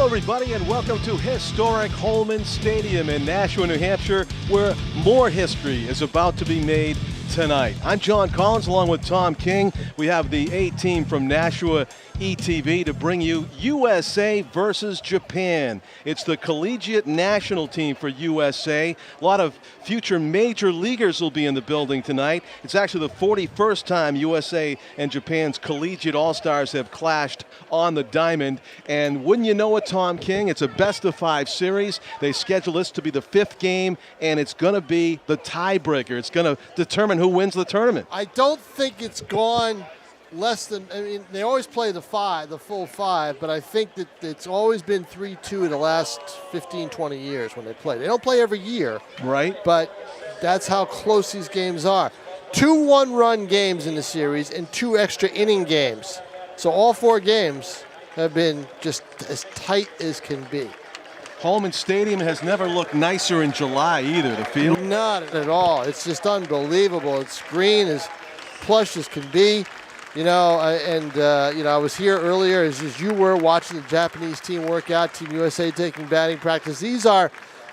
Hello, everybody, and welcome to historic Holman Stadium in Nashua, New Hampshire, where more history is about to be made tonight. I'm John Collins, along with Tom King. We have the A team from NashuaETV to bring you USA versus Japan. It's the collegiate national team for USA. A lot of future major leaguers will be in the building tonight. It's actually the 41st time USA and Japan's collegiate all-stars have clashed on the diamond. And wouldn't you know it, Tom King, it's a best-of-5 series. They schedule this to be the 5th game, and it's going to be the tiebreaker. It's going to determine who wins the tournament. I don't think it's gone less than, I mean, they always play the full five, but I think that it's always been 3-2 in the last 15, 20 years when they play. They don't play every year. Right. But that's how close these games are. 2 one-run games in the series and 2 extra inning games. So all 4 games have been just as tight as can be. Holman Stadium has never looked nicer in July either, the field. Not at all. It's just unbelievable. It's green, as plush as can be. You know, I was here earlier as you were watching the Japanese team work out, Team USA taking batting practice. These are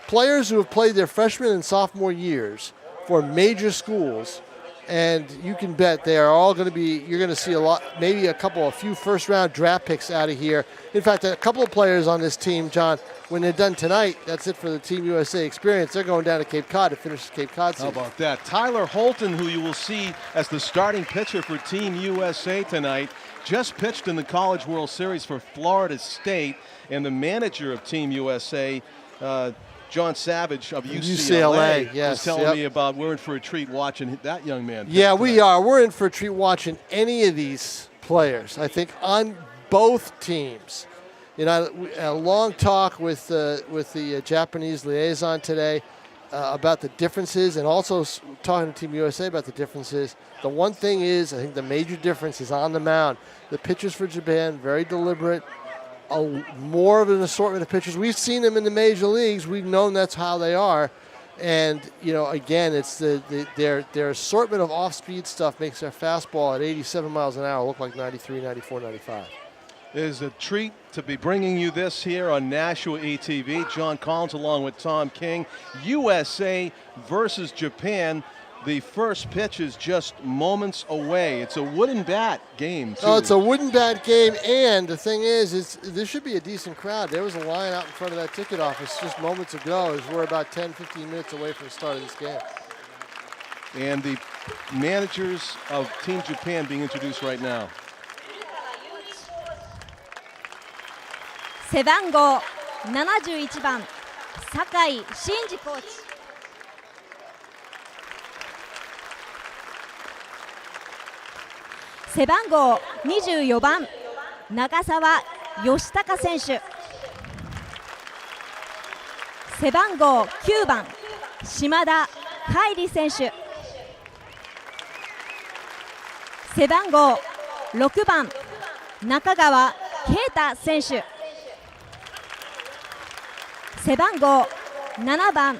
players who have played their freshman and sophomore years for major schools, and you can bet they are all going to be, you're going to see a lot, maybe a few first-round draft picks out of here. In fact, a couple of players on this team, John, when they're done tonight, that's it for the Team USA experience. They're going down to Cape Cod to finish the Cape Cod season. How about that? Tyler Holton, who you will see as the starting pitcher for Team USA tonight, just pitched in the College World Series for Florida State, and the manager of Team USA, John Savage of UCLA was telling me about we're in for a treat watching that young man. Yeah, we are. We're in for a treat watching any of these players, I think, on both teams. You know, a long talk with the Japanese liaison today about the differences, and also talking to Team USA about the differences. The one thing is, I think the major difference is on the mound. The pitchers for Japan, very deliberate, more of an assortment of pitchers. We've seen them in the major leagues. We've known that's how they are. And, you know, again, it's their assortment of off-speed stuff makes their fastball at 87 miles an hour look like 93, 94, 95. It is a treat to be bringing you this here on NashuaETV. John Collins along with Tom King. USA versus Japan. The first pitch is just moments away. It's a wooden bat game, too. Oh, it's a wooden bat game, and the thing is there should be a decent crowd. There was a line out in front of that ticket office just moments ago as we're about 10, 15 minutes away from the start of this game. And the managers of Team Japan being introduced right now. 背番号71番酒井真嗣コーチ。背番号24番長澤義孝選手。背番号9番島田海里選手。背番号6番中川圭太選手。背番号7番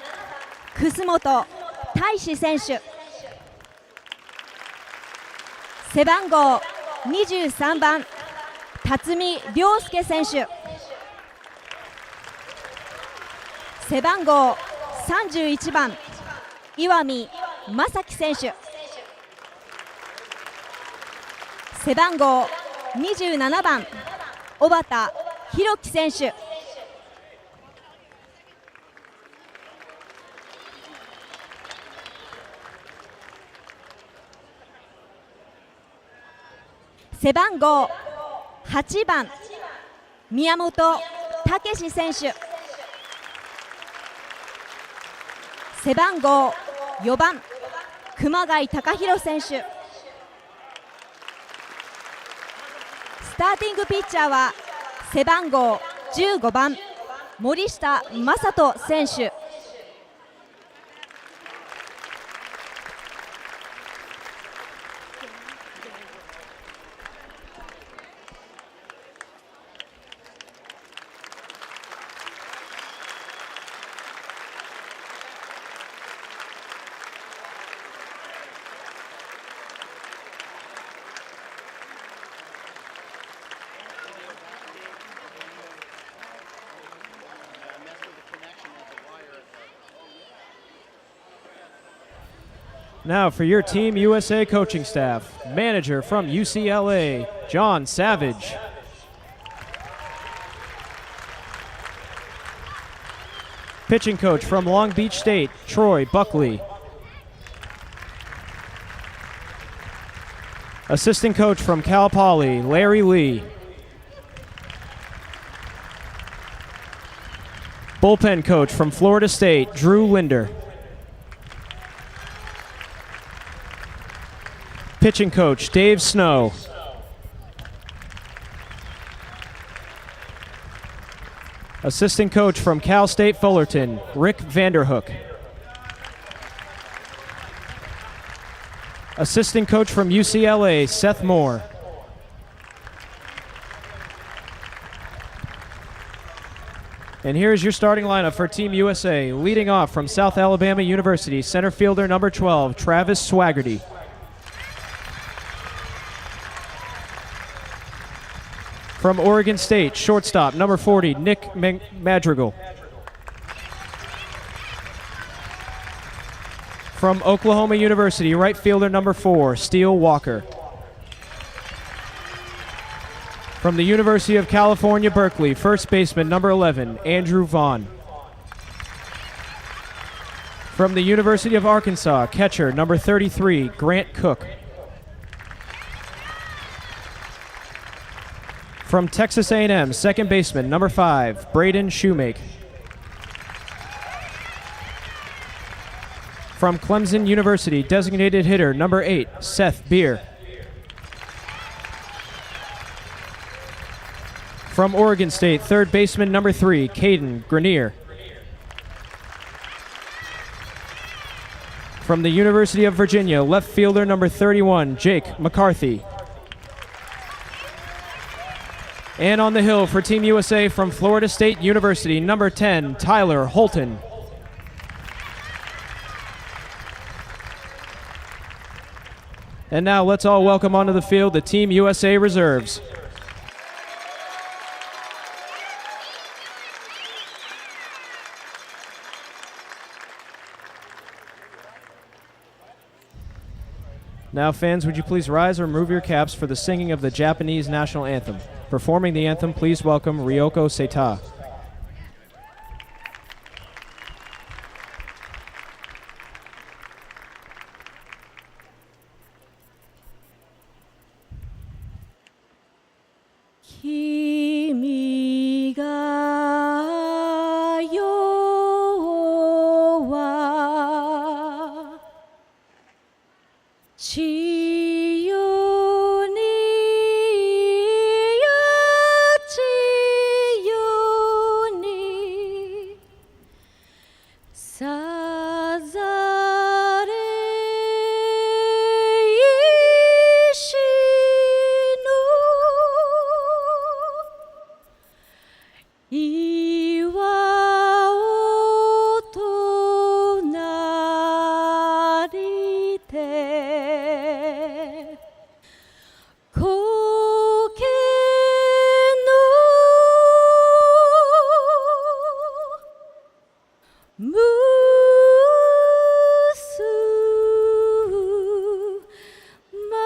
楠本大志選手。背番号23番辰巳亮介選手。背番号31番岩見正樹選手。背番号27番小畑弘樹選手。背番号8番宮本武史選手。背番号4番熊谷貴弘選手。スターティングピッチャーは背番号15番森下正人選手。Now for your Team USA coaching staff, manager from UCLA, John Savage. Pitching coach from Long Beach State, Troy Buckley. Assistant coach from Cal Poly, Larry Lee. Bullpen coach from Florida State, Drew Linder. Pitching coach, Dave Snow. Assistant coach from Cal State Fullerton, Rick Vanderhook. Assistant coach from UCLA, Seth Moore. And here's your starting lineup for Team USA. Leading off from South Alabama University, center fielder number 12, Travis Swaggerty. From Oregon State, shortstop number 40, Nick Madrigal. From Oklahoma University, right fielder number 4, Steele Walker. From the University of California, Berkeley, first baseman number 11, Andrew Vaughn. From the University of Arkansas, catcher number 33, Grant Cook. From Texas A&M, second baseman number 5, Braden Shoemake. From Clemson University, designated hitter number 8, Seth Beer. From Oregon State, third baseman number 3, Caden Grenier. From the University of Virginia, left fielder number 31, Jake McCarthy. And on the hill for Team USA from Florida State University, number 10, Tyler Holton. And now let's all welcome onto the field the Team USA reserves. Now, fans, would you please rise or remove your caps for the singing of the Japanese national anthem. Performing the anthem, please welcome Ryoko Seita. Kimi ga yo wa chiyo ni ya chiyo ni sazare ishino iwa o tonarite koke no musu made.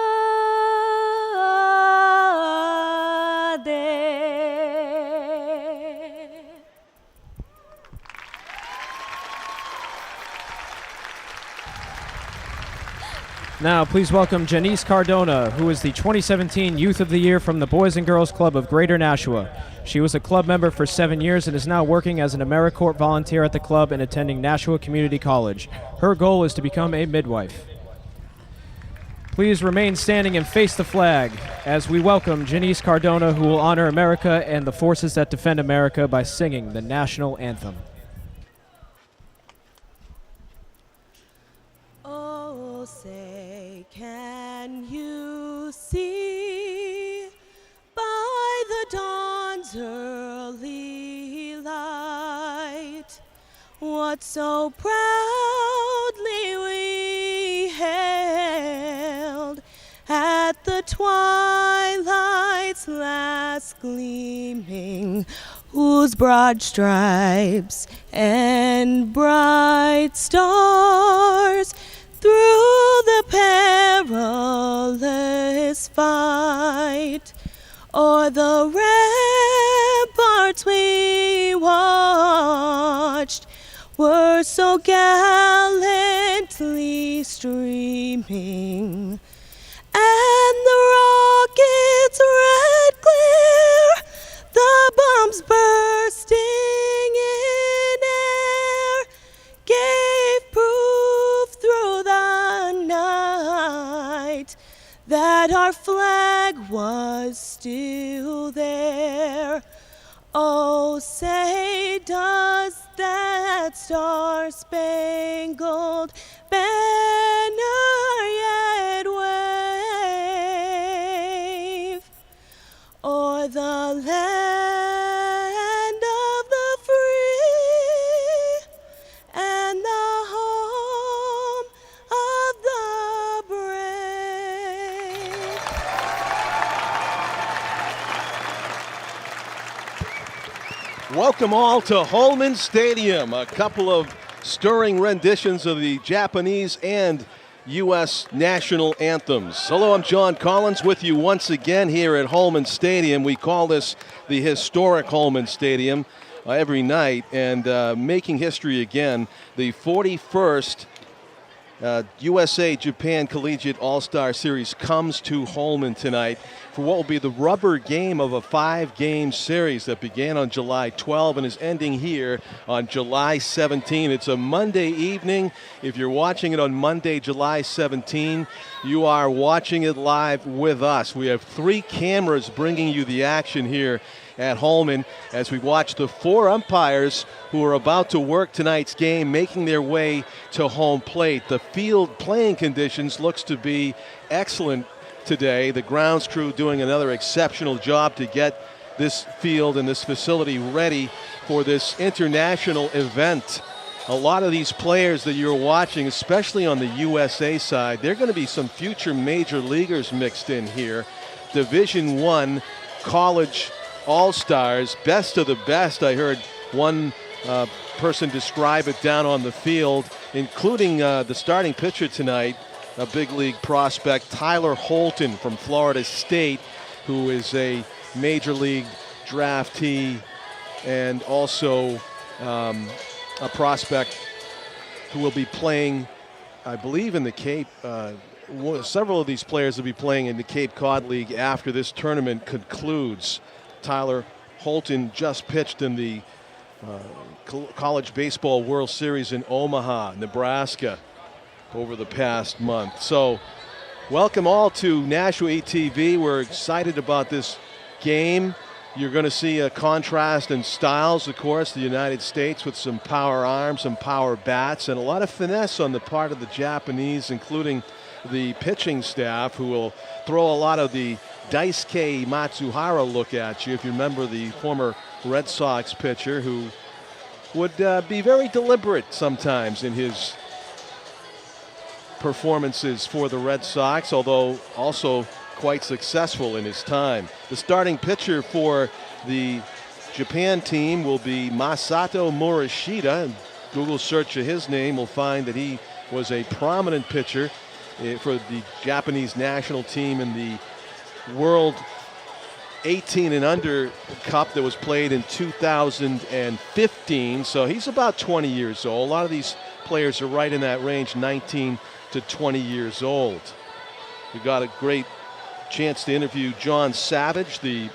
Now, please welcome Janice Cardona, who is the 2017 Youth of the Year from the Boys and Girls Club of Greater Nashua. She was a club member for 7 years and is now working as an AmeriCorps volunteer at the club and attending Nashua Community College. Her goal is to become a midwife. Please remain standing and face the flag as we welcome Janice Cardona, who will honor America and the forces that defend America by singing the national anthem. Oh, say, can you see by the dawn's early light what so proudly we hailed at the twilight's last gleaming, whose broad stripes and bright stars through the perilous fight. O'er the ramparts we watched were so gallantly streaming, and the rocket's red glare, the bombs bursting in air, gave proof through the night that our flag was still there. Oh, say does that star-spangled banner yet wave o'er the land of the free and the home of the brave? Welcome all to Holman Stadium. A couple of stirring renditions of the Japanese and U.S. national anthems. Hello, I'm John Collins with you once again here at Holman Stadium. We call this the historic Holman Stadium every night, and making history again, the 41st USA-Japan Collegiate All-Star Series comes to Holman tonight for what will be the rubber game of a 5-game series that began on July 12 and is ending here on July 17. It's a Monday evening. If you're watching it on Monday, July 17, you are watching it live with us. We have 3 cameras bringing you the action here at Holman as we watch the 4 umpires who are about to work tonight's game making their way to home plate. The field playing conditions looks to be excellent today. The grounds crew doing another exceptional job to get this field and this facility ready for this international event. A lot of these players that you're watching, especially on the USA side, they're going to be some future major leaguers mixed in here. Division I college all-stars, best of the best. I heard one person describe it down on the field, including the starting pitcher tonight, a big league prospect, Tyler Holton from Florida State, who is a major league draftee and also a prospect who will be playing, I believe, in the Cape. Several of these players will be playing in the Cape Cod League after this tournament concludes. Tyler Holton just pitched in the College Baseball World Series in Omaha, Nebraska, over the past month. So, welcome all to NashuaETV. We're excited about this game. You're going to see a contrast in styles, of course, the United States with some power arms, some power bats, and a lot of finesse on the part of the Japanese, including the pitching staff, who will throw a lot of the Daisuke Matsuhara look at you. If you remember the former Red Sox pitcher who would be very deliberate sometimes in his performances for the Red Sox, although also quite successful in his time. The starting pitcher for the Japan team will be Masato Morishita. Google search of his name will find that he was a prominent pitcher for the Japanese national team in the World 18 and under Cup that was played in 2015. So he's about 20 years old. A lot of these players are right in that range, 19 to 20 years old. We got a great chance to interview John Savage, the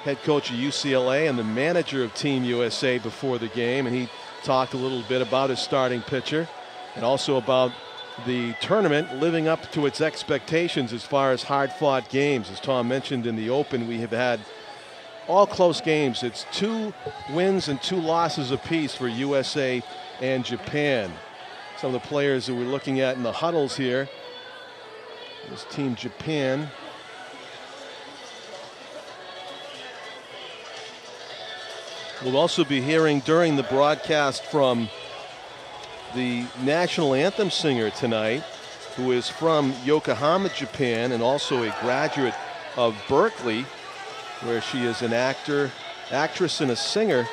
head coach of UCLA and the manager of Team USA, before the game, and he talked a little bit about his starting pitcher and also about the tournament living up to its expectations as far as hard-fought games. As Tom mentioned in the open, we have had all close games. It's 2 wins and 2 losses apiece for USA and Japan. Some of the players that we're looking at in the huddles here. This Team Japan. We'll also be hearing during the broadcast from the national anthem singer tonight, who is from Yokohama, Japan, and also a graduate of Berkeley, where she is an actress and a singer.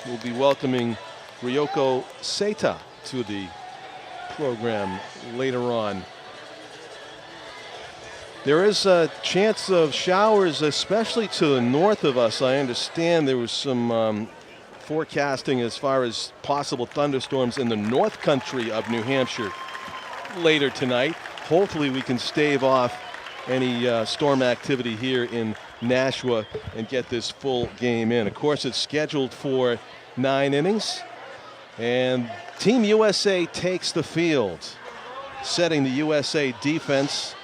We'll be welcoming Ryoko Seita to the program later on. There is a chance of showers, especially to the north of us. I understand there was some forecasting as far as possible thunderstorms in the north country of New Hampshire later tonight. Hopefully we can stave off any storm activity here in Nashua and get this full game in. Of course, it's scheduled for 9 innings, and Team USA takes the field, setting the USA defense,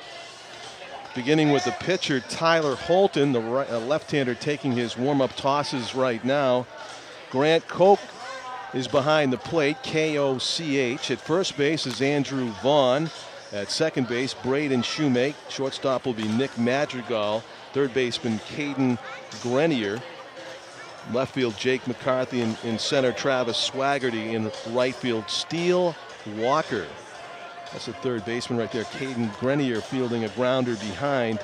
beginning with the pitcher Tyler Holton, the left-hander, taking his warm-up tosses right now. Grant Koch is behind the plate, K-O-C-H. At first base is Andrew Vaughn. At second base, Braden Shoemake. Shortstop will be Nick Madrigal. Third baseman, Caden Grenier. Left field, Jake McCarthy. In center, Travis Swaggerty. In right field, Steele Walker. That's the third baseman right there, Caden Grenier, fielding a grounder behind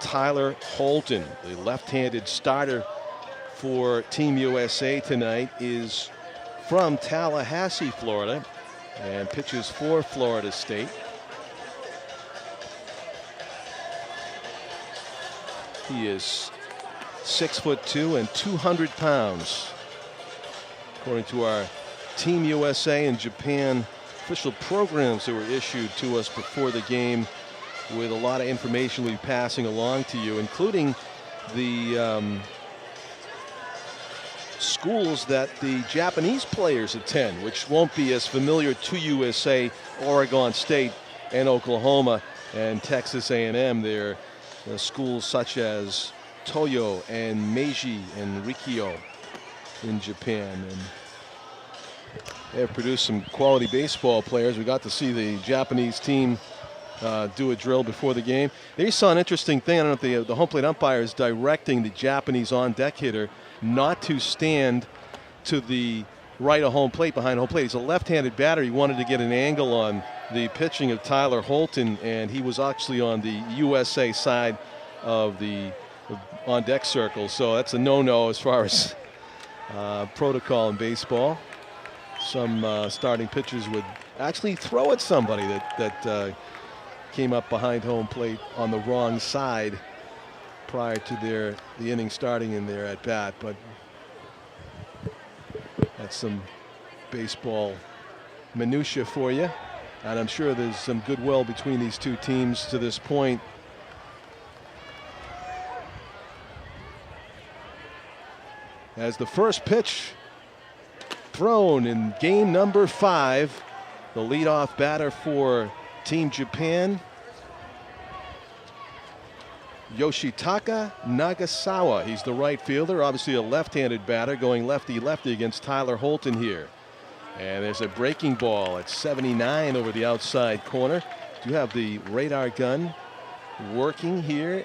Tyler Holton. The left-handed starter for Team USA tonight is from Tallahassee, Florida, and pitches for Florida State. He is 6'2" and 200 pounds, according to our Team USA and Japan official programs that were issued to us before the game, with a lot of information we'll be passing along to you, including the schools that the Japanese players attend, which won't be as familiar to USA, Oregon State and Oklahoma and Texas A&M. They're schools such as Toyo and Meiji and Rikyo in Japan. And they have produced some quality baseball players. We got to see the Japanese team do a drill before the game. They saw an interesting thing. I don't know if the home plate umpire is directing the Japanese on-deck hitter not to stand to the right of home plate, behind home plate. He's a left-handed batter. He wanted to get an angle on the pitching of Tyler Holton, and he was actually on the USA side of the on-deck circle. So that's a no-no as far as protocol in baseball. Some starting pitchers would actually throw at somebody that came up behind home plate on the wrong side prior to the inning starting in there at bat. But that's some baseball minutia for you, and I'm sure there's some goodwill between these two teams to this point. As the first pitch thrown in game number 5, the leadoff batter for Team Japan, Yoshitaka Nagasawa. He's the right fielder, obviously a left-handed batter, going lefty-lefty against Tyler Holton here. And there's a breaking ball at 79 over the outside corner. Do have the radar gun working here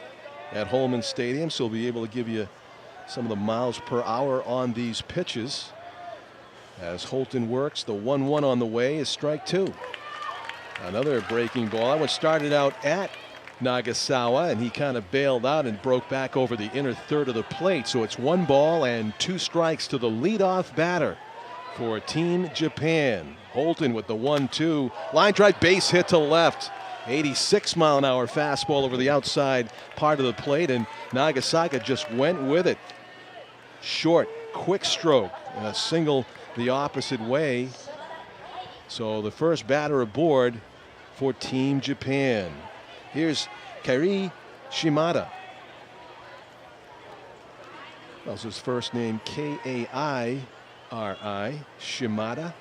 at Holman Stadium, so we'll be able to give you some of the miles per hour on these pitches. As Holton works, the 1-1 on the way is strike 2. Another breaking ball. That one started out at Nagasawa, and he kind of bailed out and broke back over the inner third of the plate. So it's 1 ball and 2 strikes to the leadoff batter for Team Japan. Holton with the 1-2. Line drive, base hit to left. 86-mile-an-hour fastball over the outside part of the plate, and Nagasaka just went with it. Short, quick stroke, and a single the opposite way. So the first batter aboard for Team Japan. Here's Kairi Shimada. That's his first name, K-A-I-R-I, Shimada.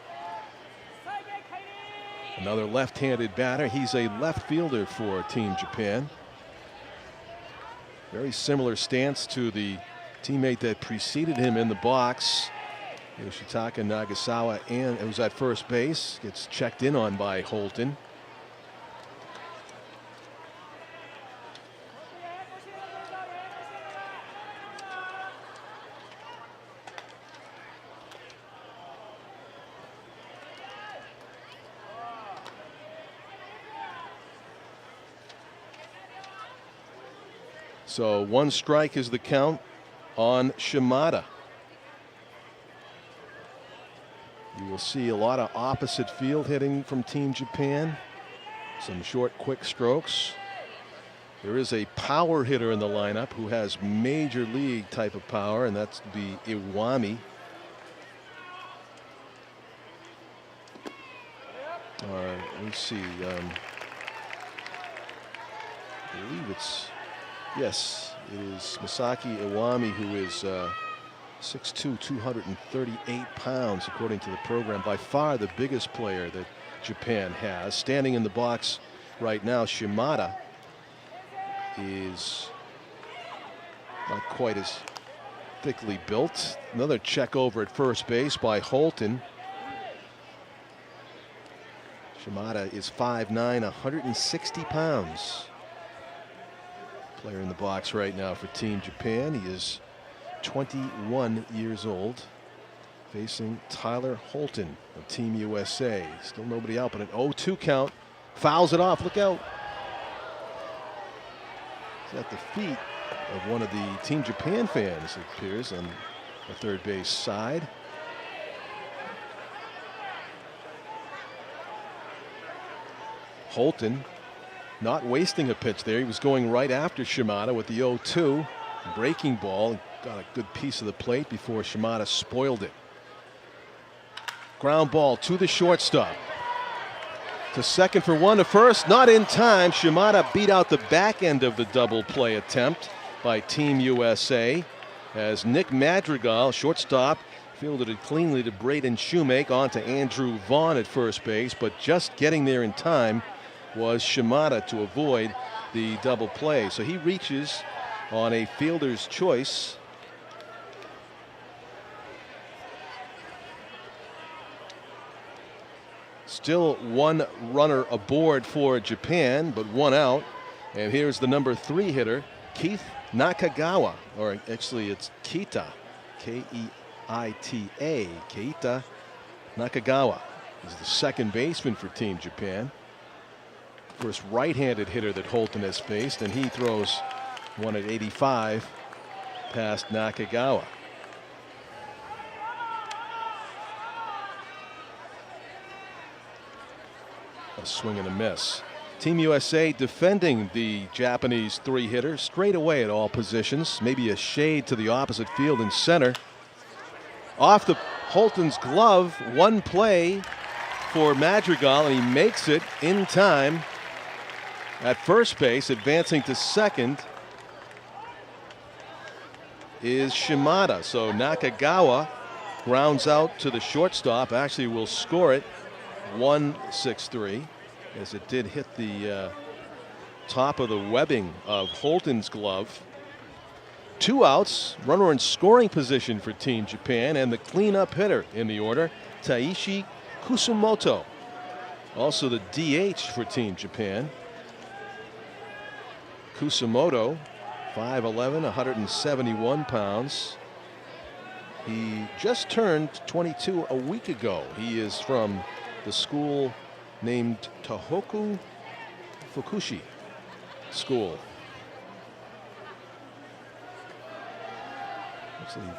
Another left-handed batter. He's a left fielder for Team Japan. Very similar stance to the teammate that preceded him in the box, Yoshitaka Nagasawa, and it was at first base. Gets checked in on by Holton. So 1 strike is the count on Shimada. You will see a lot of opposite field hitting from Team Japan. Some short, quick strokes. There is a power hitter in the lineup who has major league type of power, and that's the Iwami. Let me see. I believe yes, it is Masaki Iwami, who is 6'2", 238 pounds, according to the program. By far the biggest player that Japan has. Standing in the box right now, Shimada is not quite as thickly built. Another check over at first base by Holton. Shimada is 5'9", 160 pounds. Player in the box right now for Team Japan. He is 21 years old. Facing Tyler Holton of Team USA. Still nobody out, but an 0-2 count. Fouls it off. Look out. It's at the feet of one of the Team Japan fans, it appears, on the third base side. Holton not wasting a pitch there. He was going right after Shimada with the 0-2. Breaking ball. Got a good piece of the plate before Shimada spoiled it. Ground ball to the shortstop. To second for one, to first. Not in time. Shimada beat out the back end of the double play attempt by Team USA as Nick Madrigal, shortstop, fielded it cleanly to Braden Shoemake, on to Andrew Vaughn at first base, but just getting there in time was Shimada to avoid the double play. So he reaches on a fielder's choice. Still one runner aboard for Japan, but one out. And here's the number 3 hitter, Keith Nakagawa, or actually it's Keita, K-E-I-T-A, Keita Nakagawa. He's the second baseman for Team Japan. First right-handed hitter that Holton has faced, and he throws one at 85 past Nakagawa. A swing and a miss. Team USA defending the Japanese 3-hitter straight away at all positions. Maybe a shade to the opposite field in center. Off the Holton's glove, one play for Madrigal, and he makes it in time at first base. Advancing to second is Shimada. So Nakagawa grounds out to the shortstop. Actually will score it 1-6-3, as it did hit the top of the webbing of Holton's glove. 2 outs, runner in scoring position for Team Japan, and the cleanup hitter in the order, Taishi Kusumoto, also the DH for Team Japan. Kusumoto, 5'11", 171 pounds. He just turned 22 a week ago. He is from the school named Tohoku Fukushi School. Actually,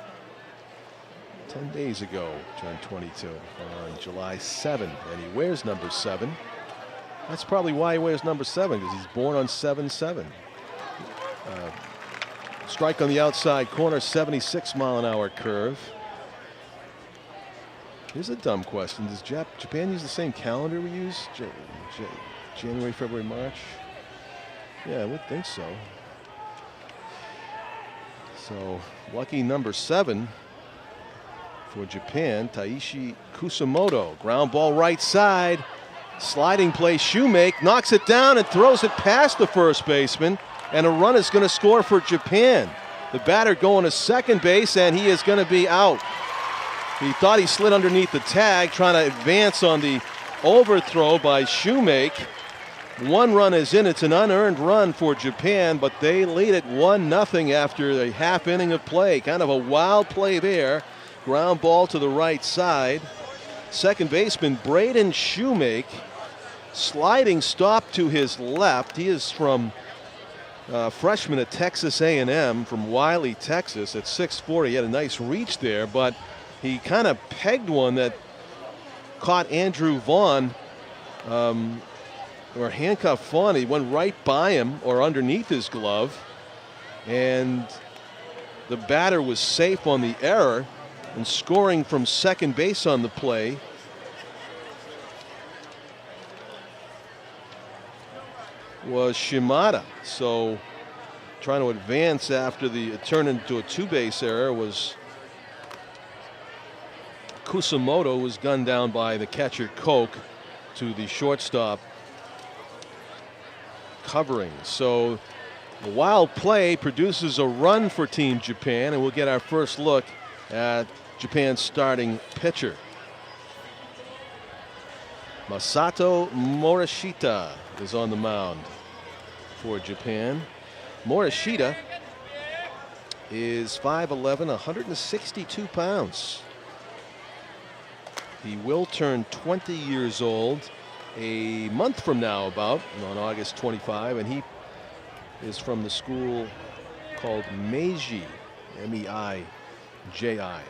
10 days ago, turned 22 on July 7, and he wears number 7. That's probably why he wears number 7, because he's born on 7/7. Strike on the outside corner, 76-mile-an-hour curve. Here's a dumb question. Does Japan use the same calendar we use? January, February, March? Yeah, I would think so. So, lucky number 7 for Japan, Taishi Kusumoto. Ground ball right side. Sliding play, Shoemake knocks it down and throws it past the first baseman. And a run is going to score for Japan. The batter going to second base, and he is going to be out. He thought he slid underneath the tag, trying to advance on the overthrow by Shoemake. 1 run is in. It's an unearned run for Japan, but they lead it 1-0 after a half inning of play. Kind of a wild play there. Ground ball to the right side. Second baseman Braden Shoemake, sliding stop to his left. He is from freshman at Texas A&M from Wiley, Texas, at 6'4". He had a nice reach there, but he kind of pegged one that caught Andrew Vaughn, or handcuffed Vaughn. He went right by him or underneath his glove, and the batter was safe on the error, and scoring from second base on the play was Shimada. So trying to advance after the turn into a two-base error was Kusamoto, was gunned down by the catcher Koch to the shortstop covering. So the wild play produces a run for Team Japan, and we'll get our first look at Japan's starting pitcher. Masato Morishita is on the mound for Japan. Morishita is 5'11", 162 pounds. He will turn 20 years old a month from now, about on August 25, and he is from the school called Meiji, M-E-I-J-I.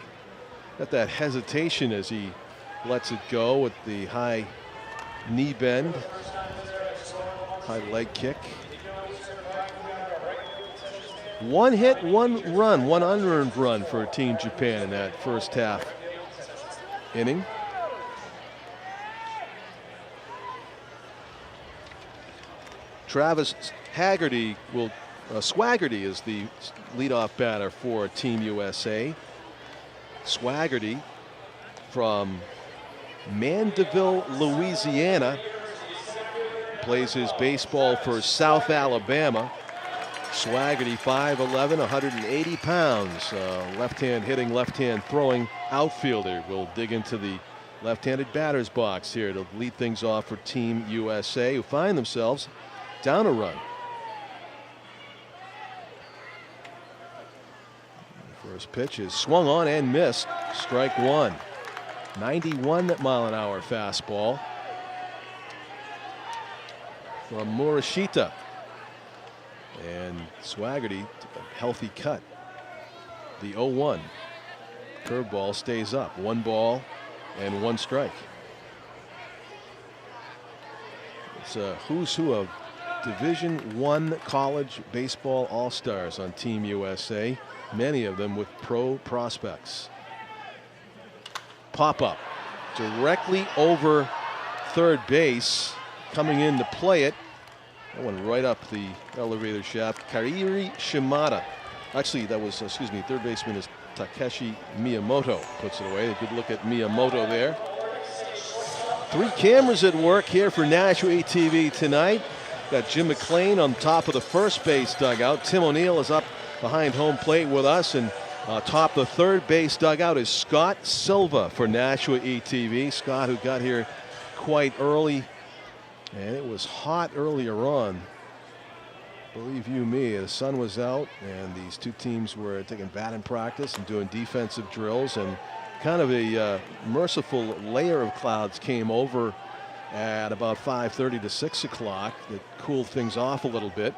Got that hesitation as he lets it go with the high knee bend, high leg kick. One hit, one run, one unearned run for Team Japan in that first half inning. Travis Haggerty Swaggerty is the leadoff batter for Team USA. Swaggerty from Mandeville, Louisiana, plays his baseball for South Alabama. Swaggerty, 5'11", 180 pounds. Left-hand hitting, left-hand throwing outfielder. Will dig into the left-handed batter's box here to lead things off for Team USA, who find themselves down a run. First pitch is swung on and missed. Strike one. 91-mile-an-hour fastball from Morishita. And Swaggerty, a healthy cut. The 0-1. Curveball stays up. 1 ball and 1 strike. It's a who's who of Division I college baseball all-stars on Team USA, many of them with pro prospects. Pop-up directly over third base, coming in to play it. That one right up the elevator shaft. Kairi Shimada. Actually, that was, third baseman is Takeshi Miyamoto. Puts it away. A good look at Miyamoto there. 3 cameras at work here for NashuaETV tonight. Got Jim McLean on top of the first base dugout. Tim O'Neill is up behind home plate with us, and atop the third base dugout is Scott Silva for NashuaETV. Scott, who got here quite early, and it was hot earlier on. Believe you me, the sun was out, and these two teams were taking batting practice and doing defensive drills, and kind of a merciful layer of clouds came over at about 5:30 to 6 o'clock that cooled things off a little bit,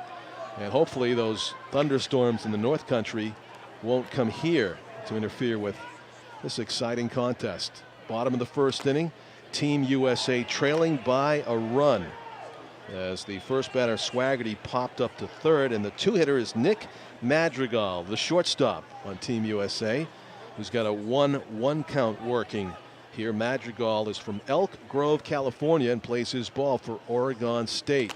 and hopefully those thunderstorms in the North Country won't come here to interfere with this exciting contest. Bottom of the first inning, Team USA trailing by a run as the first batter Swaggerty popped up to third, and the 2-hitter is Nick Madrigal, the shortstop on Team USA, who's got a 1-1 count working here. Madrigal is from Elk Grove, California, and plays his ball for Oregon State.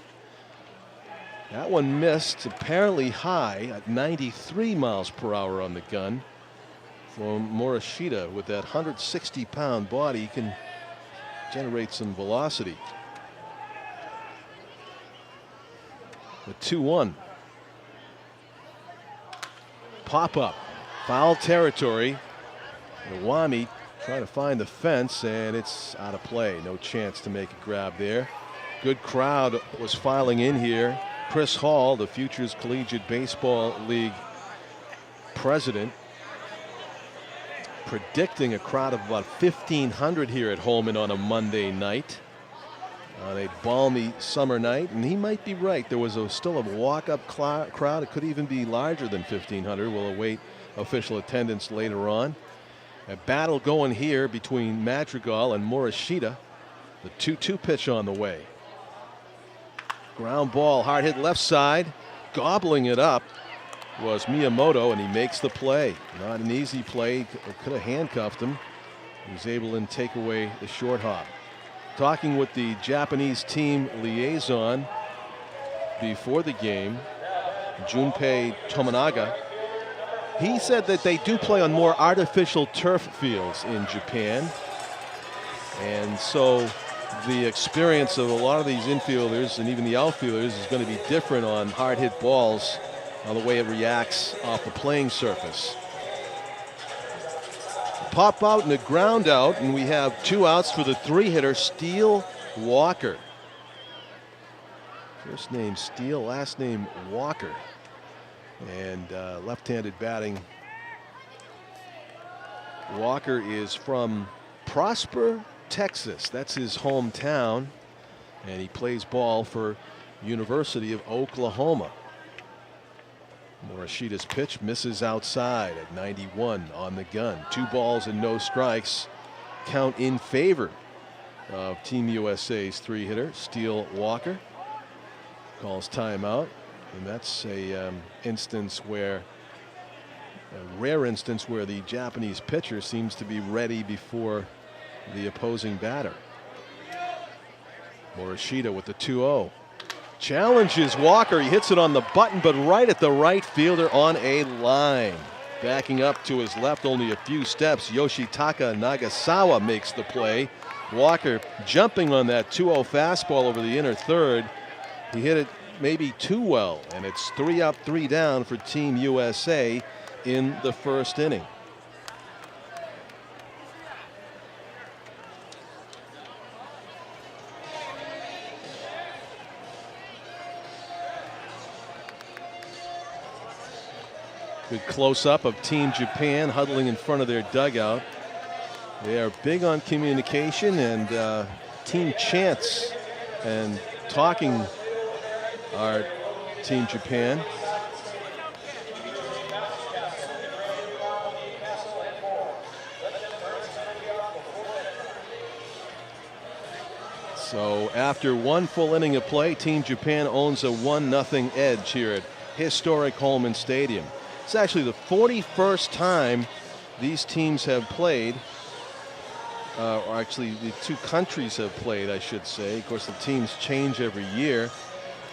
That one missed, apparently high at 93 miles per hour on the gun. From Morishita, with that 160-pound body, he can generate some velocity. The 2-1. Pop-up. Foul territory. Iwami trying to find the fence, and it's out of play. No chance to make a grab there. Good crowd was filing in here. Chris Hall, the Futures Collegiate Baseball League president, predicting a crowd of about 1,500 here at Holman on a Monday night, on a balmy summer night, and he might be right. There was still a walk-up crowd. It could even be larger than 1,500. We'll await official attendance later on. A battle going here between Madrigal and Morishita. The 2-2 pitch on the way. Ground ball, hard hit left side. Gobbling it up was Miyamoto, and he makes the play. Not an easy play. Could have handcuffed him. He was able to take away the short hop. Talking with the Japanese team liaison before the game, Junpei Tominaga, he said that they do play on more artificial turf fields in Japan. And so the experience of a lot of these infielders and even the outfielders is going to be different on hard hit balls, on the way it reacts off the playing surface. Pop out and a ground out, and we have 2 outs for the 3-hitter, Steele Walker. First name Steele, last name Walker. And left-handed batting. Walker is from Prosper, Texas. That's his hometown. And he plays ball for University of Oklahoma. Morishita's pitch misses outside at 91 on the gun. 2 balls and no strikes. Count in favor of Team USA's 3-hitter, Steele Walker. Calls timeout. And that's a rare instance where the Japanese pitcher seems to be ready before the opposing batter. Morishita with the 2-0. Challenges Walker. He hits it on the button, but right at the right fielder on a line. Backing up to his left only a few steps, Yoshitaka Nagasawa makes the play. Walker jumping on that 2-0 fastball over the inner third. He hit it maybe too well, and it's 3 up, 3 down for Team USA in the first inning. Good close-up of Team Japan huddling in front of their dugout. They are big on communication and team chants and talking our Team Japan. So after 1 full inning of play, Team Japan owns a 1-0 edge here at historic Holman Stadium. It's actually the 41st time these teams have played, or actually the 2 countries have played, I should say. Of course, the teams change every year.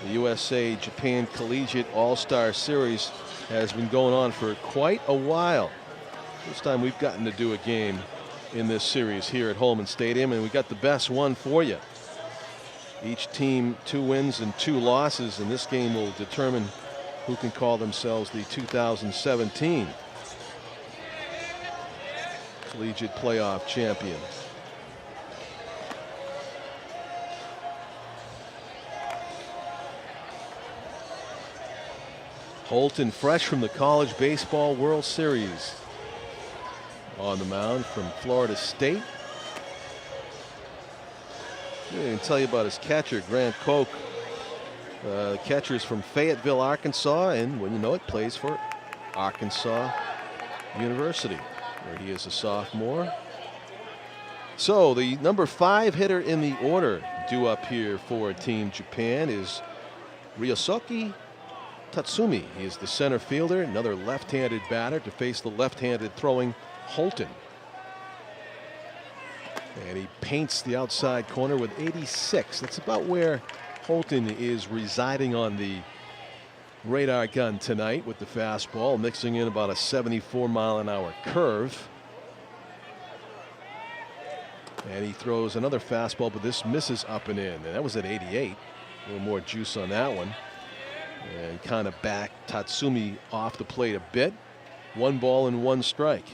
The USA-Japan Collegiate All-Star Series has been going on for quite a while. First time we've gotten to do a game in this series here at Holman Stadium, and we got the best one for you. Each team 2 wins and 2 losses, and this game will determine who can call themselves the 2017 Collegiate Playoff champion. Holton, fresh from the College Baseball World Series, on the mound from Florida State. I can tell you about his catcher, Grant Koch. The catcher is from Fayetteville, Arkansas, and when you know it, plays for Arkansas University, where he is a sophomore. So the number 5 hitter in the order due up here for Team Japan is Ryosuke Tatsumi. He is the center fielder, another left-handed batter to face the left-handed throwing Holton. And he paints the outside corner with 86. That's about where Holton is residing on the radar gun tonight with the fastball, mixing in about a 74-mile-an-hour curve. And he throws another fastball, but this misses up and in. And that was at 88. A little more juice on that one. And kind of backed Tatsumi off the plate a bit. 1 ball and 1 strike.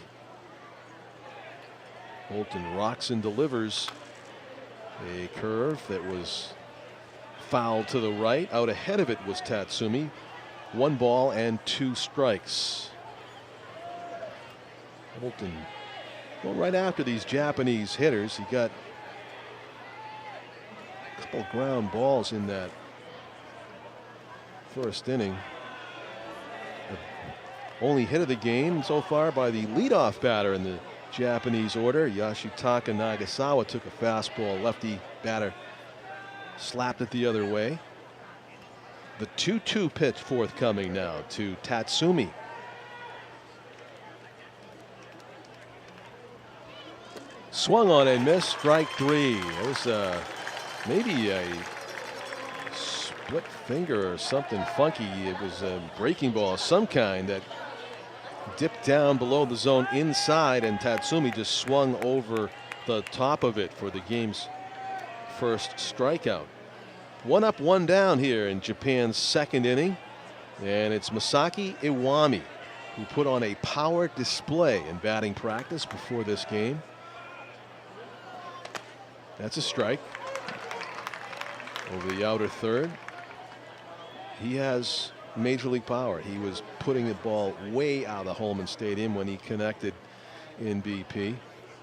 Holton rocks and delivers a curve that was fouled to the right. Out ahead of it was Tatsumi. 1 ball and 2 strikes. Holton going right after these Japanese hitters. He got a couple ground balls in that first inning. The only hit of the game so far by the leadoff batter in the Japanese order. Yoshitaka Nagasawa took a fastball. Lefty batter slapped it the other way. The 2-2 pitch forthcoming now to Tatsumi. Swung on and missed. Strike 3. It was maybe a split finger or something funky. It was a breaking ball of some kind that dipped down below the zone inside, and Tatsumi just swung over the top of it for the game's first strikeout. 1 up, 1 down here in Japan's second inning, and it's Masaki Iwami who put on a power display in batting practice before this game. That's a strike over the outer third. He has major league power. He was putting the ball way out of the Holman Stadium when he connected in BP.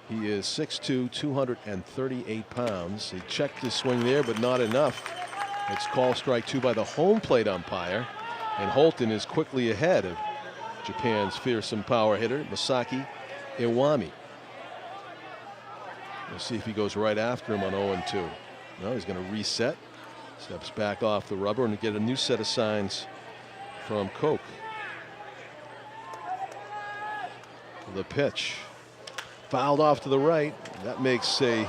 He is 6'2", 238 pounds. He checked his swing there, but not enough. It's call strike 2 by the home plate umpire, and Holton is quickly ahead of Japan's fearsome power hitter, Masaki Iwami. We'll see if he goes right after him on 0-2. No, he's going to reset. Steps back off the rubber and get a new set of signs from Koch. The pitch. Fouled off to the right. That makes a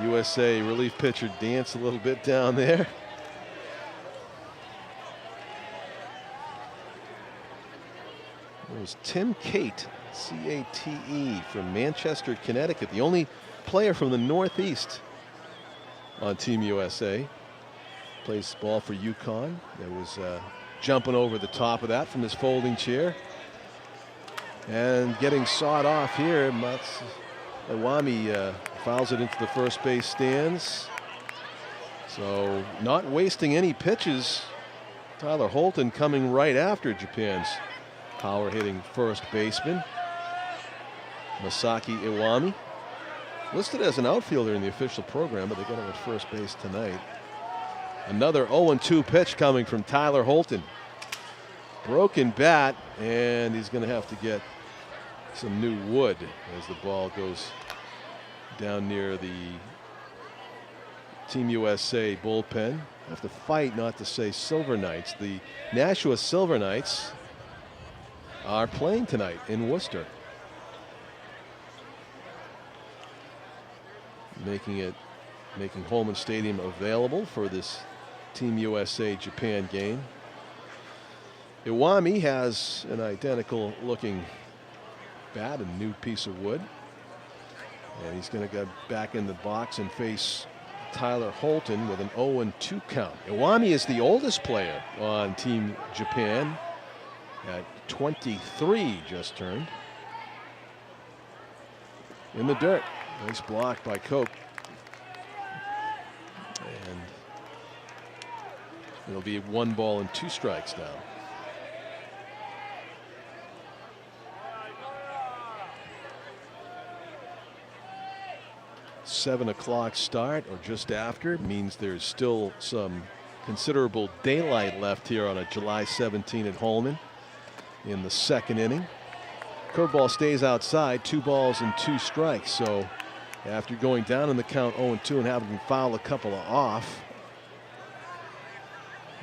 USA relief pitcher dance a little bit down there. It was Tim Cate, C-A-T-E, from Manchester, Connecticut, the only player from the Northeast on Team USA. Plays ball for UConn. There was jumping over the top of that from his folding chair. And getting sawed off here, Iwami fouls it into the first base stands. So not wasting any pitches. Tyler Holton coming right after Japan's power hitting first baseman, Masaki Iwami. Listed as an outfielder in the official program, but they got him at first base tonight. Another 0-2 pitch coming from Tyler Holton. Broken bat, and he's going to have to get some new wood as the ball goes down near the Team USA bullpen. Have to fight not to say Silver Knights. The Nashua Silver Knights are playing tonight in Worcester. Making Holman Stadium available for this Team USA Japan game. Iwami has an identical looking bat, a new piece of wood. And he's going to go back in the box and face Tyler Holton with an 0-2 count. Iwami is the oldest player on Team Japan at 23 just turned. In the dirt. Nice block by Koch. And it'll be 1 ball and 2 strikes now. Seven o'clock start, or just after, means there's still some considerable daylight left here on a July 17 at Holman in the second inning. Curveball stays outside, 2 balls and 2 strikes. So after going down in the count 0-2 and having fouled a couple off,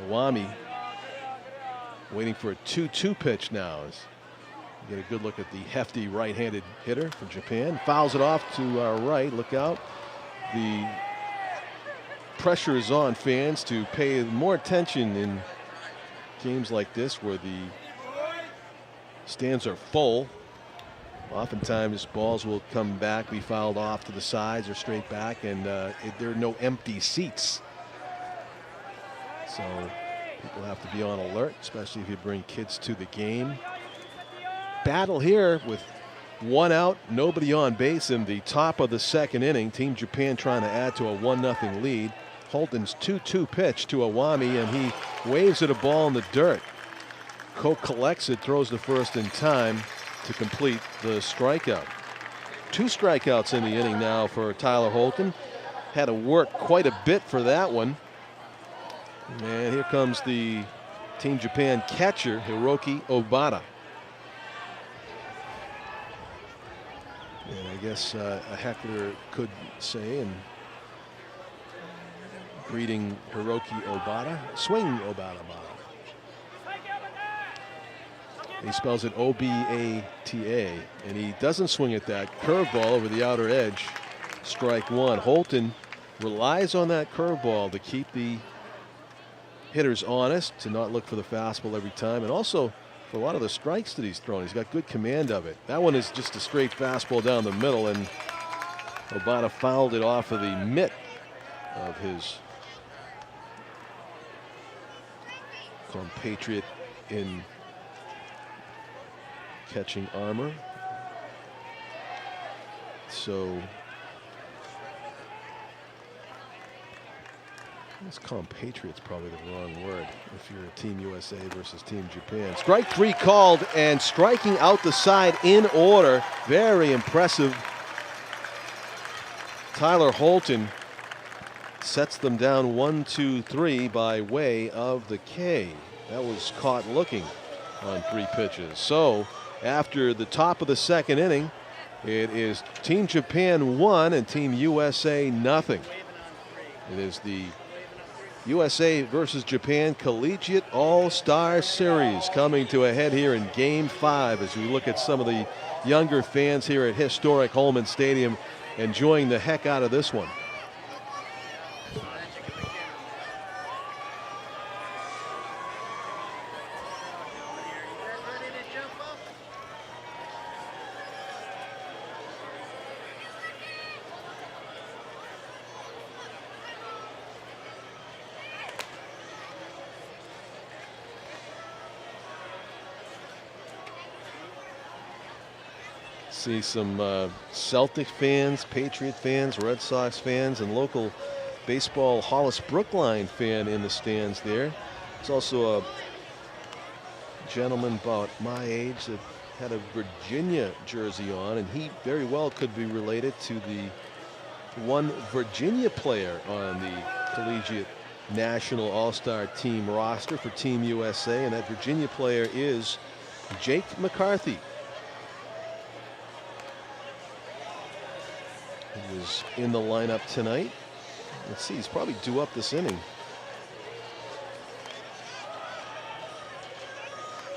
Iwami waiting for a 2-2 pitch now. As you get a good look at the hefty right-handed hitter for Japan. Fouls it off to our right. Look out. The pressure is on fans to pay more attention in games like this where the stands are full. Oftentimes balls will come back, be fouled off to the sides or straight back, and there are no empty seats. So people have to be on alert, especially if you bring kids to the game. Battle here with 1 out, nobody on base in the top of the second inning. Team Japan trying to add to a 1-0 lead. Holton's 2-2 pitch to Iwami, and he waves at a ball in the dirt. Koch collects it, throws the first in time to complete the strikeout. 2 strikeouts in the inning now for Tyler Holton. Had to work quite a bit for that one. And here comes the Team Japan catcher, Hiroki Obata. I guess a heckler could say, and greeting Hiroki Obata. Swing Obata. He spells it O-B-A-T-A, and he doesn't swing at that curveball over the outer edge. Strike one. Holton relies on that curveball to keep the hitters honest, to not look for the fastball every time, and also for a lot of the strikes that he's thrown, he's got good command of it. That one is just a straight fastball down the middle, and Obata fouled it off of the mitt of his compatriot in catching armor. So this compatriot's probably the wrong word if you're Team USA versus Team Japan. Strike three called, and striking out the side in order. Very impressive. Tyler Holton sets them down 1-2-3 by way of the K. That was caught looking on 3 pitches. So after the top of the second inning, it is Team Japan 1 and Team USA nothing. It is the USA versus Japan Collegiate All-Star Series coming to a head here in Game 5 as we look at some of the younger fans here at historic Holman Stadium enjoying the heck out of this one. See some Celtic fans, Patriot fans, Red Sox fans, and local baseball Hollis Brookline fan in the stands there. There's also a gentleman about my age that had a Virginia jersey on, and he very well could be related to the one Virginia player on the Collegiate National All-Star Team roster for Team USA, and that Virginia player is Jake McCarthy. He was in the lineup tonight. Let's see, he's probably due up this inning.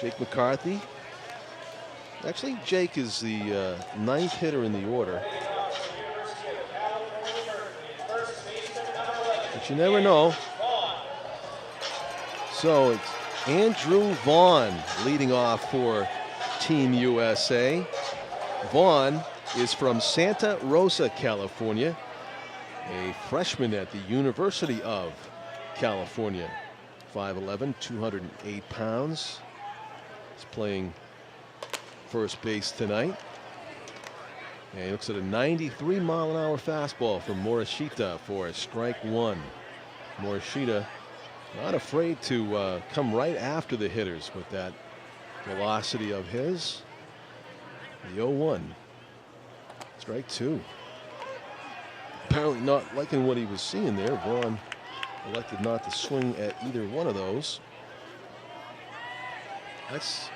Jake McCarthy. Actually, Jake is the 9th hitter in the order. But you never know. So it's Andrew Vaughn leading off for Team USA. Vaughn is from Santa Rosa, California, a freshman at the University of California. 5'11", 208 pounds. He's playing first base tonight. And he looks at a 93-mile-an-hour fastball from Morishita for strike one. Morishita not afraid to come right after the hitters with that velocity of his. The 0-1. Strike two. Apparently not liking what he was seeing there. Vaughn elected not to swing at either one of those. That's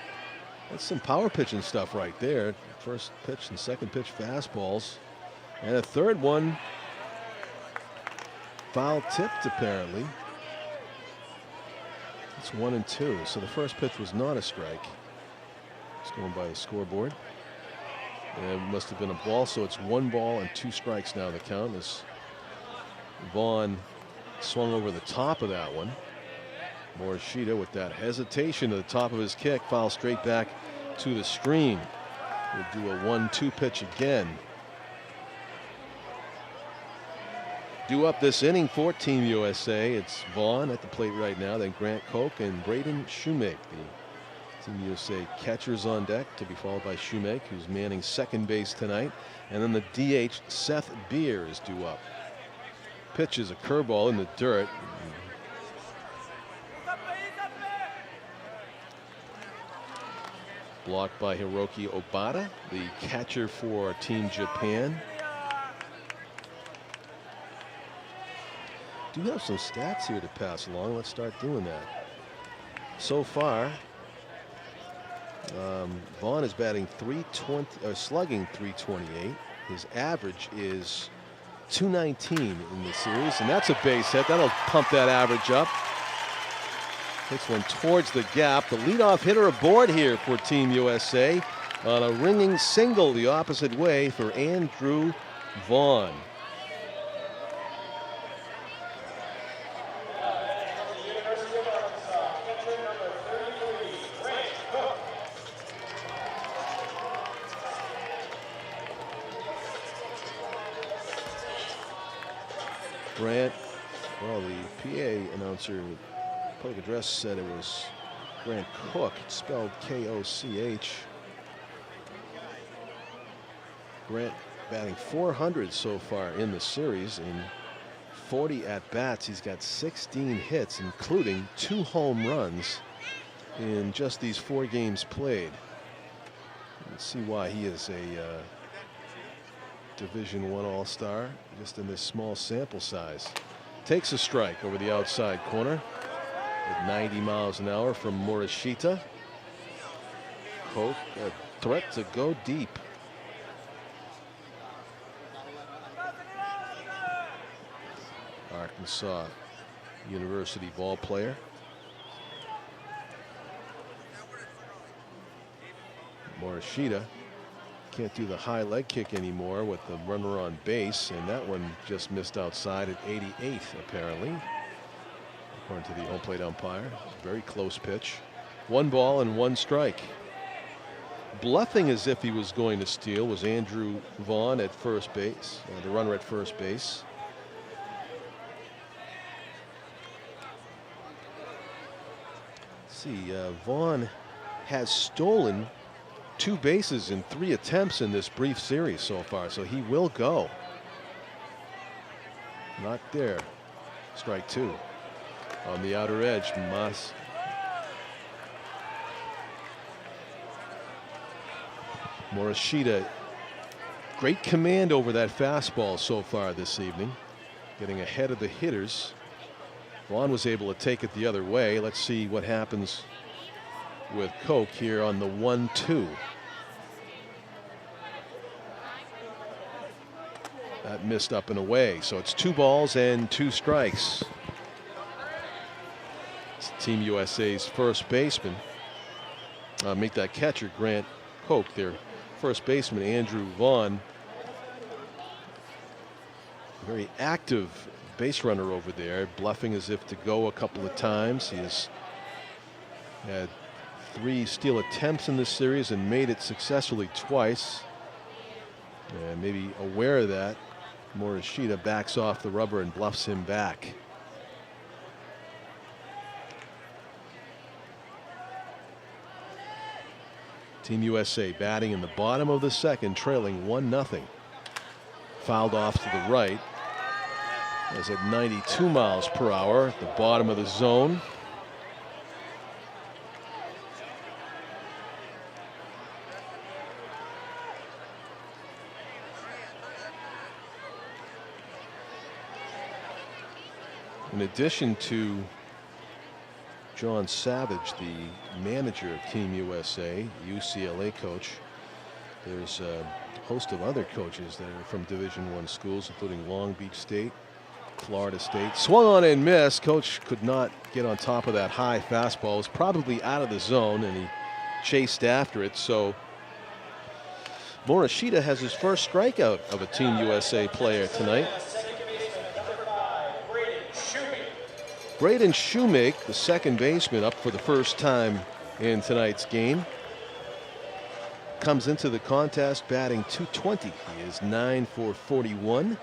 some power pitching stuff right there. First pitch and second pitch fastballs. And a third one foul tipped apparently. It's 1-2. So the first pitch was not a strike. It's going by the scoreboard. And it must have been a ball, so it's 1 ball and 2 strikes now the count as Vaughn swung over the top of that one. Morishita with that hesitation to the top of his kick, fouls straight back to the screen. We'll do a 1-2 pitch again. Due up this inning for Team USA, it's Vaughn at the plate right now, then Grant Koch and Braden Shoemake, the Team USA catchers on deck, to be followed by Shoemake, who's manning second base tonight. And then the DH, Seth Beer, is due up. Pitch is a curveball in the dirt. Blocked by Hiroki Obata, the catcher for Team Japan. Do have some stats here to pass along. Let's start doing that. So far, Vaughn is batting .320, slugging .328. His average is 219 in the series, and that's a base hit. That'll pump that average up. Takes one towards the gap. The leadoff hitter aboard here for Team USA on a ringing single the opposite way for Andrew Vaughn. Grant, well, the PA announcer, public address said it was Grant Cook, spelled K-O-C-H. Grant batting .400 so far in the series. In 40 at-bats, he's got 16 hits, including 2 home runs in just these 4 games played. Let's see why he is a Division I All-Star, just in this small sample size. Takes a strike over the outside corner at 90 miles an hour from Morishita. Coke, a threat to go deep. Arkansas University ball player. Morishita can't do the high leg kick anymore with the runner on base, and that one just missed outside at 88th apparently, according to the home plate umpire. Very close pitch. 1 ball and 1 strike. Bluffing as if he was going to steal was Andrew Vaughn at first base, the runner at first base. Let's see, Vaughn has stolen 2 bases in 3 attempts in this brief series so far, so he will go. Not there. Strike 2. On the outer edge, Mas. Morishita, great command over that fastball so far this evening, getting ahead of the hitters. Vaughn was able to take it the other way. Let's see what happens with Coke here on the 1-2. That missed up and away, so it's 2 balls and 2 strikes. It's Team USA's first baseman. Make that catcher, Grant Coke, their first baseman, Andrew Vaughn. Very active base runner over there, bluffing as if to go a couple of times. He has had 3 steal attempts in this series and made it successfully twice. And maybe aware of that, Morishita backs off the rubber and bluffs him back. Team USA batting in the bottom of the second, trailing 1-0. Fouled off to the right. Is at 92 miles per hour at the bottom of the zone. In addition to John Savage, the manager of Team USA, UCLA coach, there's a host of other coaches that are from Division I schools, including Long Beach State, Florida State. Swung on and missed. Coach could not get on top of that high fastball. It was probably out of the zone, and he chased after it. So Morishita has his first strikeout of a Team USA player tonight. Braden Shoemake, the second baseman, up for the first time in tonight's game. Comes into the contest batting .220. He is 9 for 41,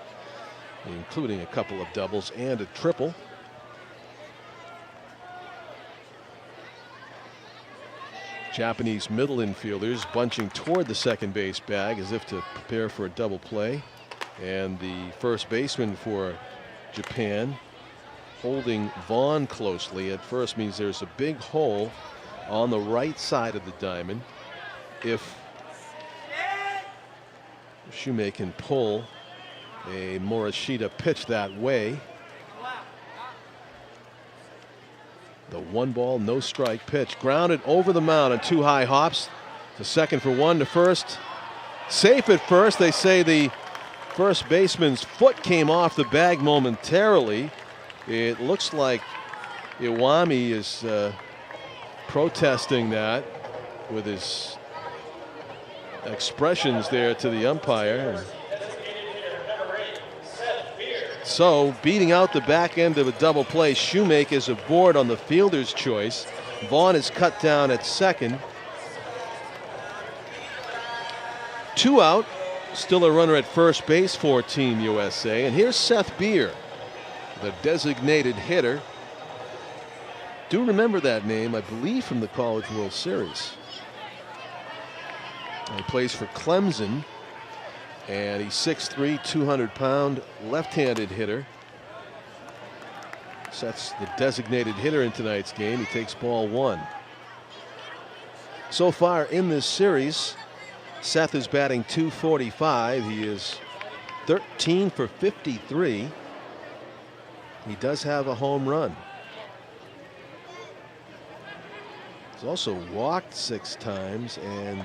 including a couple of doubles and a triple. Japanese middle infielders bunching toward the second base bag as if to prepare for a double play. And the first baseman for Japan holding Vaughn closely at first means there's a big hole on the right side of the diamond. If Shoemake can pull a Morishita pitch that way. The 1 ball, no strike pitch. Grounded over the mound on 2 high hops. To second for 1, to first. safe at first. They say the first baseman's foot came off the bag momentarily. It looks like Iwami is protesting that with his expressions there to the umpire. So beating out the back end of a double play, Shoemake is aboard on the fielder's choice. Vaughn is cut down at second. 2 out, still a runner at first base for Team USA. And here's Seth Beer, the designated hitter. Do remember that name, I believe, from the College World Series. He plays for Clemson, and he's 6'3", 200-pound left-handed hitter. Seth's the designated hitter in tonight's game. He takes ball 1. So far in this series, Seth is batting .245. He is 13 for 53. He does have a home run. He's also walked 6 times and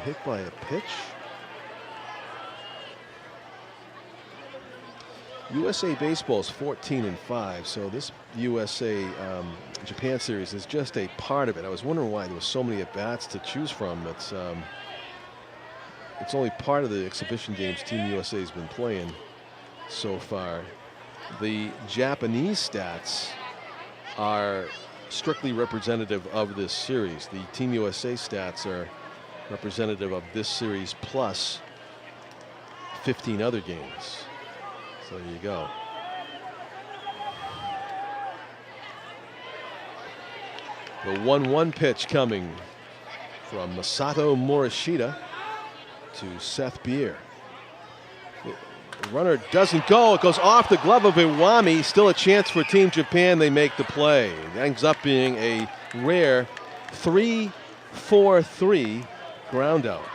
hit by a pitch. USA Baseball's 14-5, so this USA Japan series is just a part of it. I was wondering why there were so many at-bats to choose from. It's only part of the exhibition games Team USA has been playing so far. The Japanese stats are strictly representative of this series. The Team USA stats are representative of this series plus 15 other games. So there you go. The 1-1 pitch coming from Masato Morishita to Seth Beer. The runner doesn't go. It goes off the glove of Iwami. Still a chance for Team Japan. They make the play. It ends up being a rare 3-4-3 ground out.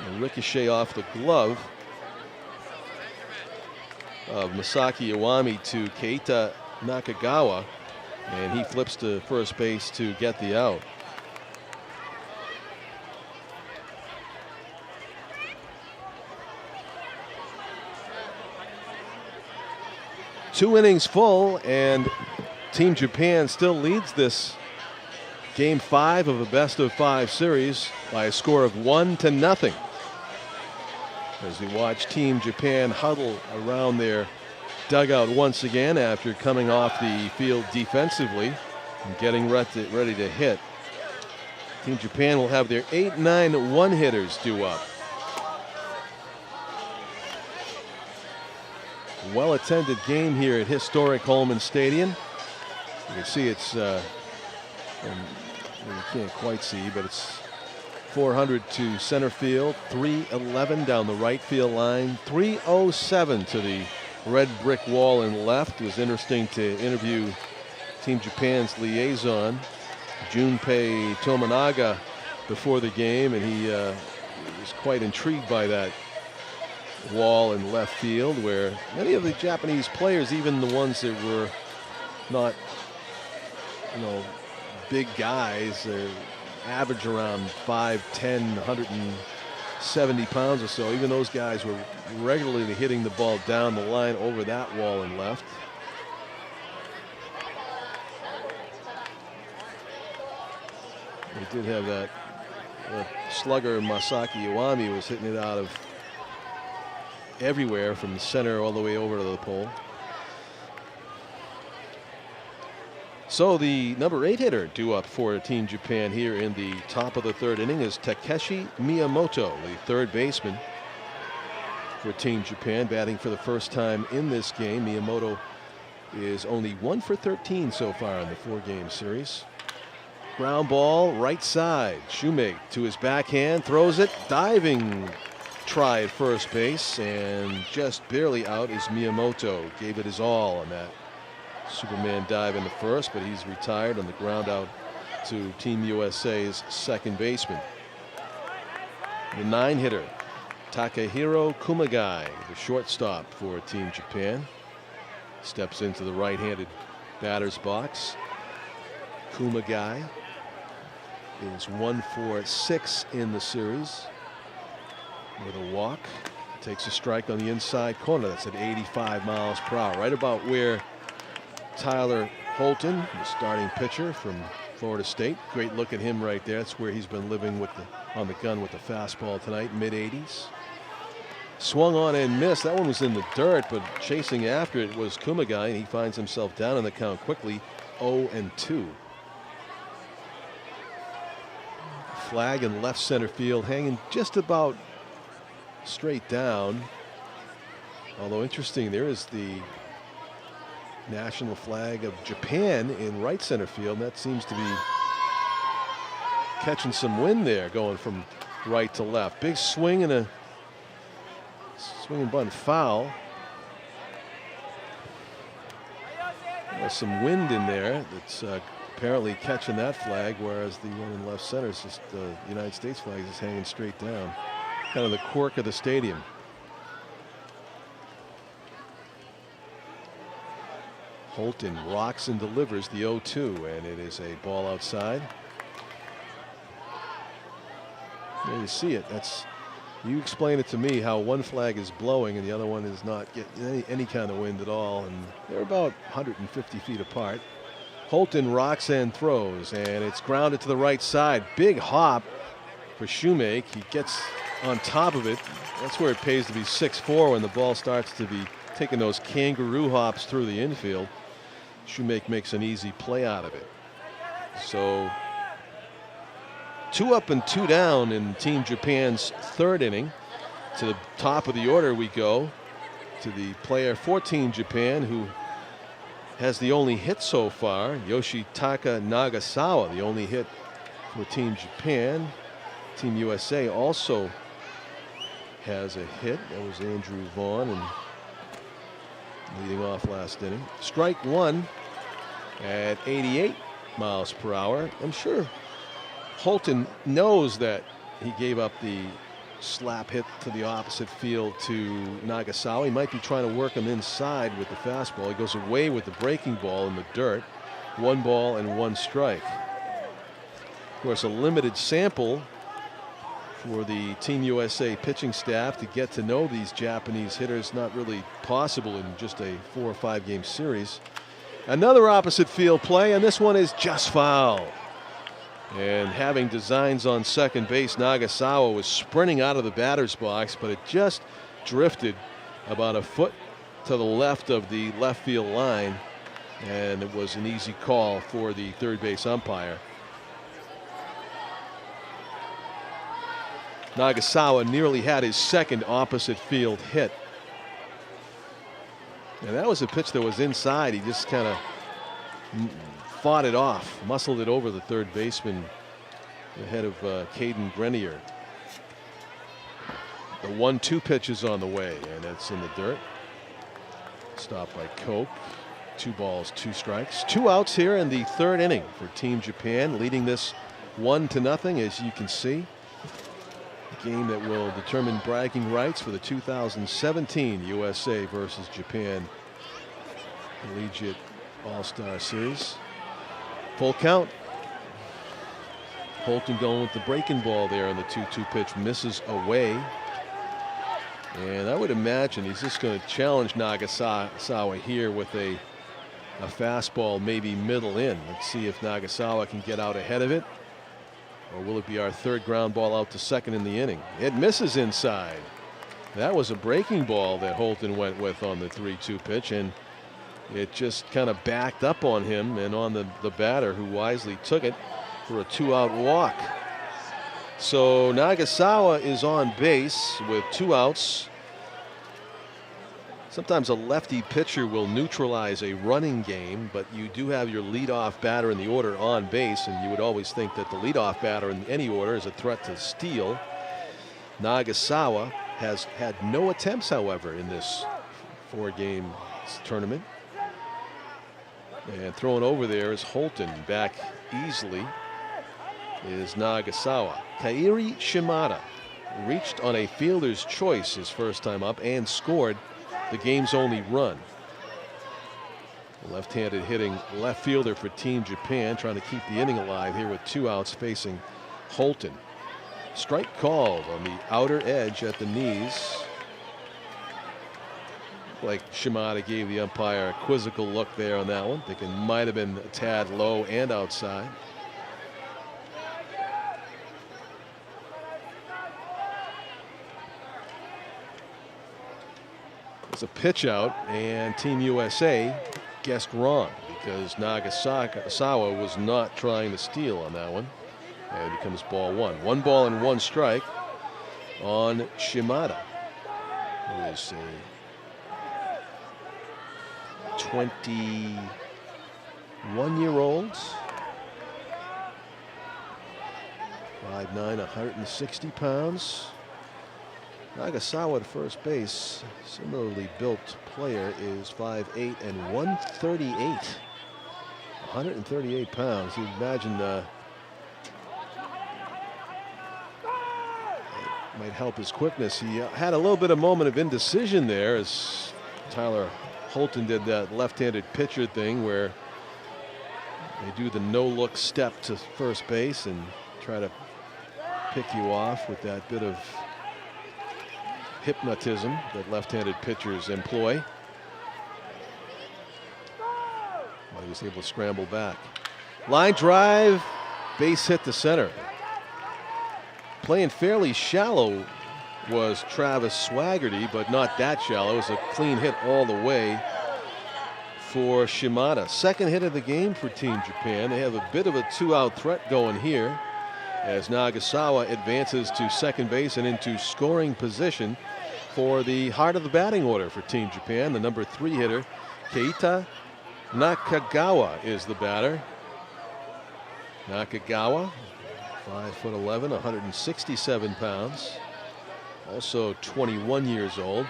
A ricochet off the glove of Masaki Iwami to Keita Nakagawa, and he flips to first base to get the out. Two innings full, and Team Japan still leads this Game 5 of a best-of-5 series by a score of 1-0. As we watch Team Japan huddle around their dugout once again after coming off the field defensively and getting ready to hit. Team Japan will have their 8-9 one-hitters due up. Well-attended game here at historic Holman Stadium. You can see it's you can't quite see, but it's 400 to center field, 311 down the right field line, 307 to the red brick wall in left. It was interesting to interview Team Japan's liaison, Junpei Tominaga, before the game, and he was quite intrigued by that wall in left field, where many of the Japanese players, even the ones that were not, big guys, they're average around 5'10", 170 pounds or so. Even those guys were regularly hitting the ball down the line over that wall in left. They did have that slugger Masaki Iwami was hitting it out of everywhere from the center all the way over to the pole. So the number 8 hitter due up for Team Japan here in the top of the 3rd inning is Takeshi Miyamoto, the 3rd baseman for Team Japan, batting for the first time in this game. Miyamoto is only 1 for 13 so far in the 4-game series. Ground ball right side. Shoemake to his backhand, throws it, diving try at first base, and just barely out is Miyamoto. Gave it his all on that Superman dive in the first, but he's retired on the ground out to Team USA's 2nd baseman. The 9 hitter, Takahiro Kumagai, the shortstop for Team Japan, steps into the right-handed batter's box. Kumagai is 1 for 6 in the series with a walk. Takes a strike on the inside corner. That's at 85 miles per hour, right about where Tyler Holton, the starting pitcher from Florida State. Great look at him right there. That's where he's been living with on the gun with the fastball tonight, mid-80s. Swung on and missed. That one was in the dirt, but chasing after it was Kumagai, and he finds himself down in the count quickly, 0-2. Flag in left center field, hanging just about straight down. Although interesting, there is the national flag of Japan in right center field. That seems to be catching some wind there, going from right to left. Big swing and a swing and bunt foul. There's some wind in there that's apparently catching that flag, whereas the one in left center is just the United States flag is just hanging straight down. Kind of the quirk of the stadium. Holton rocks and delivers the 0-2, and it is a ball outside. There you see it. That's, you explain it to me how one flag is blowing and the other one is not getting any kind of wind at all, and they're about 150 feet apart. Holton rocks and throws, and it's grounded to the right side. Big hop for Shoemake. He gets on top of it. That's where it pays to be 6'4" when the ball starts to be taking those kangaroo hops through the infield. Shoemake makes an easy play out of it. So 2 up and 2 down in Team Japan's third inning. To the top of the order we go, to the player for Team Japan who has the only hit so far, Yoshitaka Nagasawa, the only hit for Team Japan. Team USA also has a hit. That was Andrew Vaughn, and leading off last inning. Strike 1 at 88 miles per hour. I'm sure Holton knows that he gave up the slap hit to the opposite field to Nagasawa. He might be trying to work him inside with the fastball. He goes away with the breaking ball in the dirt. 1 ball and 1 strike. Of course, a limited sample for the Team USA pitching staff to get to know these Japanese hitters. Not really possible in just a 4 or 5 game series. Another opposite field play, and this one is just foul. And having designs on second base, Nagasawa was sprinting out of the batter's box, but it just drifted about a foot to the left of the left field line, and it was an easy call for the third base umpire. Nagasawa nearly had his second opposite field hit. And that was a pitch that was inside. He just kind of fought it off, muscled it over the third baseman ahead of Caden Grenier. The 1-2 pitch is on the way, and it's in the dirt. Stopped by Koch. 2 balls, 2 strikes. 2 outs here in the third inning for Team Japan, leading this 1-0, as you can see. A game that will determine bragging rights for the 2017 USA versus Japan Collegiate All-Star Series. Full count. Holton going with the breaking ball there on the 2-2 pitch, misses away. And I would imagine he's just going to challenge Nagasawa here with a fastball, maybe middle in. Let's see if Nagasawa can get out ahead of it. Or will it be our third ground ball out to second in the inning? It misses inside. That was a breaking ball that Holton went with on the 3-2 pitch, and it just kind of backed up on him and on the batter, who wisely took it for a 2-out walk. So Nagasawa is on base with 2 outs. Sometimes a lefty pitcher will neutralize a running game, but you do have your leadoff batter in the order on base, and you would always think that the leadoff batter in any order is a threat to steal. Nagasawa has had no attempts, however, in this 4-game tournament. And thrown over there is Holton. Back easily is Nagasawa. Kairi Shimada reached on a fielder's choice his first time up and scored the game's only run. Left-handed hitting left fielder for Team Japan, trying to keep the inning alive here with 2 outs facing Holton. Strike called on the outer edge at the knees. Like Shimada gave the umpire a quizzical look there on that one. Thinking might have been a tad low and outside. It's a pitch out, and Team USA guessed wrong because Nagasawa was not trying to steal on that one. And it becomes ball 1. 1 ball and 1 strike on Shimada, who is a 21-year-old. 5'9", 160 pounds. Nagasawa at first base, similarly built player, is 5'8" and 138. 138 pounds. You imagine it might help his quickness. He had a little bit of moment of indecision there as Tyler Holton did that left-handed pitcher thing where they do the no-look step to first base and try to pick you off with that bit of hypnotism that left-handed pitchers employ. Well, he was able to scramble back. Line drive, base hit to center. Playing fairly shallow was Travis Swaggerty, but not that shallow. It was a clean hit all the way for Shimada. Second hit of the game for Team Japan. They have a bit of a 2-out threat going here as Nagasawa advances to second base and into scoring position for the heart of the batting order for Team Japan. The number 3 hitter, Keita Nakagawa, is the batter. Nakagawa, 5'11", 167 pounds. Also 21 years old.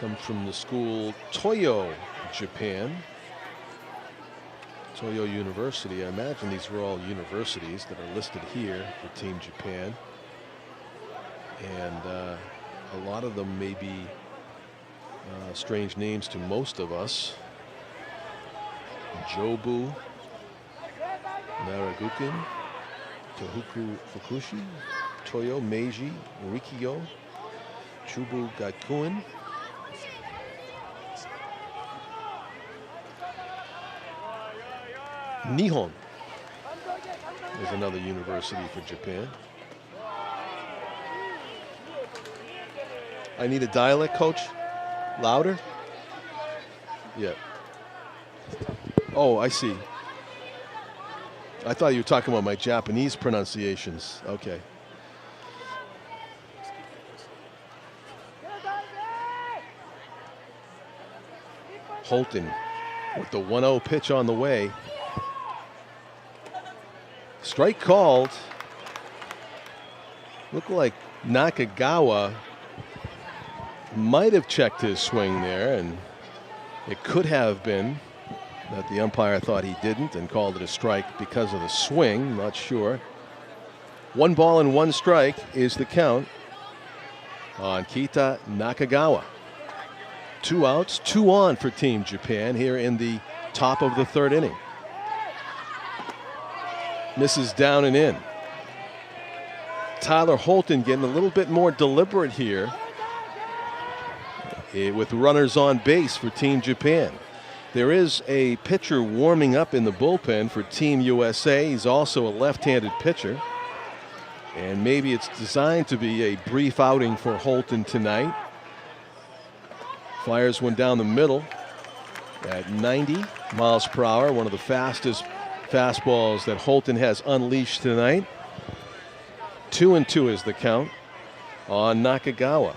Comes from the school Toyo, Japan. Toyo University. I imagine these were all universities that are listed here for Team Japan. And a lot of them may be strange names to most of us. Jobu Naragukin, Tohoku Fukushi, Toyo Meiji, Rikyo, Chubu Gakuen. Nihon is another university for Japan. I need a dialect coach. Louder? Yeah. Oh, I see. I thought you were talking about my Japanese pronunciations. Okay. Holton with the 1-0 pitch on the way. Strike called. Looked like Nakagawa might have checked his swing there, and it could have been that the umpire thought he didn't and called it a strike because of the swing. Not sure. 1 ball and 1 strike is the count on Keita Nakagawa. 2 outs, 2 on for Team Japan here in the top of the 3rd inning. Misses down and in. Tyler Holton getting a little bit more deliberate here with runners on base for Team Japan. There is a pitcher warming up in the bullpen for Team USA. He's also a left-handed pitcher. And maybe it's designed to be a brief outing for Holton tonight. Fires one down the middle at 90 miles per hour, one of the fastest fastballs that Holton has unleashed tonight. 2-2 is the count on Nakagawa,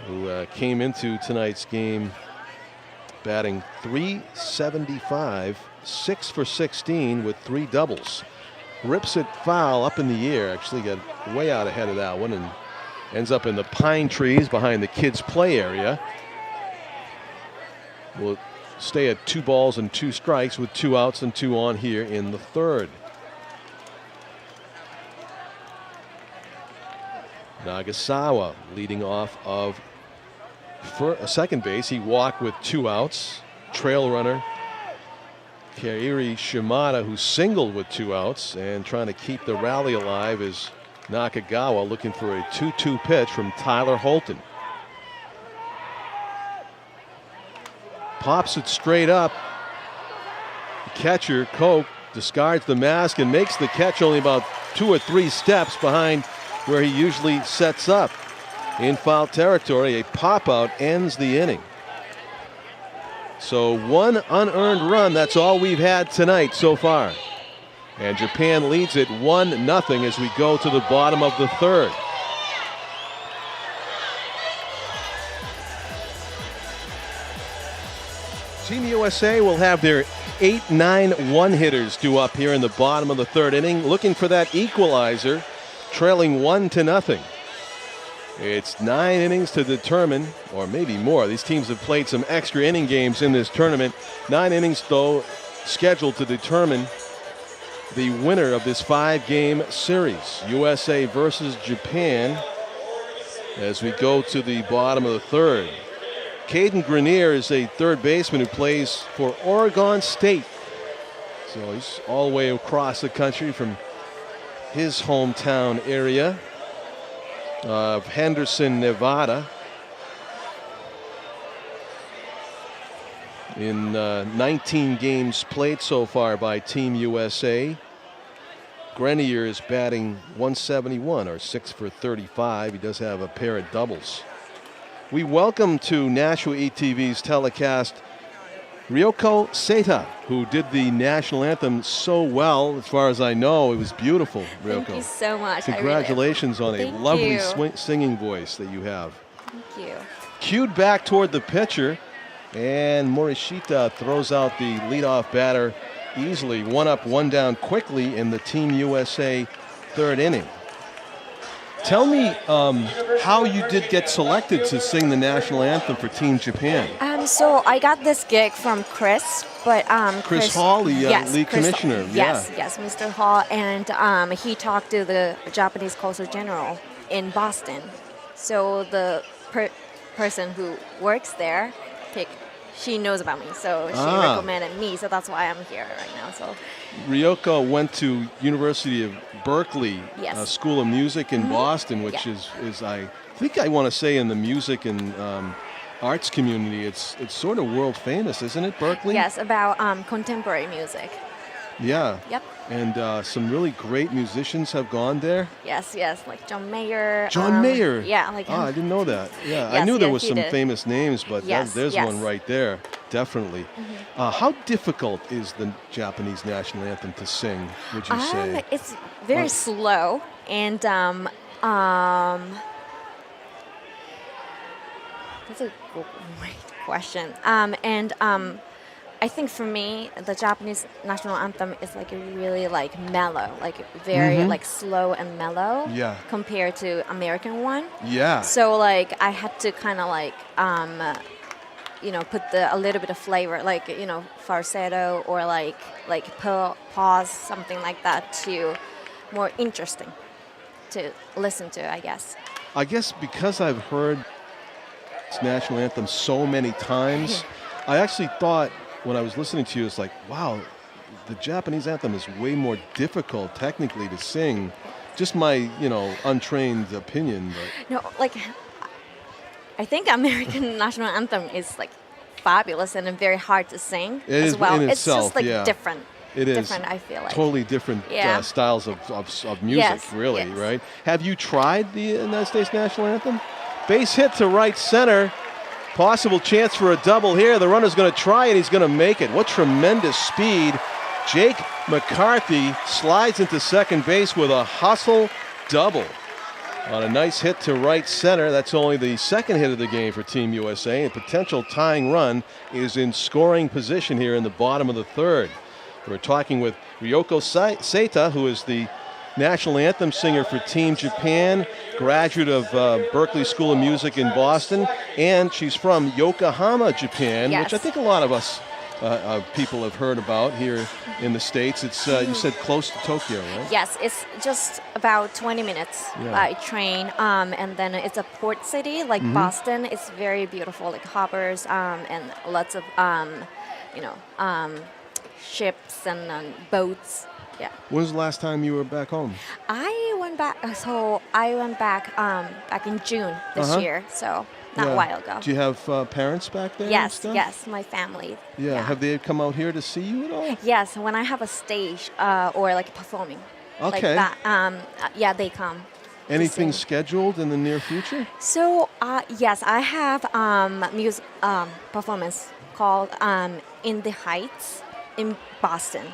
who came into tonight's game batting .375, 6 for 16 with 3 doubles. Rips it foul up in the air, actually got way out ahead of that one and ends up in the pine trees behind the kids' play area. Will stay at 2 balls and 2 strikes with 2 outs and 2 on here in the 3rd. Nagasawa leading off of second base. He walked with 2 outs. trail runner, Kairi Shimada, who singled with 2 outs, and trying to keep the rally alive is Nakagawa, looking for a 2-2 pitch from Tyler Holton. Pops it straight up. The catcher, Koch, discards the mask and makes the catch only about 2 or 3 steps behind where he usually sets up. In foul territory, a pop-out ends the inning. So 1 unearned run, that's all we've had tonight so far. And Japan leads it 1-0 as we go to the bottom of the 3rd. Team USA will have their 8-9 one-hitters due up here in the bottom of the 3rd inning, looking for that equalizer, trailing 1-0. It's 9 innings to determine, or maybe more. These teams have played some extra inning games in this tournament. 9 innings, though, scheduled to determine the winner of this 5-game series. USA versus Japan as we go to the bottom of the 3rd. Caden Grenier is a third baseman who plays for Oregon State. So he's all the way across the country from his hometown area of Henderson, Nevada. In 19 games played so far by Team USA, Grenier is batting .171 or 6 for 35. He does have a pair of doubles. We welcome to NashuaETV's telecast Ryoko Seita, who did the national anthem so well. As far as I know, it was beautiful, Ryoko. Thank you so much. Congratulations on a Thank lovely you. Singing voice that you have. Thank you. Cued back toward the pitcher, and Morishita throws out the leadoff batter easily. 1 up, 1 down quickly in the Team USA 3rd inning. Tell me how you did get selected to sing the national anthem for Team Japan. So I got this gig from Chris, but Chris Hall, the yes, league Chris, commissioner. Yes, Mr. Hall, and he talked to the Japanese consul general in Boston. So the person who works there, she knows about me, so she recommended me. So that's why I'm here right now. So Ryoko went to University of Berkeley School of Music in Boston, which is I think I want to say in the music and arts community, it's sort of world famous, isn't it, Berkeley? Yes, about contemporary music. Yeah. Yep. And some really great musicians have gone there. Yes, like John Mayer. John Mayer. Yeah, like. I didn't know that. Yeah, Yes, I knew there was he some did. famous names, but there's one right there, definitely. How difficult is the Japanese national anthem to sing, would you say? It's very slow, and that's a great question. I think for me, the Japanese national anthem is like really like mellow, like very like slow and mellow. Yeah. Compared to American one. Yeah. So like I had to kind of like put a little bit of flavor, like falsetto or like pause, something like that, to more interesting to listen to, I guess. I guess because I've heard this national anthem so many times, I actually thought when I was listening to you, it's like, wow, the Japanese anthem is way more difficult technically to sing. Just my, untrained opinion. But. No, like, I think American national anthem is like fabulous and very hard to sing as well. It's just like different. It is different, I feel like. Totally different styles of music, really, right? Have you tried the United States national anthem? Base hit to right center. Possible chance for a double here. The runner's going to try it. He's going to make it. What tremendous speed. Jake McCarthy slides into second base with a hustle double on a nice hit to right center. That's only the second hit of the game for Team USA. A potential tying run is in scoring position here in the bottom of the 3rd. We're talking with Ryoko Seita, who is the national anthem singer for Team Japan, graduate of Berkeley School of Music in Boston, and she's from Yokohama, Japan, which I think a lot of us people have heard about here in the States. It's you said close to Tokyo, right? Yes, it's just about 20 minutes by train, and then it's a port city like Boston. It's very beautiful, like harbors and lots of ships and boats. Yeah. When was the last time you were back home? I went back. Back in June this year. So not a while ago. Do you have parents back there? and Yes, stuff? yes, my family. Yeah. Have they come out here to see you at all? Yes, when I have a stage or like performing. Like Okay. that. They come. to Anything sing. scheduled in the near future? So yes, I have music performance called "In the Heights" in Boston,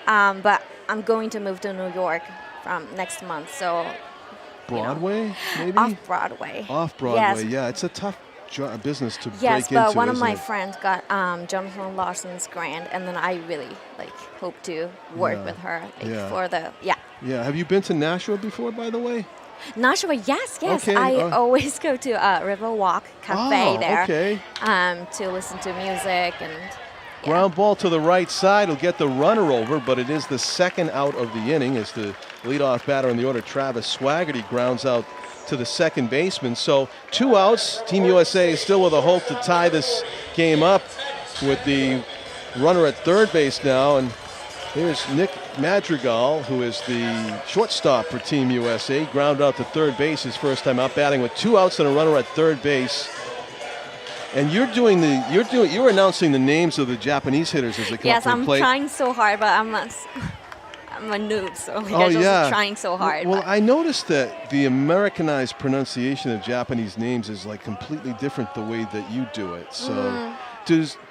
but I'm going to move to New York from next month. So Broadway, maybe? off Broadway. Off Broadway, Yes. yeah. It's a tough business to Yes, break into, but one of isn't my it? friends got Jonathan Larson's grant, and then I really hope to work Yeah. with her Yeah. for the Yeah. Have you been to Nashua before, by the way? Nashua. Yes. Okay, I always go to Riverwalk Cafe there Okay. to listen to music and. Ground ball to the right side will get the runner over, but it is the second out of the inning as the leadoff batter in the order, Travis Swaggerty, grounds out to the second baseman. So 2 outs. Team USA is still with a hope to tie this game up with the runner at third base now. And here's Nick Madrigal, who is the shortstop for Team USA. Ground out to third base his first time out, batting with 2 outs and a runner at third base. And you're announcing the names of the Japanese hitters as they come Yes, up to the I'm plate. trying so hard, but I'm a noob, so I'm Oh, just yeah. trying so hard. Well, but- I noticed that the Americanized pronunciation of Japanese names is like completely different the way that you do it. So,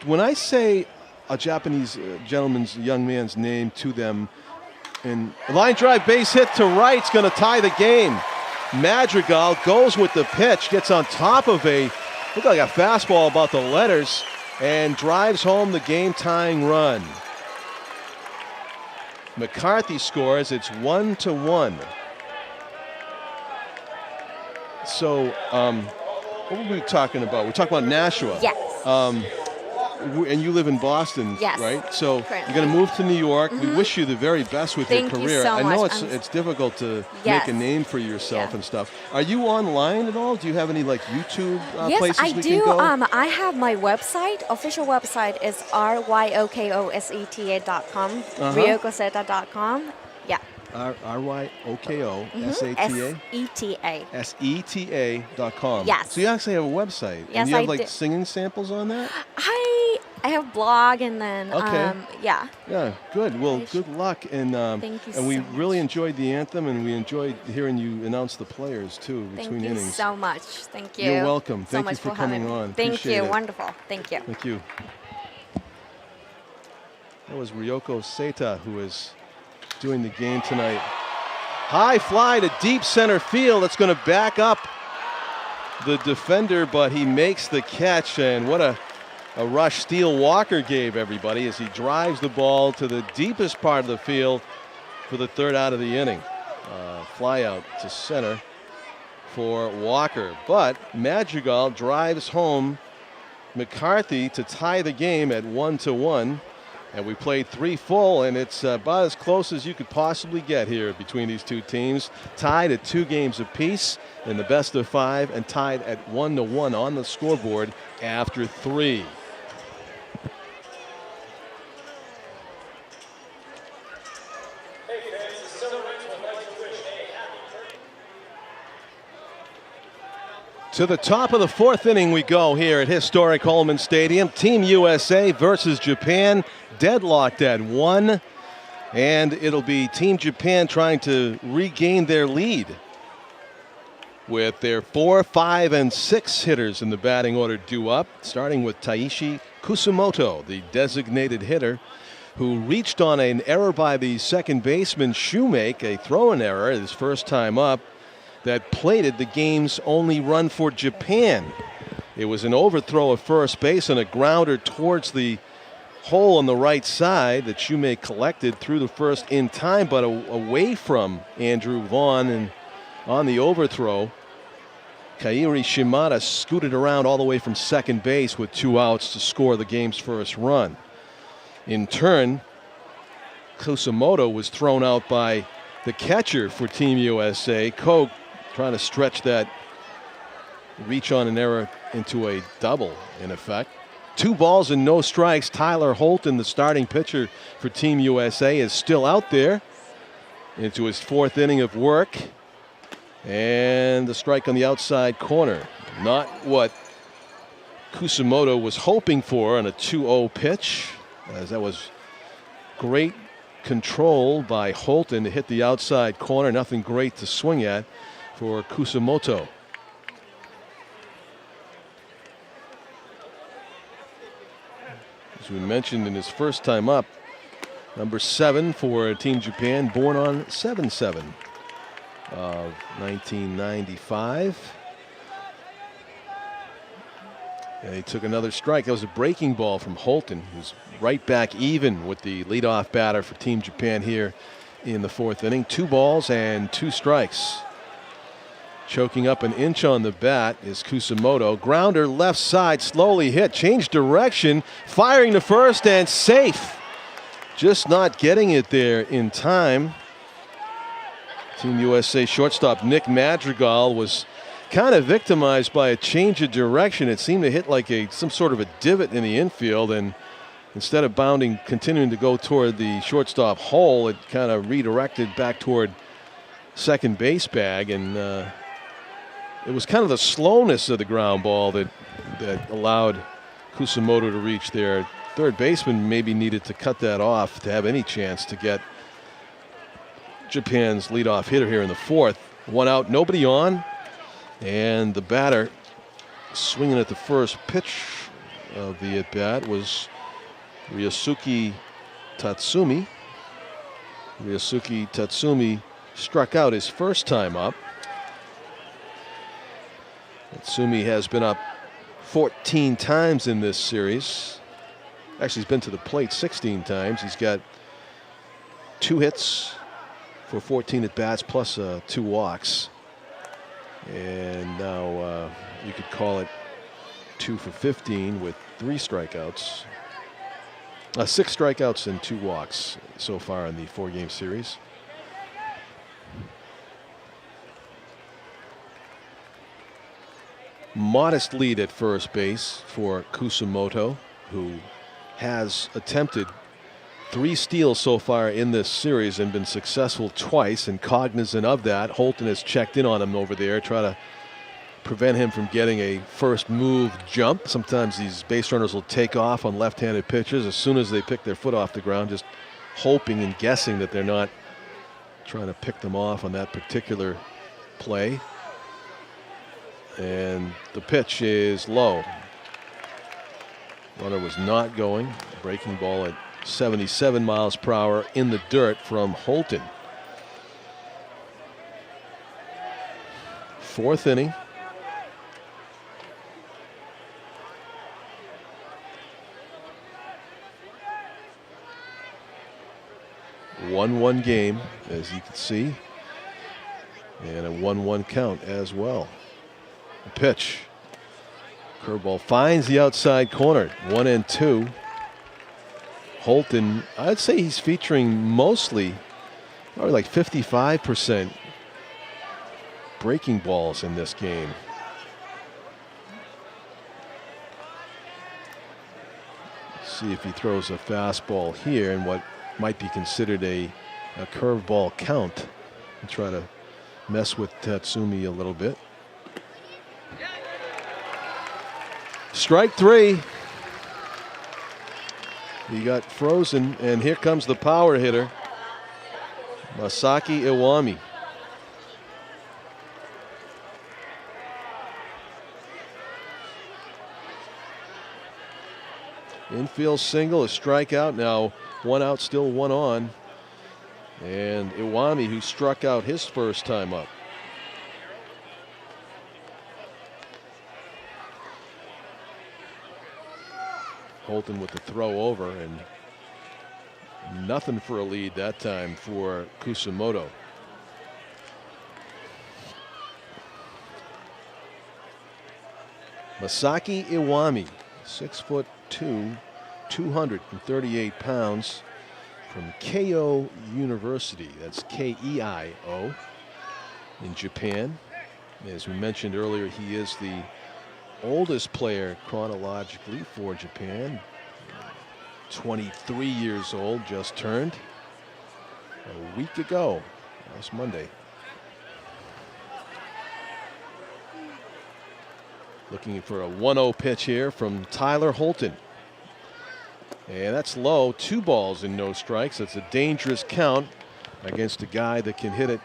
when I say a Japanese young man's name to them, and a line drive base hit to right's going to tie the game. Madrigal goes with the pitch, gets on top of looked like a fastball about the letters, and drives home the game-tying run. McCarthy scores. It's 1-1. So, what were we talking about? We're talking about Nashua. Yes. And you live in Boston, Yes, right? So currently. you're going to move to New York. We wish you the very best with Thank your you career. so I know much. it's difficult to Yes. make a name for yourself Yeah. and stuff. Are you online at all? Do you have any YouTube Yes, places I we do. can go? I have my website. Official website is ryokoseta.com, ryokoseta.com. Yeah. RYOKOSATA? SETA. SETA.com. Yes. So you actually have a website. Yes, and you have I do. singing samples on that? I have blog and then Okay. yeah. Yeah, good. Well, good luck. And Thank you and we so really much. enjoyed the anthem, and we enjoyed hearing you announce the players, too, Thank between you innings. so much. Thank you. You're welcome. So Thank you much for having coming me. on. Thank Appreciate you. it. Wonderful. Thank you. Thank you. That was Ryoko Seta, who is doing the game tonight. High fly to deep center field. It's going to back up the defender, but he makes the catch. And what a rush Steele Walker gave everybody as he drives the ball to the deepest part of the field for the third out of the inning. Fly out to center for Walker. But Madrigal drives home McCarthy to tie the game at 1-1. And we played 3 full, and it's about as close as you could possibly get here between these two teams. Tied at 2 games apiece in the best of 5, and tied at 1-1 on the scoreboard after 3. To the top of the 4th inning we go here at historic Holman Stadium. Team USA versus Japan, deadlocked at 1. And it'll be Team Japan trying to regain their lead with their 4, 5, and 6 hitters in the batting order due up, starting with Taishi Kusumoto, the designated hitter, who reached on an error by the second baseman Shoemake, a throw-in error his first time up, that plated the game's only run for Japan. It was an overthrow at first base and a grounder towards the hole on the right side that Shoemake collected through the first in time, but away from Andrew Vaughn. And on the overthrow, Kairi Shimada scooted around all the way from second base with 2 outs to score the game's first run. In turn, Kusumoto was thrown out by the catcher for Team USA, Koch, trying to stretch that reach on an error into a double, in effect. 2 balls and no strikes. Tyler Holton, the starting pitcher for Team USA, is still out there into his 4th inning of work. And the strike on the outside corner. Not what Kusamoto was hoping for on a 2-0 pitch, as that was great control by Holton to hit the outside corner. Nothing great to swing at for Kusamoto. As we mentioned, in his first time up, number 7 for Team Japan, born on 7/7 of 1995. And he took another strike. That was a breaking ball from Holton, who's right back even with the leadoff batter for Team Japan here in the 4th inning. 2 balls and 2 strikes. Choking up an inch on the bat is Kusamoto. Grounder left side, slowly hit, changed direction, firing to first and safe. Just not getting it there in time. Team USA shortstop Nick Madrigal was kind of victimized by a change of direction. It seemed to hit like some sort of a divot in the infield, and instead of continuing to go toward the shortstop hole, it kind of redirected back toward second base bag, and it was kind of the slowness of the ground ball that allowed Kusamoto to reach there. Third baseman maybe needed to cut that off to have any chance to get Japan's leadoff hitter here in the 4th. 1 out, nobody on. And the batter swinging at the first pitch of the at-bat was Ryosuke Tatsumi. Ryosuke Tatsumi struck out his first time up. Tatsumi has been up 14 times in this series. Actually, he's been to the plate 16 times. He's got 2 hits for 14 at-bats plus 2 walks. And now you could call it 2 for 15 with 3 strikeouts. 6 strikeouts and 2 walks so far in the 4-game series. Modest lead at first base for Kusamoto, who has attempted 3 steals so far in this series and been successful twice, and cognizant of that, Holton has checked in on him over there, try to prevent him from getting a first move jump. Sometimes these base runners will take off on left-handed pitchers as soon as they pick their foot off the ground, just hoping and guessing that they're not trying to pick them off on that particular play. And the pitch is low. Runner was not going. Breaking ball at 77 miles per hour in the dirt from Holton. 4th inning. A 1-1 game, as you can see, and a 1-1 count as well. The pitch. Curveball finds the outside corner. 1-2. Holton, I'd say he's featuring mostly, probably like 55% breaking balls in this game. Let's see if he throws a fastball here in what might be considered a curveball count and try to mess with Tatsumi a little bit. Strike 3. He got frozen, and here comes the power hitter, Masaki Iwami. Infield single, a strikeout. Now 1 out, still 1 on. And Iwami, who struck out his first time up. Holton with the throw over, and nothing for a lead that time for Kusamoto. Masaki Iwami, 6'2", 238 pounds, from Keio University. That's Keio in Japan. As we mentioned earlier, he is the oldest player chronologically for Japan. 23 years old, just turned a week ago, last Monday. Looking for a 1-0 pitch here from Tyler Holton. And that's low, 2 balls and no strikes. That's a dangerous count against a guy that can hit it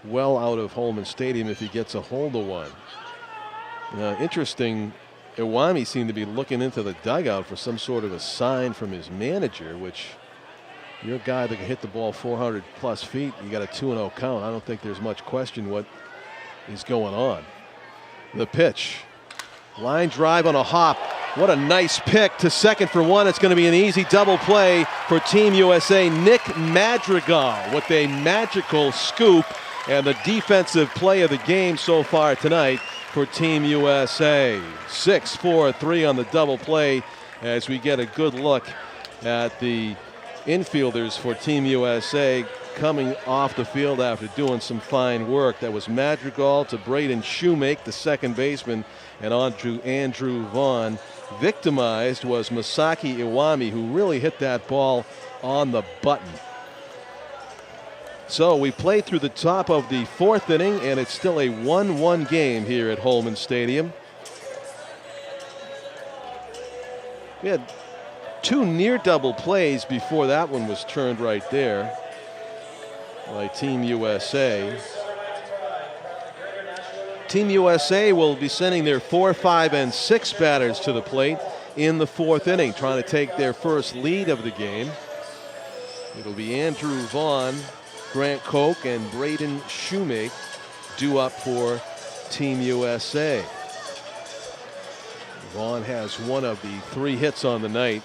well out of Holman Stadium if he gets a hold of one. Interesting, Iwami seemed to be looking into the dugout for some sort of a sign from his manager, which you're a guy that can hit the ball 400 plus feet. You got a 2-0 count. I don't think there's much question what is going on. The pitch. Line drive on a hop. What a nice pick to second for one. It's going to be an easy double play for Team USA. Nick Madrigal with a magical scoop and the defensive play of the game so far tonight for Team USA. 6-4-3 on the double play as we get a good look at the infielders for Team USA coming off the field after doing some fine work. That was Madrigal to Braden Shoemake, the second baseman, and on to Andrew Vaughn. Victimized was Masaki Iwami, who really hit that ball on the button. So we played through the top of the 4th inning, and it's still a 1-1 game here at Holman Stadium. We had 2 near double plays before that one was turned right there by Team USA. Team USA will be sending their 4, 5, and 6 batters to the plate in the 4th inning, trying to take their first lead of the game. It'll be Andrew Vaughn, Grant Koch, and Braden Shoemake due up for Team USA. Vaughn has one of the 3 hits on the night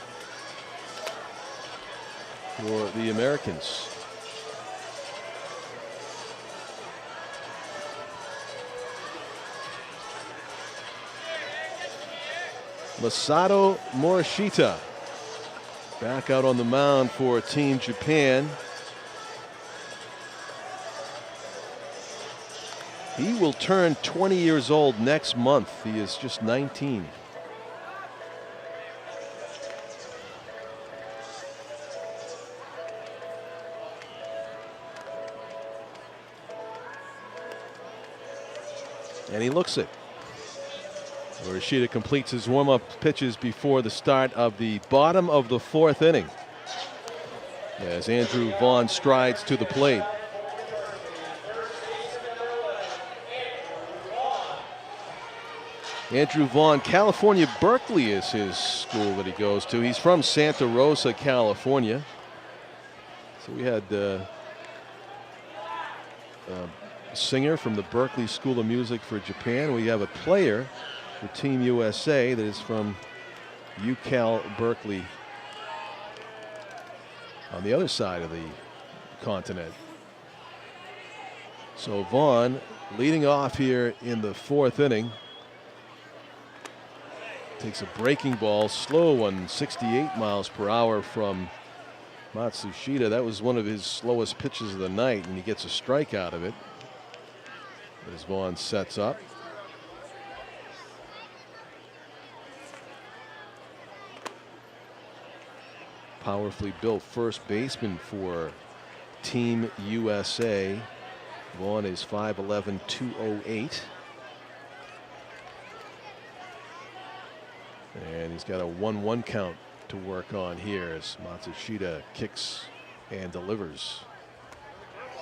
for the Americans. Masato Morishita back out on the mound for Team Japan. He will turn 20 years old next month. He is just 19. And he looks it. Morishita completes his warm-up pitches before the start of the bottom of the 4th inning as Andrew Vaughn strides to the plate. Andrew Vaughn, California, Berkeley is his school that he goes to. He's from Santa Rosa, California. So we had a singer from the Berkeley School of Music for Japan. We have a player for Team USA that is from UCal Berkeley on the other side of the continent. So Vaughn leading off here in the 4th inning. Takes a breaking ball, slow one, 68 miles per hour from Matsushita. That was one of his slowest pitches of the night, and he gets a strike out of it as Vaughn sets up. Powerfully built first baseman for Team USA. Vaughn is 5'11", 208. And he's got a 1-1 count to work on here as Matsushita kicks and delivers.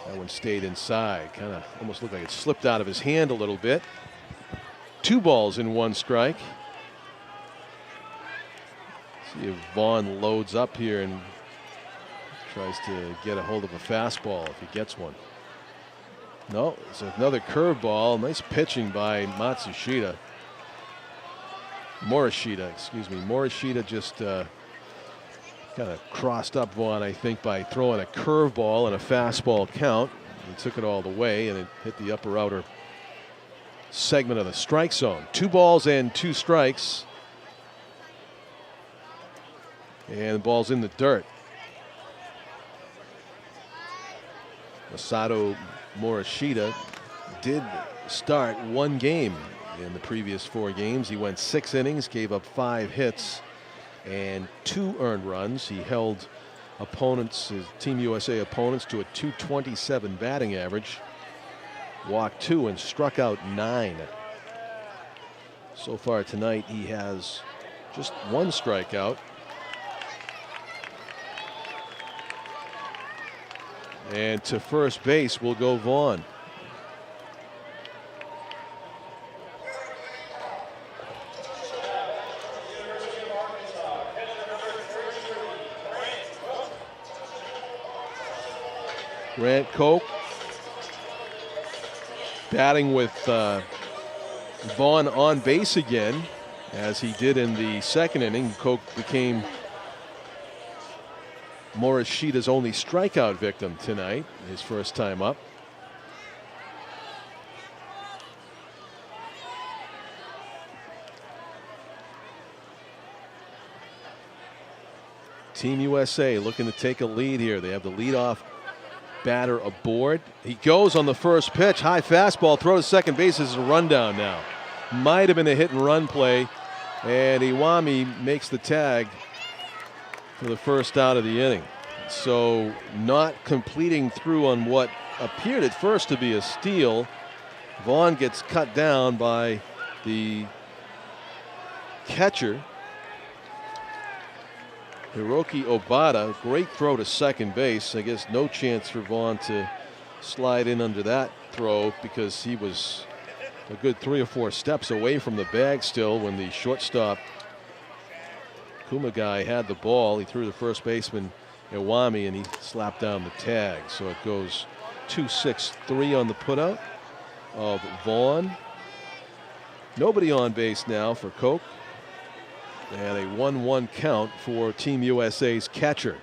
That one stayed inside. Kind of almost looked like it slipped out of his hand a little bit. 2 balls and 1 strike. See if Vaughn loads up here and tries to get a hold of a fastball if he gets one. No, it's another curveball. Nice pitching by Matsushita. Morishita, excuse me. Morishita just kind of crossed up Vaughn, I think, by throwing a curveball and a fastball count. He took it all the way, and it hit the upper outer segment of the strike zone. 2 balls and 2 strikes. And the ball's in the dirt. Masato Morishita did start 1 game In the previous 4 games, he went 6 innings, gave up 5 hits and 2 earned runs. He held his Team USA opponents to a .227 batting average, walked 2 and struck out 9. So far tonight, he has just 1 strikeout. And to first base will go Vaughn. Grant Koch batting with Vaughn on base again, as he did in the second inning. Koch became Morishita's only strikeout victim tonight, his first time up. Team USA looking to take a lead here. They have the leadoff batter aboard. He goes on the first pitch. High fastball, throw to second base. Is a rundown now. Might have been a hit and run play. And Iwami makes the tag for the first out of the inning. So not completing through on what appeared at first to be a steal. Vaughn gets cut down by the catcher, Hiroki Obata. Great throw to second base. I guess no chance for Vaughn to slide in under that throw, because he was a good 3 or 4 steps away from the bag still when the shortstop Kumagai had the ball. He threw the first baseman Iwami and he slapped down the tag. So it goes 2-6-3 on the putout of Vaughn. Nobody on base now for Koch. And a 1-1 count for Team USA's catcher.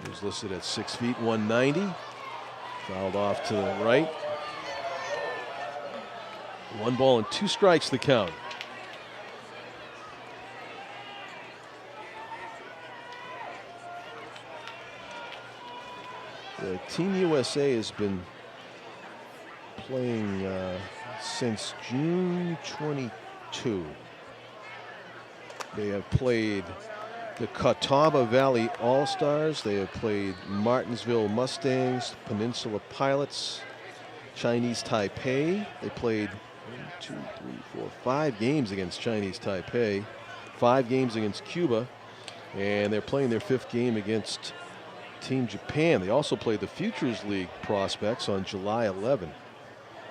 He's listed at 6 feet 190. Fouled off to the right. 1 ball and 2 strikes the count. The Team USA has been playing since June 22. They have played the Catawba Valley All-Stars. They have played Martinsville Mustangs, Peninsula Pilots, Chinese Taipei. They played 5 games against Chinese Taipei, 5 games against Cuba, and they're playing their 5th game against Team Japan. They also played the Futures League prospects on July 11.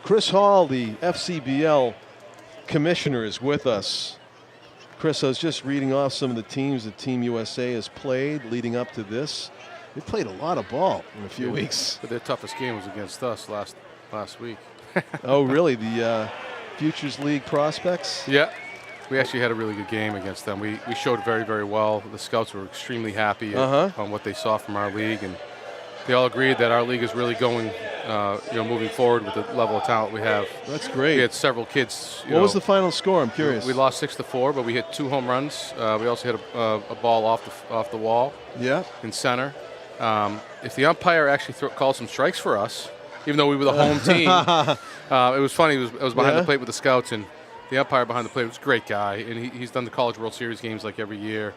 Chris Hall, the FCBL commissioner, is with us. Chris, I was just reading off some of the teams that Team USA has played leading up to this. They played a lot of ball in a few weeks. But their toughest game was against us last week. Oh, really? The Futures League prospects? Yeah. We actually had a really good game against them. We showed very, very well. The scouts were extremely happy on what they saw from our league, and they all agreed that our league is really going, moving forward with the level of talent we have. That's great. We had several kids. What was the final score? I'm curious. We lost 6-4, but we hit 2 home runs. We also hit a ball off the wall. Yeah. In center. If the umpire actually called some strikes for us, even though we were the home team, it was funny. I was behind the plate with the scouts, and the umpire behind the plate was a great guy, and he's done the College World Series games like every year.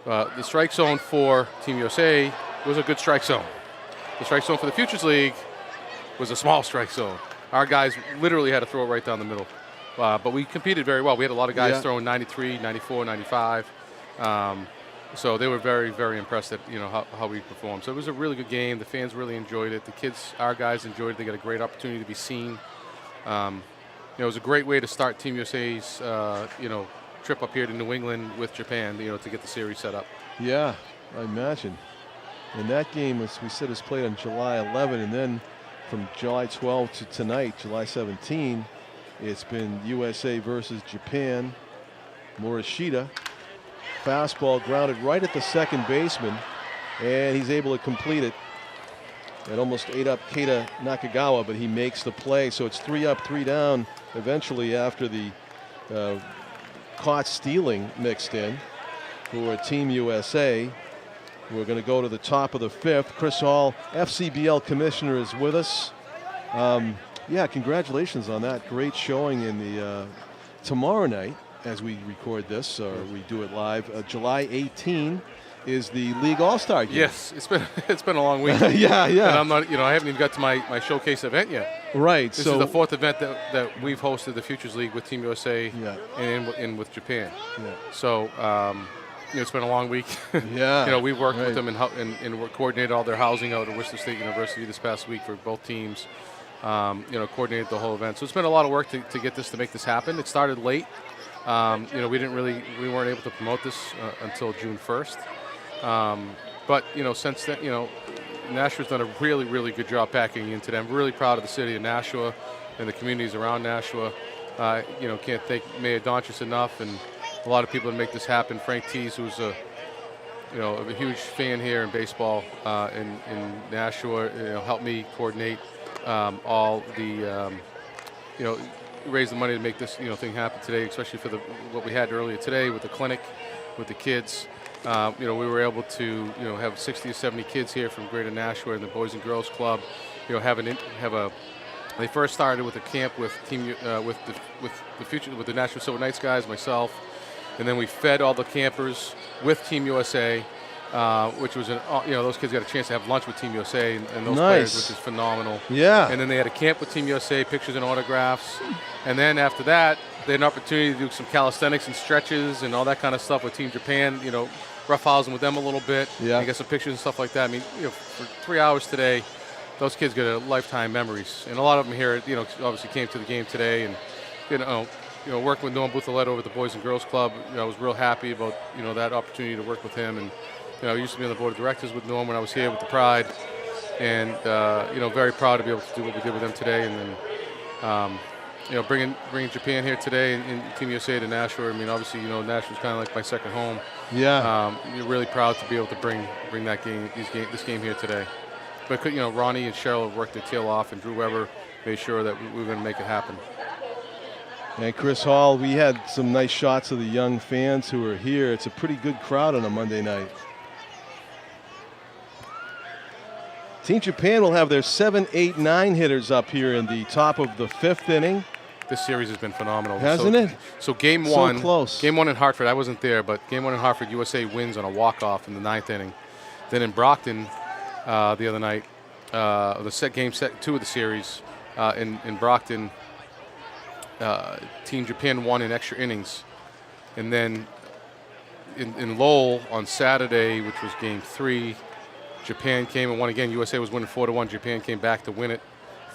The strike zone for Team USA was a good strike zone. The strike zone for the Futures League was a small strike zone. Our guys literally had to throw it right down the middle. But we competed very well. We had a lot of guys throwing 93, 94, 95. So they were very, very impressed at how we performed. So it was a really good game. The fans really enjoyed it. The kids, our guys, enjoyed it. They got a great opportunity to be seen. It was a great way to start Team USA's trip up here to New England with Japan, to get the series set up. Yeah, I imagine. And that game, as we said, is played on July 11, and then from July 12 to tonight, July 17, it's been USA versus Japan. Morishita, fastball grounded right at the second baseman, and he's able to complete it. It almost ate up Keita Nakagawa, but he makes the play. So it's 3 up, 3 down eventually after the caught stealing mixed in for Team USA. We're going to go to the top of the 5th. Chris Hall, FCBL commissioner, is with us. Yeah, congratulations on that. Great showing in the tomorrow night as we record this, or we do it live. July 18 is the League All-Star game. Yes, it's been a long week. Yeah. And I'm not, I haven't even got to my showcase event yet. Right. This is the 4th event that we've hosted the Futures League with Team USA and with Japan. Yeah. So, it's been a long week. Yeah. We worked with them and coordinated all their housing out at Worcester State University this past week for both teams. Coordinated the whole event. So it's been a lot of work to get this, to make this happen. It started late. We weren't able to promote this until June 1st. But since then, Nashua's done a really, really good job packing into them. Really proud of the city of Nashua and the communities around Nashua. Can't thank Mayor Doncic enough, and a lot of people that make this happen. Frank Tees, who's a huge fan here in baseball in Nashua, helped me coordinate all the, raise the money to make this thing happen today, especially for what we had earlier today with the clinic, with the kids. We were able to have 60 or 70 kids here from Greater Nashua and the Boys and Girls Club. They first started with a camp with the Nashua Silver Knights guys, myself, and then we fed all the campers with Team USA, which was those kids got a chance to have lunch with Team USA and those players, which is phenomenal. Yeah. And then they had a camp with Team USA, pictures and autographs, and then after that they had an opportunity to do some calisthenics and stretches and all that kind of stuff with Team Japan. Roughhousing with them a little bit. Yeah. You get some pictures and stuff like that. I mean, for 3 hours today, those kids get a lifetime memories. And a lot of them here, obviously came to the game today, and working with Norm Buthaletto over the Boys and Girls Club. I was real happy about that opportunity to work with him. And I used to be on the board of directors with Norm when I was here with the Pride, and very proud to be able to do what we did with them today. And then bringing Japan here today and Team USA to Nashua. I mean, obviously, Nashua's kind of like my second home. Yeah. You're really proud to be able to bring this game here today. But Ronnie and Cheryl worked their tail off, and Drew Weber made sure that we were going to make it happen. And Chris Hall, we had some nice shots of the young fans who were here. It's a pretty good crowd on a Monday night. Team Japan will have their 7, 8, 9 hitters up here in the top of the 5th inning. This series has been phenomenal. Hasn't it? So game So one, close. Game one in Hartford, I wasn't there, but game one in Hartford, USA wins on a walk-off in the 9th inning. Then in Brockton the other night, game set 2 of the series in Brockton, Team Japan won in extra innings. And then in Lowell on Saturday, which was game 3, Japan came and won again. USA was winning 4-1. Japan came back to win it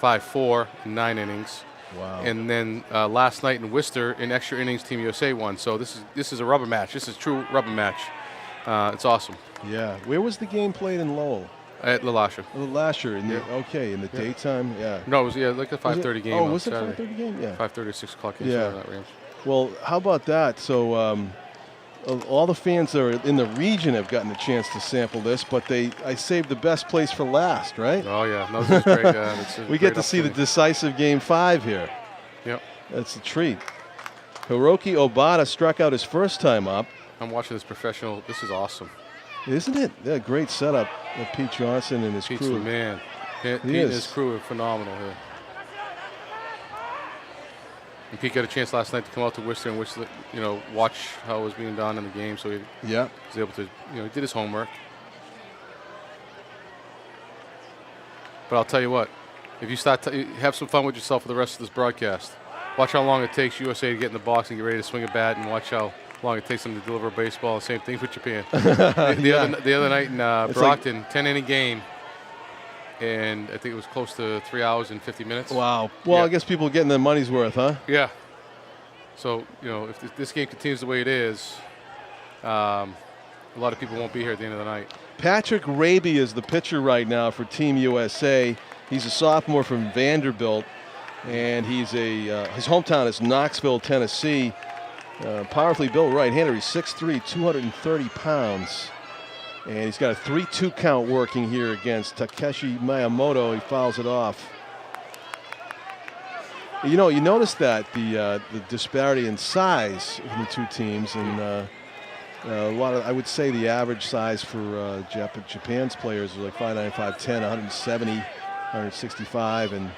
5-4 in 9 innings. Wow. And then last night in Worcester, in extra innings, Team USA won. So this is a rubber match. This is a true rubber match. It's awesome. Yeah. Where was the game played in Lowell? At LaLasha. LaLasha. In the daytime. Yeah. No, it was like a 5:30 game. Oh, was it Saturday. 5:30 game? Yeah. 5:30 or 6 o'clock. Yeah. That range. Well, how about that? So all the fans that are in the region have gotten a chance to sample this, but I saved the best place for last, right? Oh yeah, no, this is great. We get to see the decisive game 5 here. Yep. That's a treat. Hiroki Obata struck out his first time up. I'm watching this professional. This is awesome. Isn't it? Yeah, great setup of Pete Johnson and his Pete's crew. the man. Pete and his crew are phenomenal here. And Pete got a chance last night to come out to Worcester and watch how it was being done in the game. So he was able to, he did his homework. But I'll tell you what, if you have some fun with yourself for the rest of this broadcast, watch how long it takes USA to get in the box and get ready to swing a bat, and watch how long it takes them to deliver a baseball. Same thing with Japan. The other night in Brockton, 10-inning game. And I think it was close to 3 hours and 50 minutes. Wow. Well, I guess people are getting their money's worth, huh? Yeah. So, if this game continues the way it is, a lot of people won't be here at the end of the night. Patrick Raby is the pitcher right now for Team USA. He's a sophomore from Vanderbilt, and his hometown is Knoxville, Tennessee. Powerfully built right-hander. He's 6'3", 230 pounds. And he's got a 3-2 count working here against Takeshi Miyamoto. He fouls it off. You notice that the disparity in size of the two teams, and I would say the average size for Japan's players is like 5'9", 5'10", 170, 165, and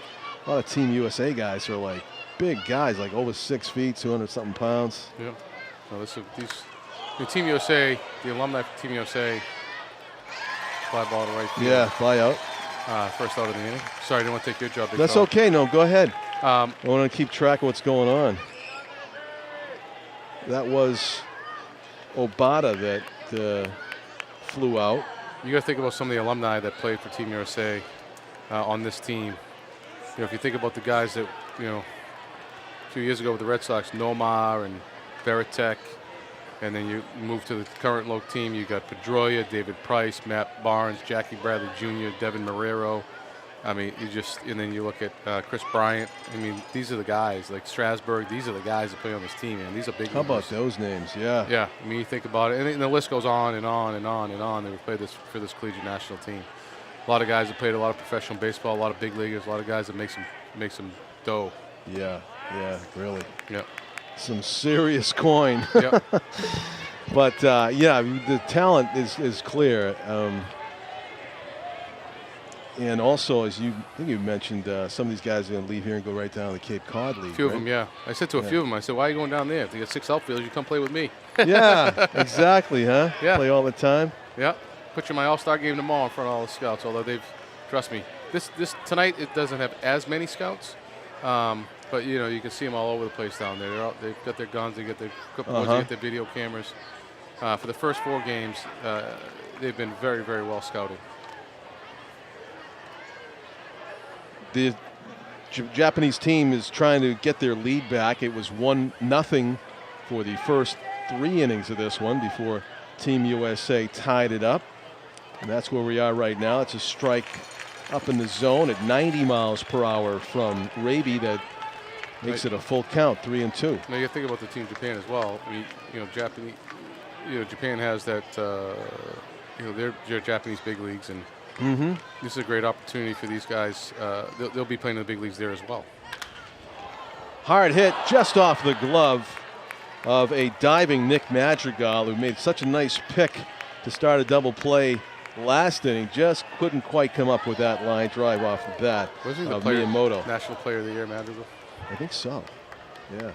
A lot of Team USA guys are like big guys, like over 6 feet, 200-something pounds. Yeah. No, the Team USA, the alumni for Team USA, fly ball to right field. Yeah, fly out. First out of the inning. Sorry, I didn't want to take your job. Big That's fella. okay. No, go ahead. Um, I want to keep track of what's going on. That was Obata that flew out. You got to think about some of the alumni that played for Team USA on this team. You know, if you think about the guys that, you know, a few years ago with the Red Sox, Nomar and Veritek, and then you move to the current local team, you got Pedroia, David Price, Matt Barnes, Jackie Bradley Jr., Devin Marrero. I mean, and then you look at Chris Bryant. I mean, these are the guys, like Strasburg, these are the guys that play on this team, man. These are big How numbers. about those names? Yeah. Yeah, I mean, you think about it, and the list goes on and on and on and on. They would play this for this collegiate national team. A lot of guys that played a lot of professional baseball, a lot of big leaguers, a lot of guys that make some dough. Yeah, really. Yeah. Some serious coin. Yep. But, yeah, the talent is clear. And also, as I think you mentioned, some of these guys are going to leave here and go right down to the Cape Cod League. A few of them, yeah. I said to a few of them, I said, why are you going down there? If you got 6 outfielders, you come play with me. Yeah, exactly, huh? Yeah. Play all the time. Yeah. Put you in my all-star game tomorrow in front of all the scouts, although trust me, this tonight it doesn't have as many scouts. But, you know, you can see them all over the place down there. They've got their guns, they get their clipboards, they get their video cameras. For the first 4 games, they've been very, very well scouted. The Japanese team is trying to get their lead back. It was 1-0 for the first 3 innings of this one before Team USA tied it up. And that's where we are right now. It's a strike up in the zone at 90 miles per hour from Raby that makes it a full count, 3-2. Now you think about the team Japan as well. I mean, you know, Japan has that, you know, they're Japanese big leagues, and this is a great opportunity for these guys. They'll be playing in the big leagues there as well. Hard hit just off the glove of a diving Nick Madrigal, who made such a nice pick to start a double play last inning. Just couldn't quite come up with that line drive off the bat. Wasn't he the Miyamoto. National Player of the Year, Madrigal? I think so. Yeah.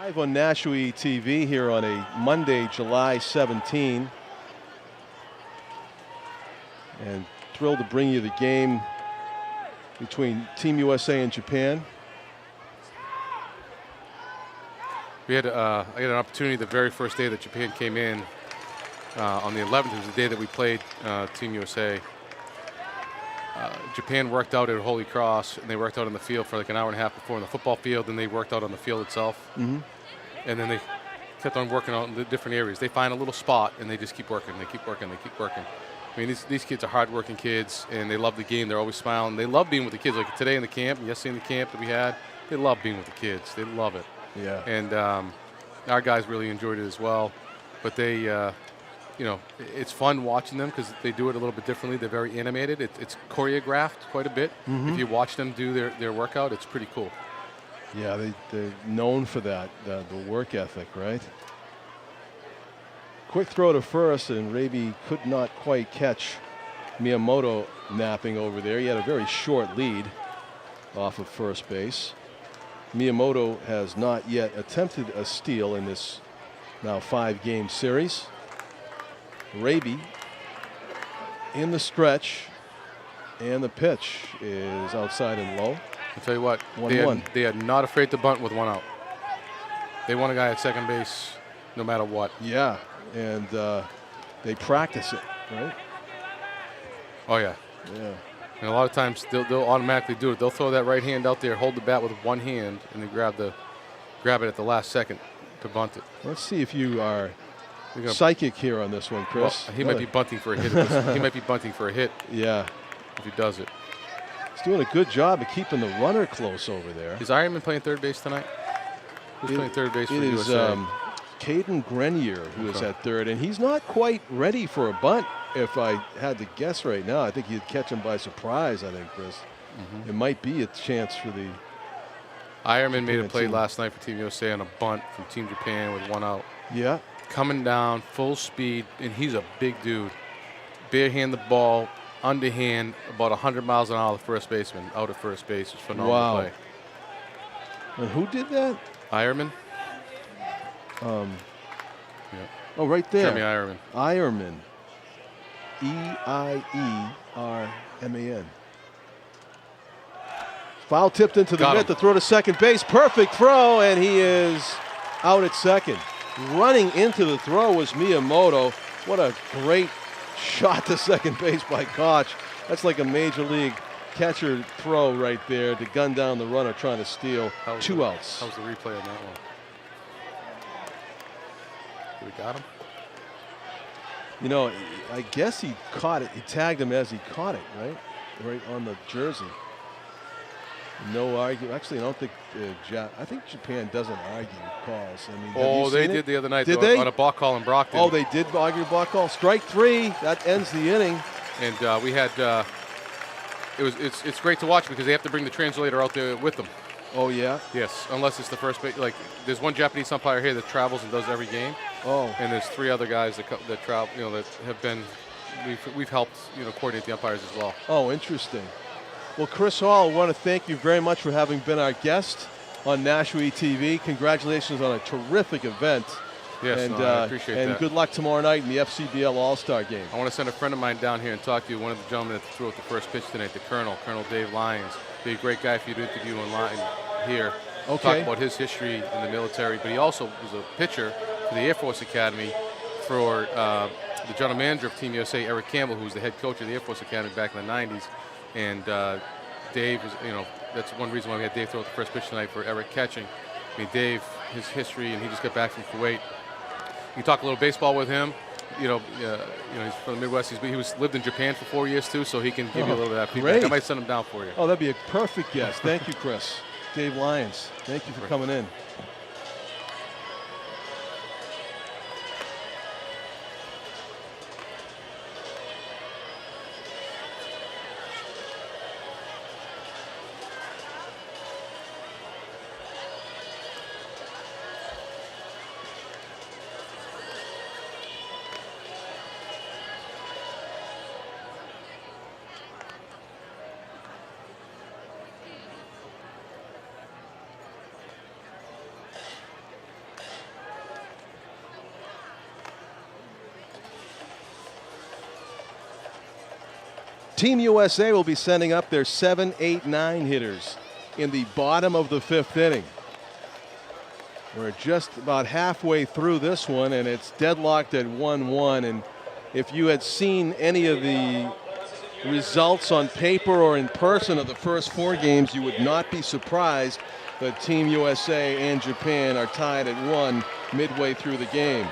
Live on NashuaETV here on a Monday, July 17. And thrilled to bring you the game between Team USA and Japan. I had an opportunity the very first day that Japan came in on the 11th. It was the day that we played Team USA. Japan worked out at Holy Cross, and they worked out on the field for like an hour and a half before in the football field, and they worked out on the field itself. And then they kept on working out in the different areas. They find a little spot, and they just keep working. They keep working. They keep working. I mean, these kids are hardworking kids, and they love the game. They're always smiling. They love being with the kids. Like today in the camp, and yesterday in the camp that we had, they love being with the kids. They love it. Yeah. And our guys really enjoyed it as well. But they, you know, it's fun watching them because they do it a little bit differently. They're very animated. It's choreographed quite a bit. If you watch them do their workout, it's pretty cool. Yeah, they're known for that, the work ethic, right? Quick throw to first, and Raby could not quite catch Miyamoto napping over there. He had a very short lead off of first base. Miyamoto has not yet attempted a steal in this now 5-game series. Raby in the stretch, and the pitch is outside and low. I'll tell you what, 1-1. they are not afraid to bunt with 1 out. They want a guy at second base no matter what. Yeah, and they practice it, right? Oh, yeah. Yeah. And a lot of times they'll automatically do it. They'll throw that right hand out there, hold the bat with one hand, and then grab it at the last second to bunt it. Let's see if you are psychic here on this one, Chris. Well, he might be bunting for a hit. He might be bunting for a hit. Yeah. If he does it. He's doing a good job of keeping the runner close over there. Is Ironman playing third base tonight? Who's playing third base for USA? It is Caden Grenier who is at third, and he's not quite ready for a bunt. If I had to guess right now, I think you'd catch him by surprise, I think, Chris. It might be a chance for the Ironman made a Japan play team. last night for Team USA on a bunt from Team Japan with 1 out. Yeah. Coming down, full speed, and he's a big dude. Barehand the ball, underhand, about 100 miles an hour, the first baseman, out at first base. It's phenomenal Wow. play. And who did that? Ironman? Oh, right there. Jeremy Ironman. Ironman. E-I-E-R-M-A-N. Foul tipped into the Got net him. to throw to second base. Perfect throw, and he is out at second. Running into the throw was Miyamoto. What a great shot to second base by Koch. That's like a major league catcher throw right there to gun down the runner trying to steal. How's 2 outs. How's the replay on that one? We got him? You know, I guess he caught it. He tagged him as he caught it, right? Right on the jersey. No argument. Actually, I don't think I think Japan doesn't argue calls. I mean, have you They seen it? did the other night Did though, they? on a balk call in Brockton. Oh, they did argue block call. Strike 3. That ends the inning. And we had it's great to watch because they have to bring the translator out there with them. Oh yeah. Yes, unless it's the first base. Like there's one Japanese umpire here that travels and does every game, Oh. and there's 3 other guys that travel. You know, that have been we've helped coordinate the umpires as well. Oh, interesting. Well, Chris Hall, I want to thank you very much for having been our guest on NashuaETV. Congratulations on a terrific event. Yes, and I appreciate and that. good luck tomorrow night in the FCBL All-Star game. I want to send a friend of mine down here and talk to you. One of the gentlemen that threw out the first pitch tonight, the Colonel Dave Lyons. Be a great guy for you to interview online here. Okay. Talk about his history in the military, but he also was a pitcher for the Air Force Academy for the general manager of Team USA, Eric Campbell, who was the head coach of the Air Force Academy back in the 90s. And Dave was, that's one reason why we had Dave throw out the first pitch tonight for Eric catching. I mean, Dave, his history, and he just got back from Kuwait. You can talk a little baseball with him. He's from the Midwest. He lived in Japan for 4 years too, so he can give you a little bit of that feedback. Great. I might send him down for you. Oh, that'd be a perfect guest. Thank you, Chris. Dave Lyons, thank you for coming in. Team USA will be sending up their 7, 8, 9 hitters in the bottom of the 5th inning. We're just about halfway through this one, and it's deadlocked at 1-1. And if you had seen any of the results on paper or in person of the first 4 games, you would not be surprised that Team USA and Japan are tied at 1 midway through the game.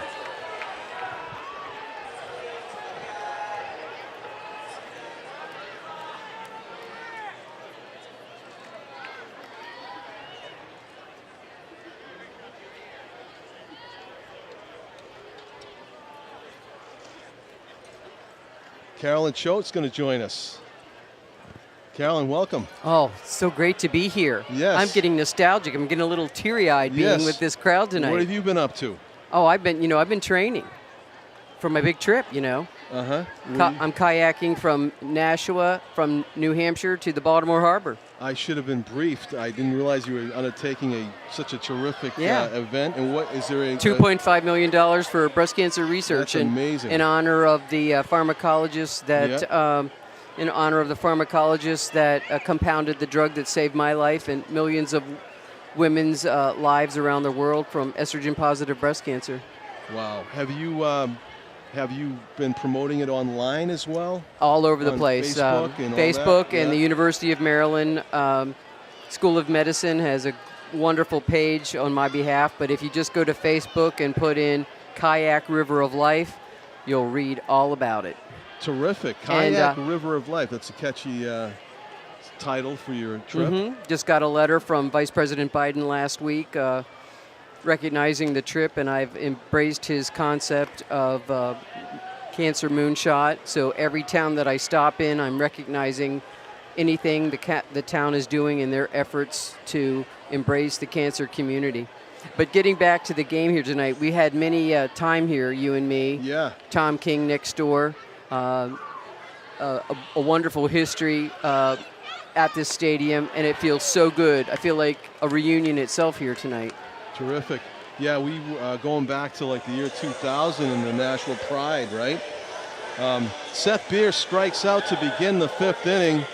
Carolyn Choate's going to join us. Carolyn, welcome. Oh, so great to be here. Yes. I'm getting nostalgic. I'm getting a little teary-eyed being Yes. with this crowd tonight. What have you been up to? Oh, I've been training for my big trip, Uh-huh. I'm kayaking from Nashua, from New Hampshire to the Baltimore Harbor. I should have been briefed. I didn't realize you were undertaking such a terrific Yeah. event. And what is there? $2.5 million for breast cancer research. That's amazing. In honor of the pharmacologist that compounded the drug that saved my life and millions of women's lives around the world from estrogen-positive breast cancer. Wow. Have you been promoting it online as well? All over the On place. Facebook and all Facebook that? and the Yeah. University of Maryland School of Medicine has a wonderful page on my behalf. But if you just go to Facebook and put in Kayak River of Life, you'll read all about it. Terrific. Kayak River of Life. That's a catchy title for your trip. Just got a letter from Vice President Biden last week recognizing the trip, and I've embraced his concept of cancer moonshot. So every town that I stop in, I'm recognizing anything the town is doing in their efforts to embrace the cancer community. But getting back to the game here tonight, we had many time here, you and me. Yeah. Tom King next door. A wonderful history at this stadium, and it feels so good. I feel like a reunion itself here tonight. Terrific. Yeah, we going back to like the year 2000 in the Nashua Pride, right? Seth Beer strikes out to begin the 5th inning.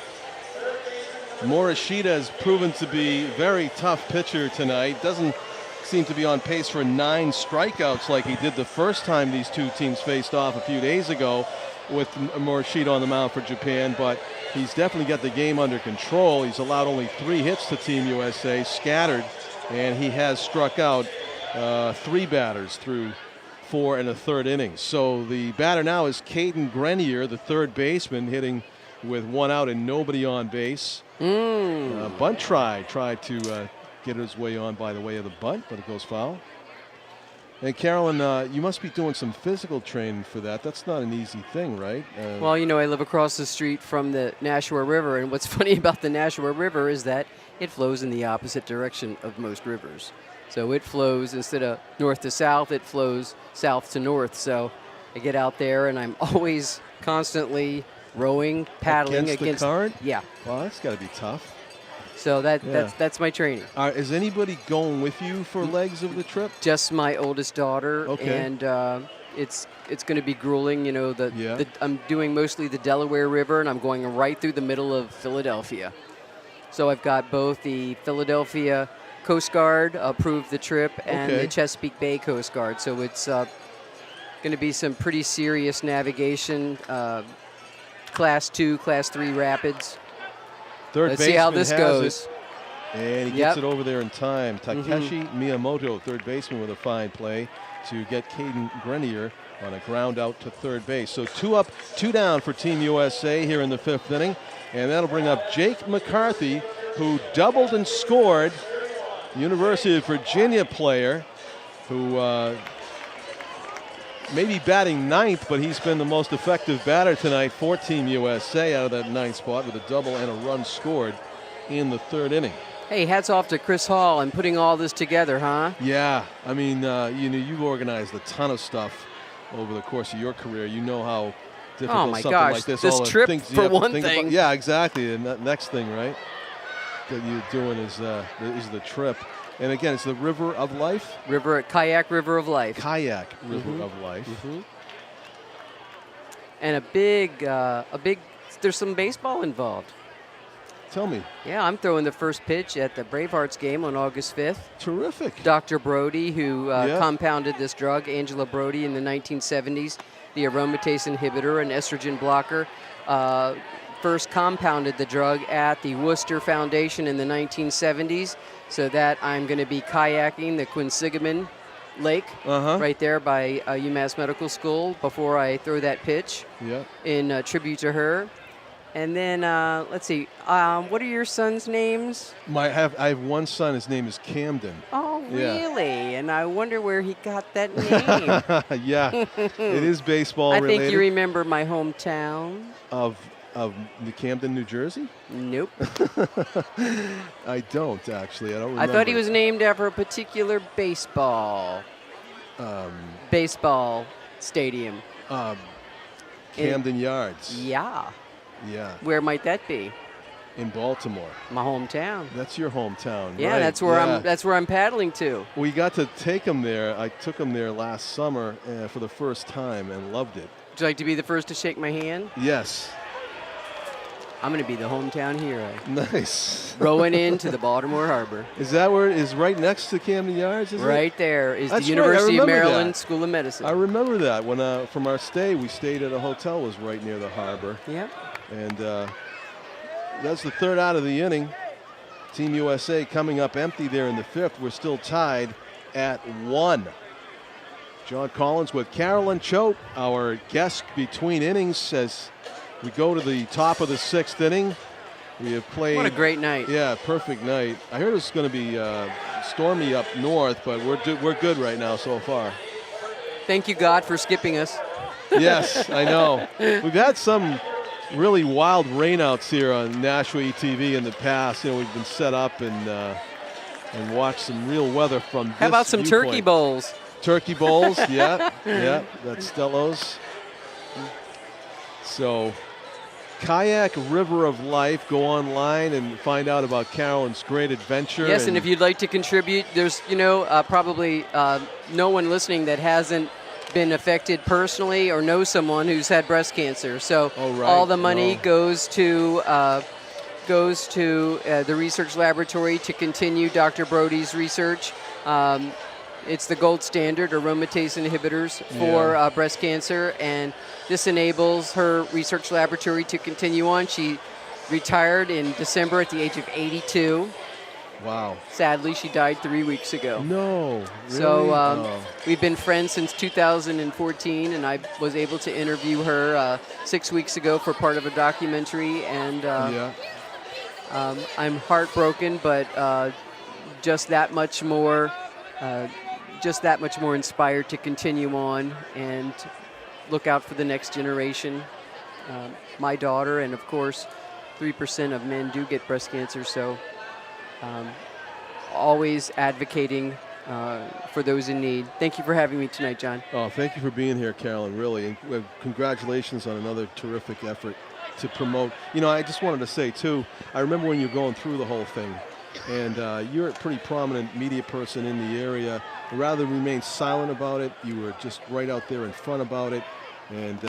Morishita has proven to be a very tough pitcher tonight. Doesn't seem to be on pace for 9 strikeouts like he did the first time these two teams faced off a few days ago with Morishita on the mound for Japan, but he's definitely got the game under control. He's allowed only 3 hits to Team USA, scattered, and he has struck out 3 batters through 4 1/3 innings. So the batter now is Caden Grenier, the third baseman, hitting with 1 out and nobody on base. Bunt tried to get his way on by the way of the bunt, but it goes foul. And Carolyn, you must be doing some physical training for that. That's not an easy thing, right? Well, you know, I live across the street from the Nashua River, and what's funny about the Nashua River is that it flows in the opposite direction of most rivers. So it flows, instead of north to south, it flows south to north. So I get out there, and I'm always constantly rowing, paddling against the current? Yeah. Well, that's got to be tough. So that's my training. Is anybody going with you for legs of the trip? Just my oldest daughter, okay. And it's going to be grueling. You know, I'm doing mostly the Delaware River, and I'm going right through the middle of Philadelphia. So I've got both the Philadelphia Coast Guard approved the trip and the Chesapeake Bay Coast Guard. So it's going to be some pretty serious navigation, Class 2, Class 3 rapids. Let's see how this goes. And he gets it over there in time. Takeshi Miyamoto, third baseman, with a fine play to get Caden Grenier on a ground out to third base. So 2 up, 2 down for Team USA here in the 5th inning. And that'll bring up Jake McCarthy, who doubled and scored. University of Virginia player who may be batting 9th, but he's been the most effective batter tonight for Team USA out of that 9th spot with a double and a run scored in the 3rd inning. Hey, hats off to Chris Hall and putting all this together, huh? Yeah, I mean, you've organized a ton of stuff over the course of your career. You know how difficult something like this. This all the trip things you for have to one think thing. about. Yeah, exactly. And that next thing, right, that you're doing is the trip. And again, it's the River of Life. Kayak River of Life. Kayak River of Life. And a big. There's some baseball involved. Tell me. Yeah, I'm throwing the first pitch at the Bravehearts game on August 5th. Terrific. Dr. Brody, who compounded this drug, Angela Brody, in the 1970s, the aromatase inhibitor and estrogen blocker, first compounded the drug at the Worcester Foundation in the 1970s, so that I'm going to be kayaking the Quinsigamon Lake right there by UMass Medical School before I throw that pitch in tribute to her. And then, let's see, what are your sons' names? I have one son. His name is Camden. Oh, really? And I wonder where he got that name. Yeah, it is baseball I related. think you remember my hometown. Of New Camden, New Jersey? Nope. I don't, actually. I don't remember. I thought he was named after a particular baseball stadium. Camden Yards. Yeah. Yeah. Where might that be? In Baltimore. My hometown. That's your hometown, yeah, right? That's where I'm paddling to. We got to take him there. I took him there last summer for the first time and loved it. Would you like to be the first to shake my hand? Yes. I'm going to be the hometown hero. Nice. Rowing into the Baltimore Harbor. Is that where it is, right next to Camden Yards? Right there is That's the University of Maryland that. School of Medicine. I remember that. When from our stay, we stayed at a hotel was right near the harbor. Yep. And that's the 3rd out of the inning. Team USA coming up empty there in the 5th. We're still tied at 1. John Collins with Carolyn Choate, our guest between innings, says we go to the top of the 6th inning. We have played. What a great night. Yeah, perfect night. I heard it's going to be stormy up north, but we're good right now so far. Thank you, God, for skipping us. Yes, I know. We've had some really wild rainouts here on NashuaETV in the past. You know, we've been set up and watched some real weather from this How about some viewpoint. turkey bowls? Turkey bowls, yeah, yeah, that's Stello's. So, Kayak River of Life, go online and find out about Carolyn's great adventure. Yes, and if you'd like to contribute, there's, probably no one listening that hasn't been affected personally or knows someone who's had breast cancer. So all the money goes to the research laboratory to continue Dr. Brody's research. It's the gold standard, aromatase inhibitors for breast cancer, and this enables her research laboratory to continue on. She retired in December at the age of 82. Wow. Sadly, she died 3 weeks ago. No, really? So we've been friends since 2014, and I was able to interview her 6 weeks ago for part of a documentary, and I'm heartbroken, but just that much more inspired to continue on and look out for the next generation. My daughter, and of course, 3% of men do get breast cancer, so always advocating for those in need. Thank you for having me tonight, John. Oh, thank you for being here, Carolyn, really. And congratulations on another terrific effort to promote. You know, I just wanted to say, too, I remember when you were going through the whole thing, and you're a pretty prominent media person in the area. Rather than remain silent about it, you were just right out there in front about it. And,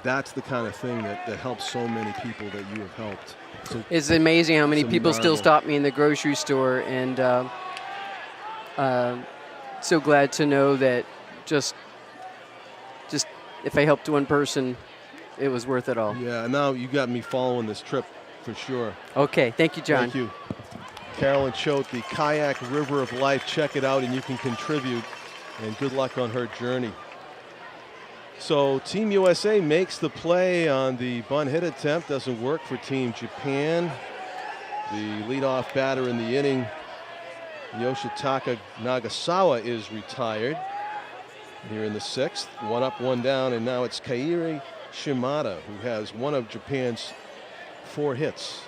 that's the kind of thing that helps so many people that you have helped. So it's amazing how many people still stop me in the grocery store, and so glad to know that just if I helped one person, it was worth it all. Yeah, and now you got me following this trip for sure. Okay, thank you, John. Thank you. Carolyn Choate, the Kayak River of Life. Check it out and you can contribute, and good luck on her journey. So Team USA makes the play on the bunt hit attempt. Doesn't work for Team Japan. The leadoff batter in the inning, Yoshitaka Nagasawa, is retired here in the sixth. One up, one down, and now it's Kairi Shimada, who has one of Japan's 4 hits.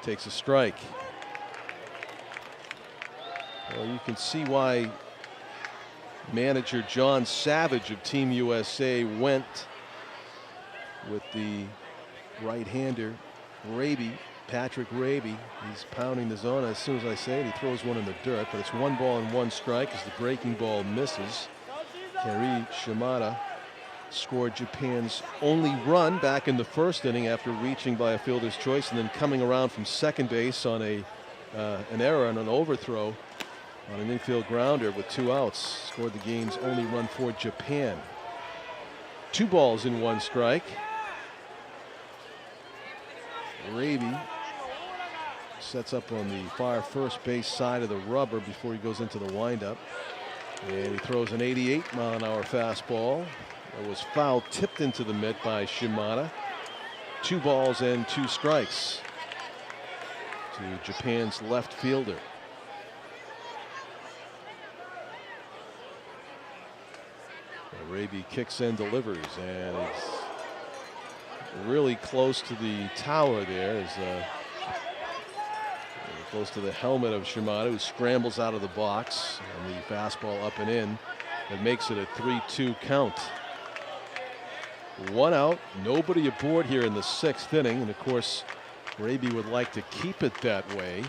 Takes a strike. Well, you can see why manager John Savage of Team USA went with the right-hander Raby, Patrick Raby. He's pounding the zone. As soon as I say it, he throws one in the dirt, but it's 1 ball and 1 strike as the breaking ball misses. Kairi Shimada scored Japan's only run back in the first inning after reaching by a fielder's choice and then coming around from second base on an error and an overthrow on an infield grounder with 2 outs. Scored the game's only run for Japan. 2 balls and 1 strike. Raby sets up on the far first base side of the rubber before he goes into the windup. And he throws an 88-mile-an-hour fastball. It was foul tipped into the mitt by Shimada. 2 balls and 2 strikes to Japan's left fielder. Raby kicks and delivers, and it's really close to the tower there. Is close to the helmet of Shimada, who scrambles out of the box, and the fastball up and in. That makes it a 3-2 count. 1 out, nobody aboard here in the 6th inning, and of course, Raby would like to keep it that way.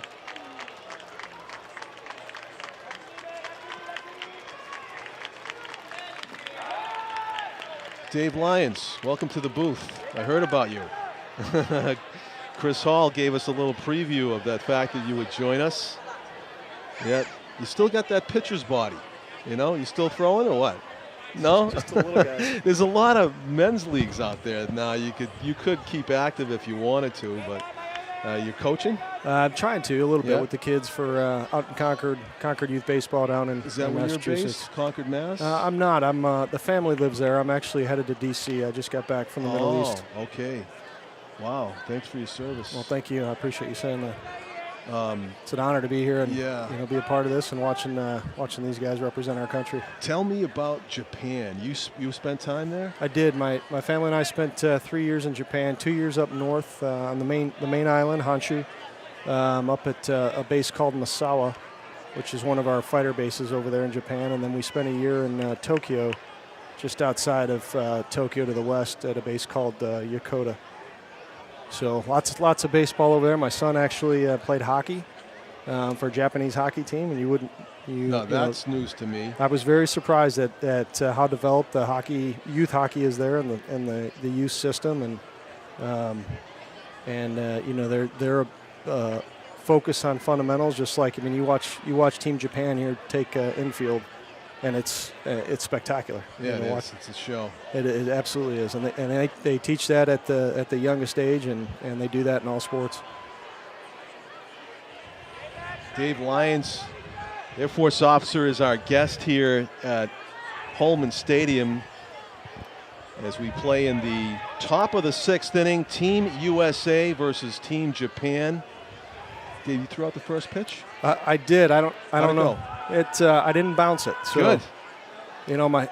Dave Lyons, welcome to the booth. I heard about you. Chris Hall gave us a little preview of that fact that you would join us. Yeah, you still got that pitcher's body. You know, you still throwing or what? No? Just a little guy. There's a lot of men's leagues out there now. You could keep active if you wanted to, but you're coaching? I'm trying to a little bit with the kids for out in Concord Youth Baseball down in Is that where you're Massachusetts. based? Concord, Mass? I'm not. I'm the family lives there. I'm actually headed to D.C. I just got back from the Middle East. Okay. Wow. Thanks for your service. Well, thank you. I appreciate you saying that. It's an honor to be here and Yeah. be a part of this and watching these guys represent our country. Tell me about Japan. You spent time there? I did. My family and I spent 3 years in Japan, 2 years up north on the main island, Honshu, up at a base called Misawa, which is one of our fighter bases over there in Japan, and then we spent a year in Tokyo, just outside of Tokyo to the west at a base called Yokota. So lots of baseball over there. My son actually played hockey for a Japanese hockey team, and That's news to me. I was very surprised at how developed the youth hockey is there, and the youth system, and they're focused on fundamentals. Just like you watch Team Japan here take infield, and it's spectacular. Yeah, it's a show. It absolutely is, and they teach that at the youngest age, and they do that in all sports. Dave Lyons, Air Force officer, is our guest here at Holman Stadium as we play in the top of the 6th inning. Team USA versus Team Japan. Dave, you threw out the first pitch? I did. I don't know. Go? I didn't bounce it. So, Good.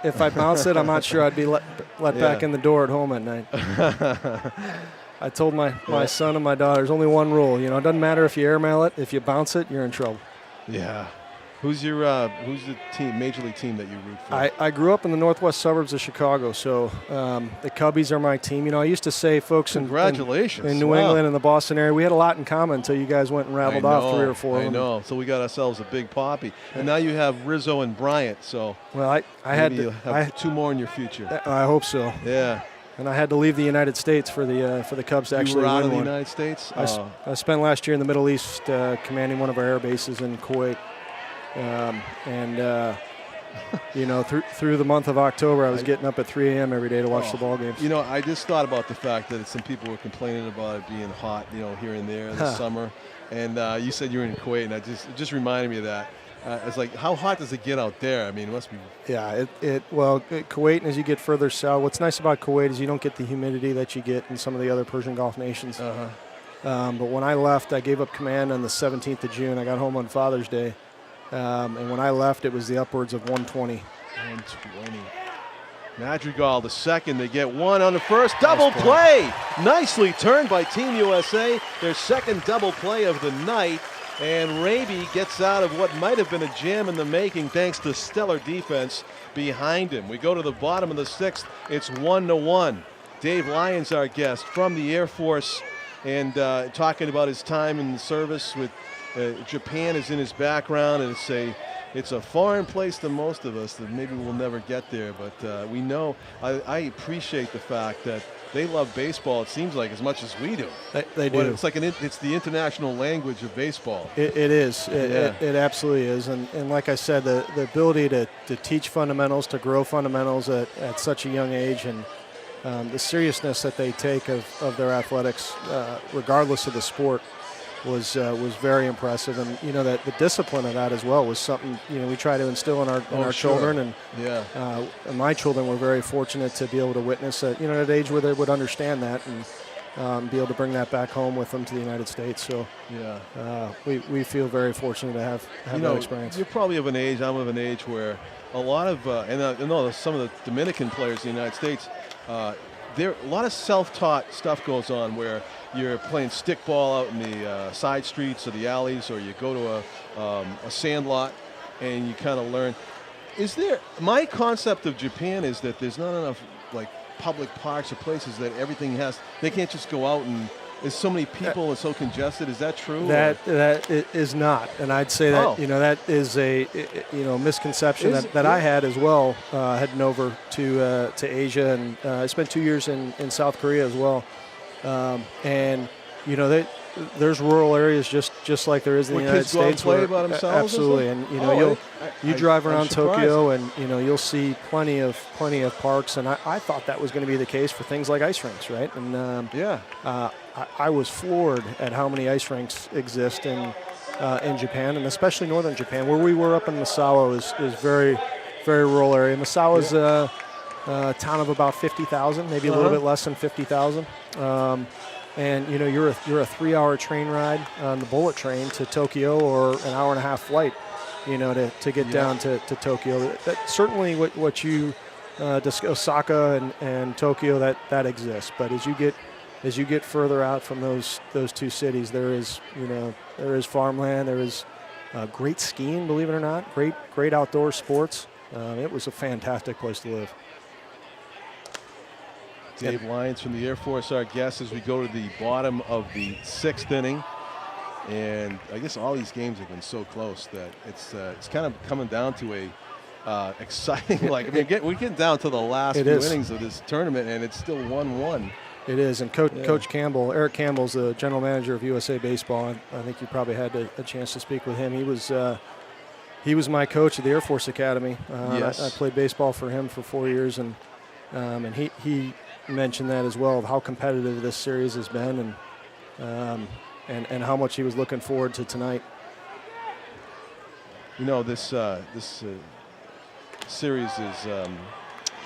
If I bounce it, I'm not sure I'd be let back in the door at home at night. I told my son and my daughter, there's only one rule. It doesn't matter if you airmail it. If you bounce it, you're in trouble. Yeah. Who's the major league team that you root for? I grew up in the northwest suburbs of Chicago, so the Cubbies are my team. I used to say, folks, congratulations, in New England and the Boston area, we had a lot in common until you guys went and rattled off 3 or 4 of them. I know. So we got ourselves a big poppy, and now you have Rizzo and Bryant. So I had you'll have 2 more in your future. I hope so. Yeah. And I had to leave the United States for the Cubs to actually win. You were out of the one. United States? I spent last year in the Middle East commanding one of our air bases in Kuwait. Through the month of October, I was getting up at 3 a.m. every day to watch the ball games. I just thought about the fact that some people were complaining about it being hot, here and there in the summer. And you said you were in Kuwait, and it just reminded me of that. It's like, how hot does it get out there? I mean, it must be. Yeah, Kuwait, and as you get further south, what's nice about Kuwait is you don't get the humidity that you get in some of the other Persian Gulf nations. But when I left, I gave up command on the 17th of June. I got home on Father's Day. And when I left, it was the upwards of 120. 120. Madrigal, the second. They get one on the first. Double play. Nicely turned by Team USA. Their second double play of the night. And Raby gets out of what might have been a jam in the making thanks to stellar defense behind him. We go to the bottom of the 6th. It's 1-1. Dave Lyons, our guest from the Air Force, and talking about his time in the service with Japan is in his background, and it's a foreign place to most of us that maybe we'll never get there. But we know I appreciate the fact that they love baseball. It seems like as much as we do. They do. It's like it's the international language of baseball. It is. It absolutely is. And like I said, the ability to teach fundamentals, to grow fundamentals at such a young age, and the seriousness that they take of their athletics, regardless of the sport, was very impressive. And that the discipline of that as well was something we try to instill in our children. And my children were very fortunate to be able to witness at an age where they would understand that and be able to bring that back home with them to the United States. So we feel very fortunate to have that experience. You're probably of an age, I'm of an age where a lot of and I know some of the Dominican players in the United States, there a lot of self-taught stuff goes on where you're playing stickball out in the side streets or the alleys, or you go to a sand lot and you kind of learn. My concept of Japan is that there's not enough like public parks or places that they can't just go out, and there's so many people and so congested. Is that true? That is not, and I'd say that that is a misconception that I had as well, heading over to Asia, and I spent 2 years in South Korea as well, and there's rural areas just like there is in the United States. Where kids go out and play by themselves. Absolutely, and you drive around Tokyo, and you'll see plenty of parks, and I thought that was going to be the case for things like ice rinks, right? And I was floored at how many ice rinks exist in Japan, and especially northern Japan. Where we were up in Misawa is very, very rural area. Misawa is a town of about 50,000, maybe a little bit less than 50,000. And you're a 3-hour train ride on the bullet train to Tokyo, or an hour and a half flight, to get down to Tokyo. That's certainly what you discuss, Osaka and Tokyo, that exists. But as you get further out from those two cities, there is farmland, there is great skiing, believe it or not, great outdoor sports. It was a fantastic place to live. Dave Lyons from the Air Force, our guest, as we go to the bottom of the 6th inning. And I guess all these games have been so close that it's kind of coming down to a exciting, we're getting down to the last few innings of this tournament, and it's still 1-1. It is, and Coach Campbell, Eric Campbell's the general manager of USA Baseball. I think you probably had a chance to speak with him. He was my coach at the Air Force Academy. Yes. I played baseball for him for 4 years, and he mentioned that as well, of how competitive this series has been, and how much he was looking forward to tonight. This series is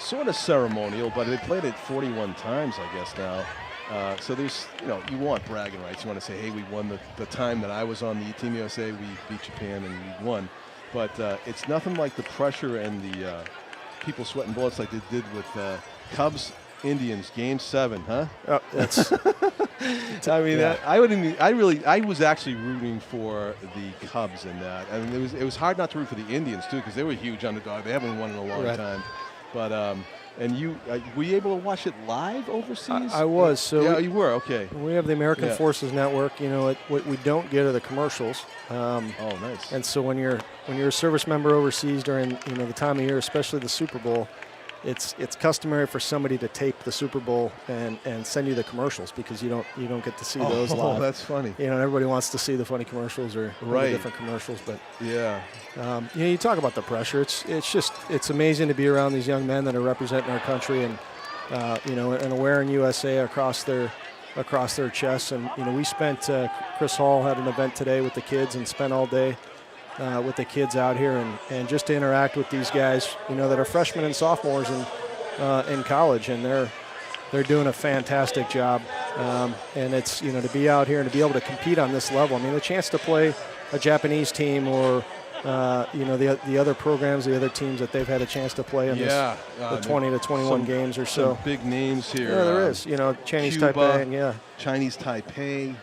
sort of ceremonial, but they played it 41 times, I guess, now. So there's, you want bragging rights. You want to say, hey, we won the time that I was on the Team USA. We beat Japan and we won. But it's nothing like the pressure and the people sweating bullets like they did with Cubs Indians Game 7, huh? Oh, that's. I was actually rooting for the Cubs in that. I mean, it was hard not to root for the Indians too, because they were a huge underdog. They haven't won in a long time. But and you were you able to watch it live overseas? I was. So yeah, you were. Okay. We have the American Forces Network. What we don't get are the commercials. Oh, nice. And so when you're a service member overseas during the time of year, especially the Super Bowl, it's customary for somebody to tape the Super Bowl and send you the commercials, because you don't get to see those live. Oh, that's funny. Everybody wants to see the funny commercials or the different commercials, but you talk about the pressure. It's amazing to be around these young men that are representing our country and and wearing USA across their chests. And we spent Chris Hall had an event today with the kids and spent all day with the kids out here, and just to interact with these guys, that are freshmen and sophomores in college, and they're doing a fantastic job. And it's to be out here and to be able to compete on this level. I mean, the chance to play a Japanese team or the other programs, the other teams that they've had a chance to play in the 20 to 21 games or so. Some big names here. Yeah, there is. Chinese Cuba, Taipei. Chinese Taipei.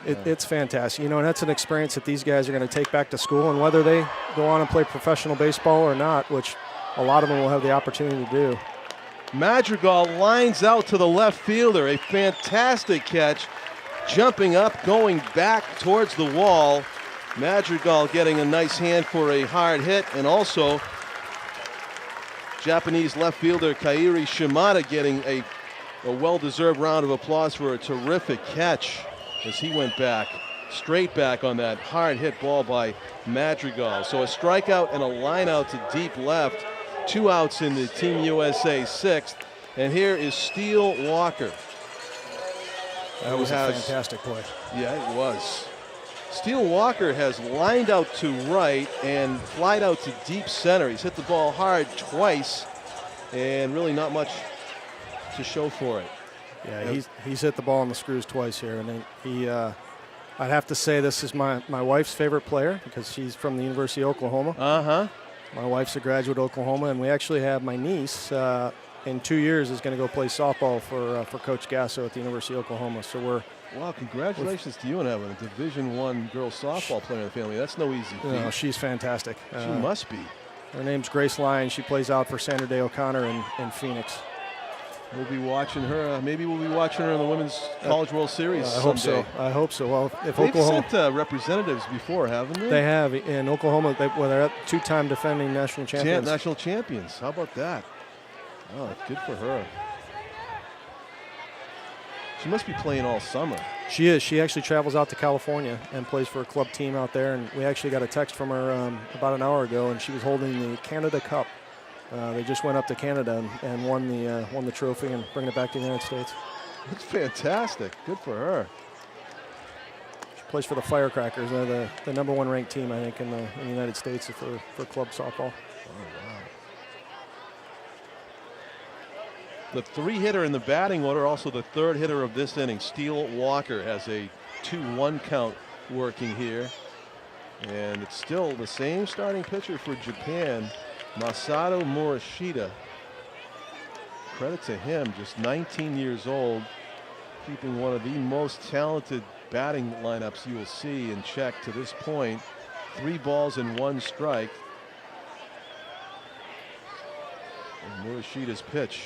It's fantastic, and that's an experience that these guys are going to take back to school, and whether they go on and play professional baseball or not, which a lot of them will have the opportunity to do. Madrigal lines out to the left fielder, a fantastic catch, jumping up, going back towards the wall. Madrigal getting a nice hand for a hard hit, and also Japanese left fielder Kairi Shimada getting a well-deserved round of applause for a terrific catch as he went straight back on that hard hit ball by Madrigal. So a strikeout and a line out to deep left. 2 outs in the Team USA 6th. And here is Steele Walker. That was a fantastic play. Yeah, it was. Steele Walker has lined out to right and flied out to deep center. He's hit the ball hard twice, and really not much to show for it. Yeah, he's hit the ball on the screws twice here, and I'd have to say this is my wife's favorite player, because she's from the University of Oklahoma. My wife's a graduate of Oklahoma, and we actually have my niece in 2 years is going to go play softball for Coach Gasso at the University of Oklahoma. So wow, congratulations to you on having a Division I girls softball player in the family. That's no easy feat. No, she's fantastic. She must be. Her name's Grace Lyons. She plays out for Sandra Day O'Connor in Phoenix. We'll be watching her. Maybe we'll be watching her in the Women's College World Series someday. I hope so. Well, if they've Oklahoma sent representatives before, haven't they? They have. In Oklahoma, they're two-time defending national champions. National champions. How about that? Oh, good for her. She must be playing all summer. She is. She actually travels out to California and plays for a club team out there. And we actually got a text from her about an hour ago, and she was holding the Canada Cup. They just went up to Canada and won the trophy and bring it back to the United States. That's fantastic. Good for her. She plays for the Firecrackers. They're the number 1 ranked team, I think, in the United States for club softball. Oh, wow. the 3-hitter in the batting order, also the 3rd hitter of this inning. Steele Walker has a 2-1 count working here. And it's still the same starting pitcher for Japan, Masato Morishita. Credit to him, just 19 years old, keeping one of the most talented batting lineups you will see in check to this point. 3 balls and 1 strike. And Morishita's pitch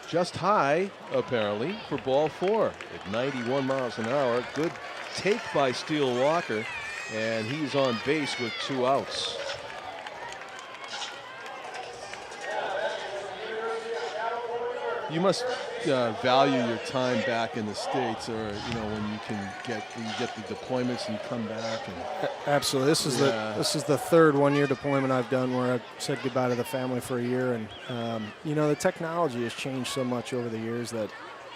just high, apparently, for ball 4 at 91 miles an hour. Good take by Steele Walker, and he's on base with 2 outs. You must value your time back in the States, or when you can get the deployments and come back. And absolutely, this is the 3rd 1-year deployment I've done where I've said goodbye to the family for a year, and the technology has changed so much over the years that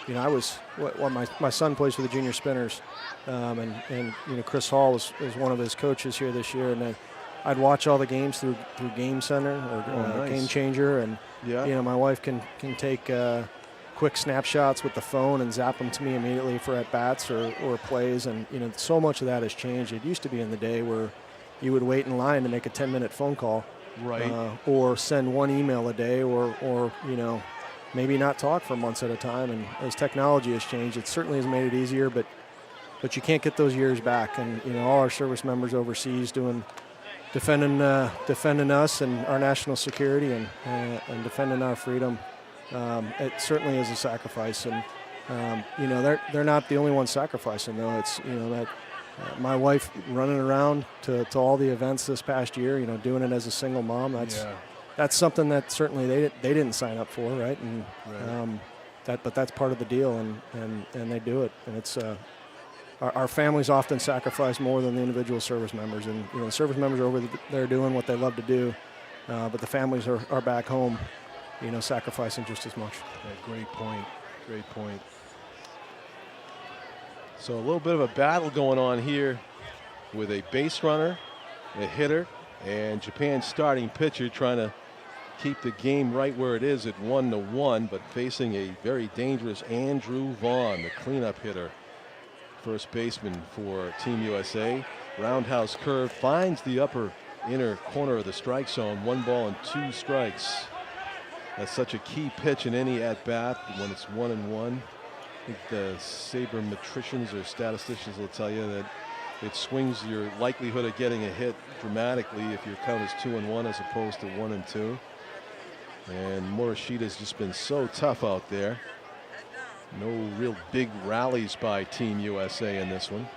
my son plays for the junior spinners, and Chris Hall was one of his coaches here this year, and I'd watch all the games through Game Center or nice. Game Changer, and my wife can take quick snapshots with the phone and zap them to me immediately for at-bats or plays, and so much of that has changed. It used to be in the day where you would wait in line to make a 10-minute phone call, right, or send 1 email a day, or maybe not talk for months at a time. And as technology has changed, it certainly has made it easier, but you can't get those years back. And all our service members overseas defending us and our national security and defending our freedom. It certainly is a sacrifice, and they're not the only ones sacrificing, though. It's that my wife running around to all the events this past year, doing it as a single mom. That's something that certainly they didn't sign up for, right? And but that's part of the deal, and they do it, and it's. Our families often sacrifice more than the individual service members, and the service members are over there doing what they love to do, but the families are back home, sacrificing just as much. Yeah, great point. So a little bit of a battle going on here with a base runner, a hitter, and Japan's starting pitcher trying to keep the game right where it is at 1-1, but facing a very dangerous Andrew Vaughn, the cleanup hitter. First baseman for Team USA. Roundhouse curve finds the upper inner corner of the strike zone. 1 ball and 2 strikes. That's such a key pitch in any at-bat when it's 1-1. I think the sabermetricians or statisticians will tell you that it swings your likelihood of getting a hit dramatically if your count is 2-1 as opposed to 1-2. And Morishita's just been so tough out there. No real big rallies by Team USA in this one.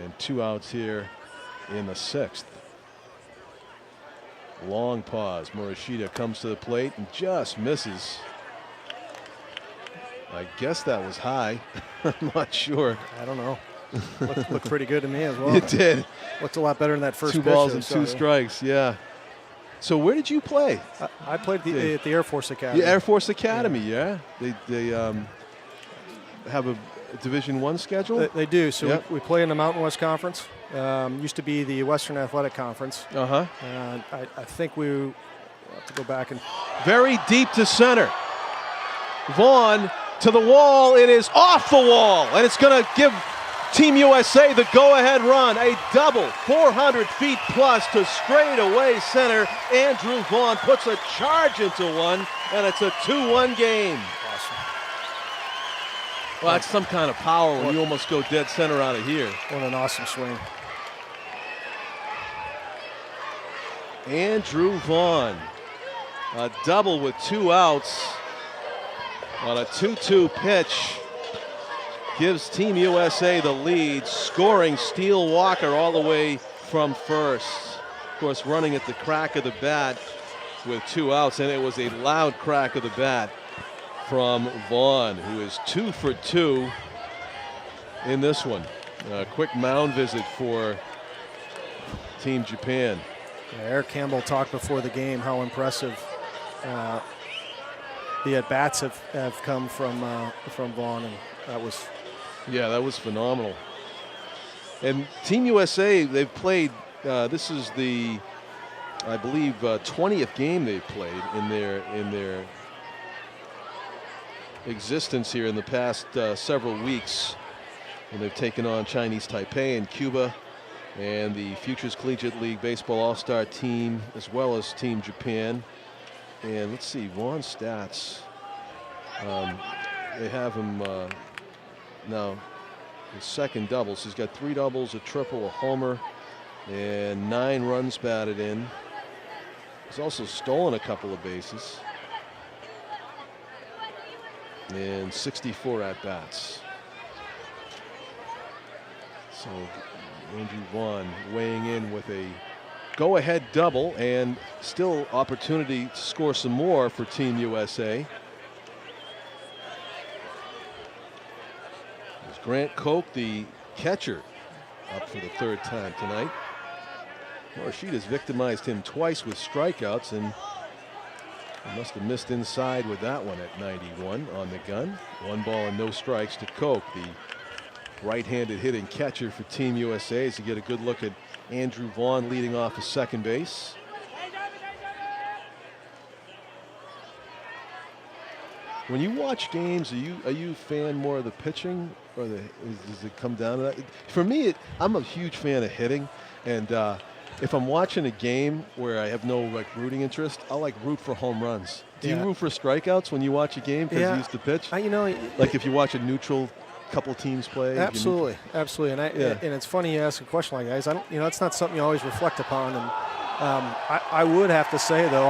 And 2 outs here in the 6th. Long pause. Morishita comes to the plate and just misses. I guess that was high. I'm not sure. I don't know. Looked pretty good to me as well. It did. Looked a lot better than that first 2 pitch. balls and 2 strikes, yeah. So where did you play? I played at the Air Force Academy. The Air Force Academy, yeah. They have a Division I schedule? They do. So we play in the Mountain West Conference. Used to be the Western Athletic Conference. I think we have to go back and... Very deep to center. Vaughn to the wall. It is off the wall, and it's going to give Team USA the go-ahead run. A double, 400 feet plus to straightaway center. Andrew Vaughn puts a charge into one, and it's a 2-1 game. Awesome. Well, that's some kind of power when you almost go dead center out of here. What an awesome swing. Andrew Vaughn, a double with 2 outs on a 2-2 pitch. Gives Team USA the lead, scoring Steele Walker all the way from first. Of course, running at the crack of the bat with 2 outs, and it was a loud crack of the bat from Vaughn, who is 2 for 2 in this one. A quick mound visit for Team Japan. Yeah, Eric Campbell talked before the game how impressive the at-bats have come from Vaughn, and that was... Yeah, that was phenomenal. And Team USA, they've played, this is the I believe, 20th game they've played in their existence here in the past several weeks. And they've taken on Chinese Taipei and Cuba and the Futures Collegiate League Baseball All-Star team, as well as Team Japan. And let's see, Vaughn's stats. They have him now his second doubles. He's got 3 doubles, a triple, a homer, and 9 runs batted in. He's also stolen a couple of bases and 64 at-bats. So Andrew Vaughn weighing in with a go-ahead double, and still opportunity to score some more for Team USA. There's Grant Koch, the catcher, up for the 3rd time tonight. Rashid has victimized him twice with strikeouts, and he must have missed inside with that one at 91 on the gun. 1 ball and no strikes to Koch, the right-handed hitting catcher for Team USA, as you get a good look at Andrew Vaughn leading off at second base. When you watch games, are you a fan more of the pitching, or does it come down to that? For me, I'm a huge fan of hitting, and if I'm watching a game where I have no rooting interest, I'll root for home runs. Do you root for strikeouts when you watch a game because you used to pitch? Like if you watch a neutral couple teams play? Absolutely. And it's funny you ask a question like that. I don't, it's not something you always reflect upon. And I would have to say though,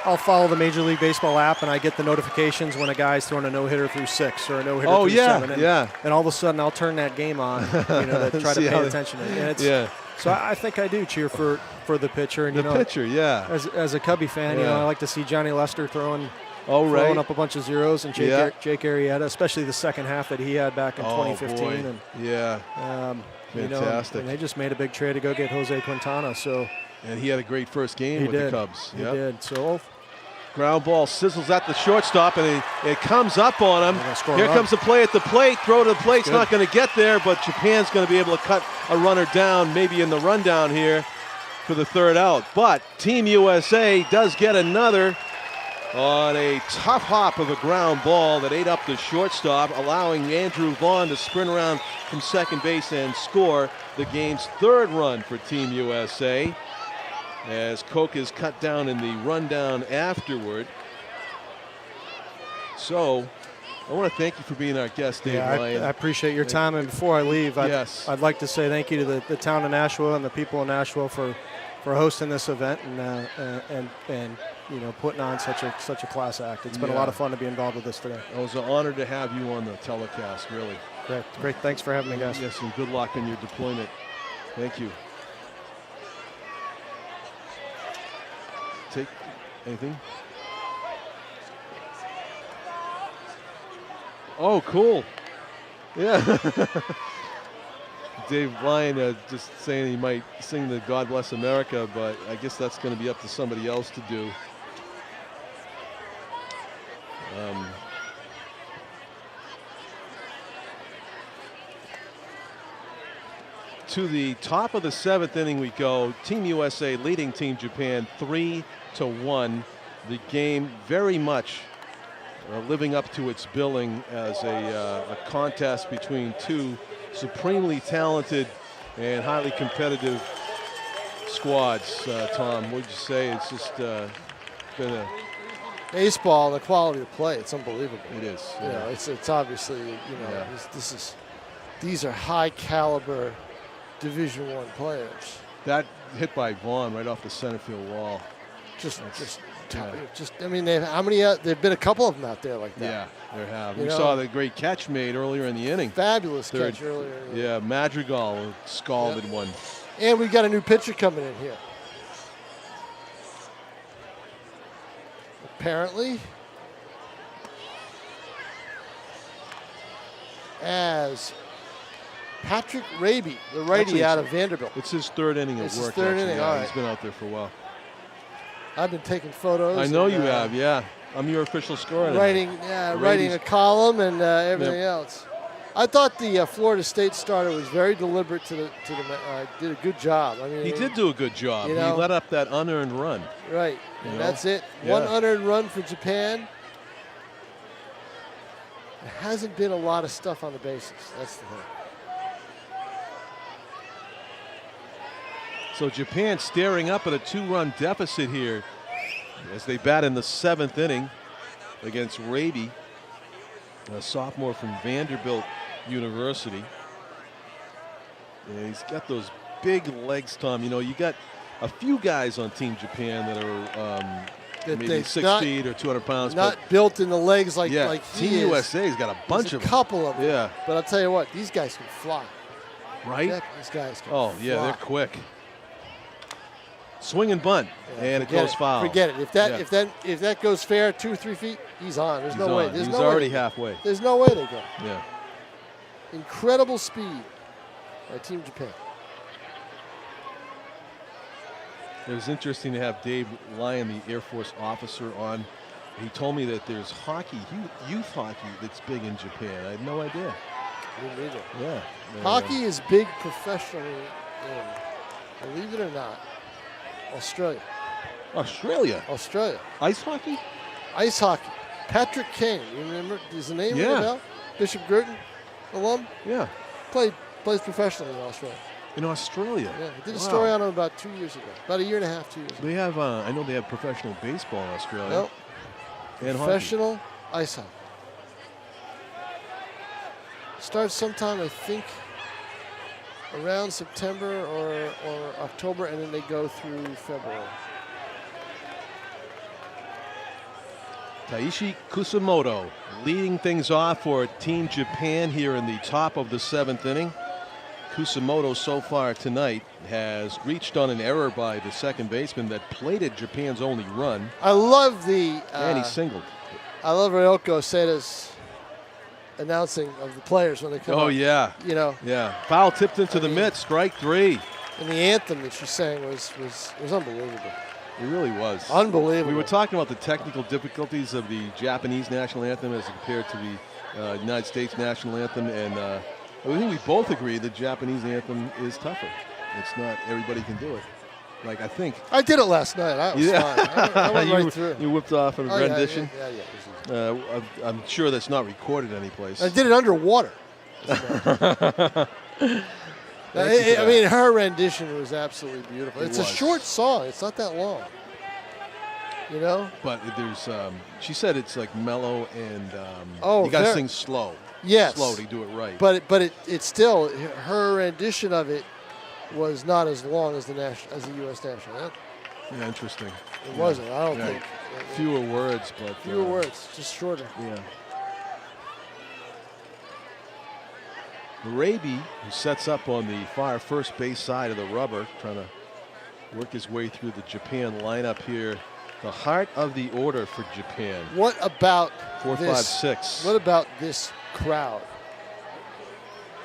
I'll follow the Major League Baseball app and I get the notifications when a guy's throwing a no-hitter through 6 or a no-hitter through 7. And all of a sudden I'll turn that game on, to try to pay attention. And so I think I do cheer for the pitcher. And pitcher, As a Cubby fan, I like to see Johnny Lester throwing up a bunch of zeros, and Jake Arrieta, especially the second half that he had back in 2015. And fantastic. And they just made a big trade to go get Jose Quintana. And he had a great first game with the Cubs. He did. So ground ball sizzles at the shortstop, and it comes up on him. Here comes the play at the plate. Throw to the plate's not going to get there, but Japan's going to be able to cut a runner down, maybe in the rundown here for the 3rd out. But Team USA does get another on a tough hop of a ground ball that ate up the shortstop, allowing Andrew Vaughn to sprint around from second base and score the game's 3rd run for Team USA, as Koch is cut down in the rundown afterward. So I want to thank you for being our guest, Dave Ryan. I appreciate your time. And before I leave, I'd like to say thank you to the town of Nashua and the people of Nashua for hosting this event and putting on such a class act. It's been a lot of fun to be involved with this today. It was an honor to have you on the telecast, really. Great. Thanks for having me, guys. Yes, and good luck in your deployment. Thank you. Take anything? Oh, cool. Yeah. Dave Ryan just saying he might sing the God Bless America, but I guess that's going to be up to somebody else to do. To the top of the 7th inning we go. Team USA leading Team Japan 3-1. The game very much living up to its billing as a contest between two supremely talented and highly competitive squads. Tom, what'd you say? It's just been a baseball, the quality of play, it's unbelievable. It is. It's obviously, these are high caliber Division I players. That hit by Vaughn right off the center field wall. There've been a couple of them out there like that. Yeah, there have. We saw the great catch made earlier in the inning. Fabulous catch earlier. Yeah, Madrigal scalded one. And we've got a new pitcher coming in here. Apparently, as Patrick Raby, the righty out of Vanderbilt. It's his 3rd inning of work. Inning, all right. He's been out there for a while. I've been taking photos. I know you have, I'm your official scorer. Writing a column and everything else. I thought the Florida State starter was very deliberate did a good job. I mean, He did do a good job. You He know, let up that unearned run. Right, You and know? that's it. Yeah. One unearned run for Japan. There hasn't been a lot of stuff on the bases. That's the thing. So Japan staring up at a 2-run deficit here as they bat in the 7th inning against Raby, a sophomore from Vanderbilt University. And he's got those big legs, Tom. You know, you got a few guys on Team Japan that are maybe 6 feet or 200 pounds. Not built in the legs like yeah, like he Team is. USA's got a bunch of a couple of them. Yeah. But I'll tell you what, these guys can fly. Right? These guys can Oh, fly. yeah, they're quick. Swing and bunt, and it Forget goes foul. Forget it. If that goes fair, 2 or 3 feet, he's on. There's He's no way. on. There's He's no already way. halfway. There's no way they go. Yeah. Incredible speed by Team Japan. It was interesting to have Dave Lyon, the Air Force officer, on. He told me that there's hockey, youth hockey, that's big in Japan. I had no idea. Me neither. Yeah. Hockey is big professionally in, believe it or not, Australia. Australia. Ice hockey? Ice hockey. Patrick Kane, you remember? Does the name ring Yeah. a bell? Bishop Girton alum? Yeah. Plays professionally in Australia. In Australia? Yeah, I did a Wow. story on him about 2 years ago. About a year and a half, 2 years ago. They have, I know they have professional baseball in Australia. Nope. And Professional ice hockey. Starts sometime, I think, around September or October, and then they go through February. Taishi Kusamoto leading things off for Team Japan here in the top of the 7th inning. Kusamoto so far tonight has reached on an error by the second baseman that plated Japan's only run. I love the... and he singled. I love Ryoko Seida's announcing of the players when they come up. Yeah. You know. Yeah. Foul tipped into the mitt, strike 3. And the anthem that she sang was unbelievable. It really was. Unbelievable. We were talking about the technical difficulties of the Japanese national anthem as compared to the United States national anthem, and I think we both agree the Japanese anthem is tougher. It's not everybody can do it. Like, I think. I did it last night. I was fine. I went right through. You whipped off a rendition? Yeah. I'm sure that's not recorded anyplace. I did it underwater. I mean, her rendition was absolutely beautiful. It's a short song. It's not that long. You know? But there's, she said it's like mellow and you got to sing slow. Yes. Slow to do it right. But it's still, her rendition of it was not as long as the U.S. national anthem. Yeah, interesting. It wasn't, I don't think. Fewer words, but. Fewer words, just shorter. Yeah. Raby, who sets up on the far first base side of the rubber, trying to work his way through the Japan lineup here. The heart of the order for Japan. What about 4, 5, 6. What about this crowd?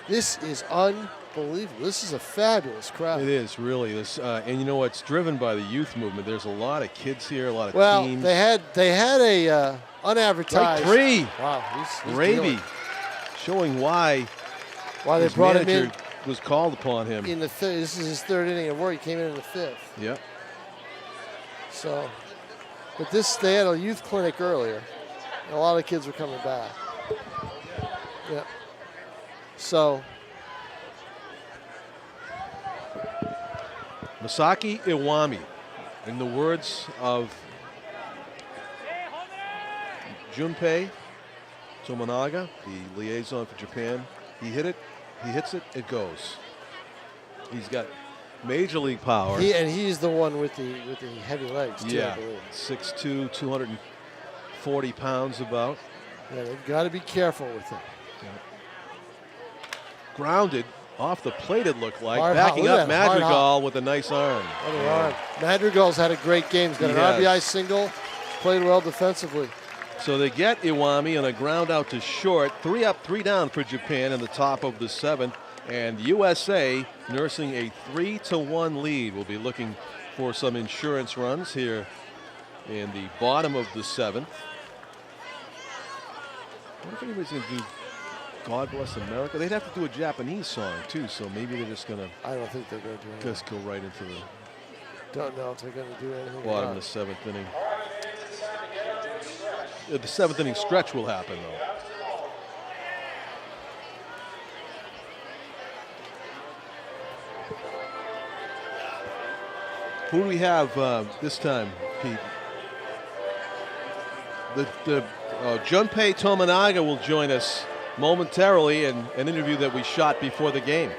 This is unbelievable. This is a fabulous crowd. It is, really. This, and you know what? It's driven by the youth movement. There's a lot of kids here, a lot of teams. They had a unadvertised. Strike 3. Wow, he's Raby showing why they brought him in. Was called upon him. In the this is his 3rd inning of work. He came in the 5th. Yep. So, but they had a youth clinic earlier. And a lot of kids were coming back. Yeah. So. Masaki Iwami, in the words of Junpei Tomonaga, the liaison for Japan, he hits it, it goes. He's got major league power. He's the one with the heavy legs, too, yeah, I believe. 6'2", 240 pounds about. Yeah, they've got to be careful with him. Yeah. Grounded off the plate, it looked like. Hard backing hop. up Madrigal with a nice arm. Arm. Madrigal's had a great game. He's got an RBI single, played well defensively. So they get Iwami on a ground out to short. 3 up, 3 down for Japan in the top of the 7th. And USA nursing a 3-1 lead. We'll be looking for some insurance runs here in the bottom of the 7th. I wonder if anybody's going to do God Bless America. They'd have to do a Japanese song too, so maybe they're just gonna I don't think they're going to do anything. just go right into the Don't know if they're going to do anything. bottom of the 7th inning. The 7th inning stretch will happen though. Who do we have this time, Pete? Junpei Tominaga will join us momentarily in an interview that we shot before the game.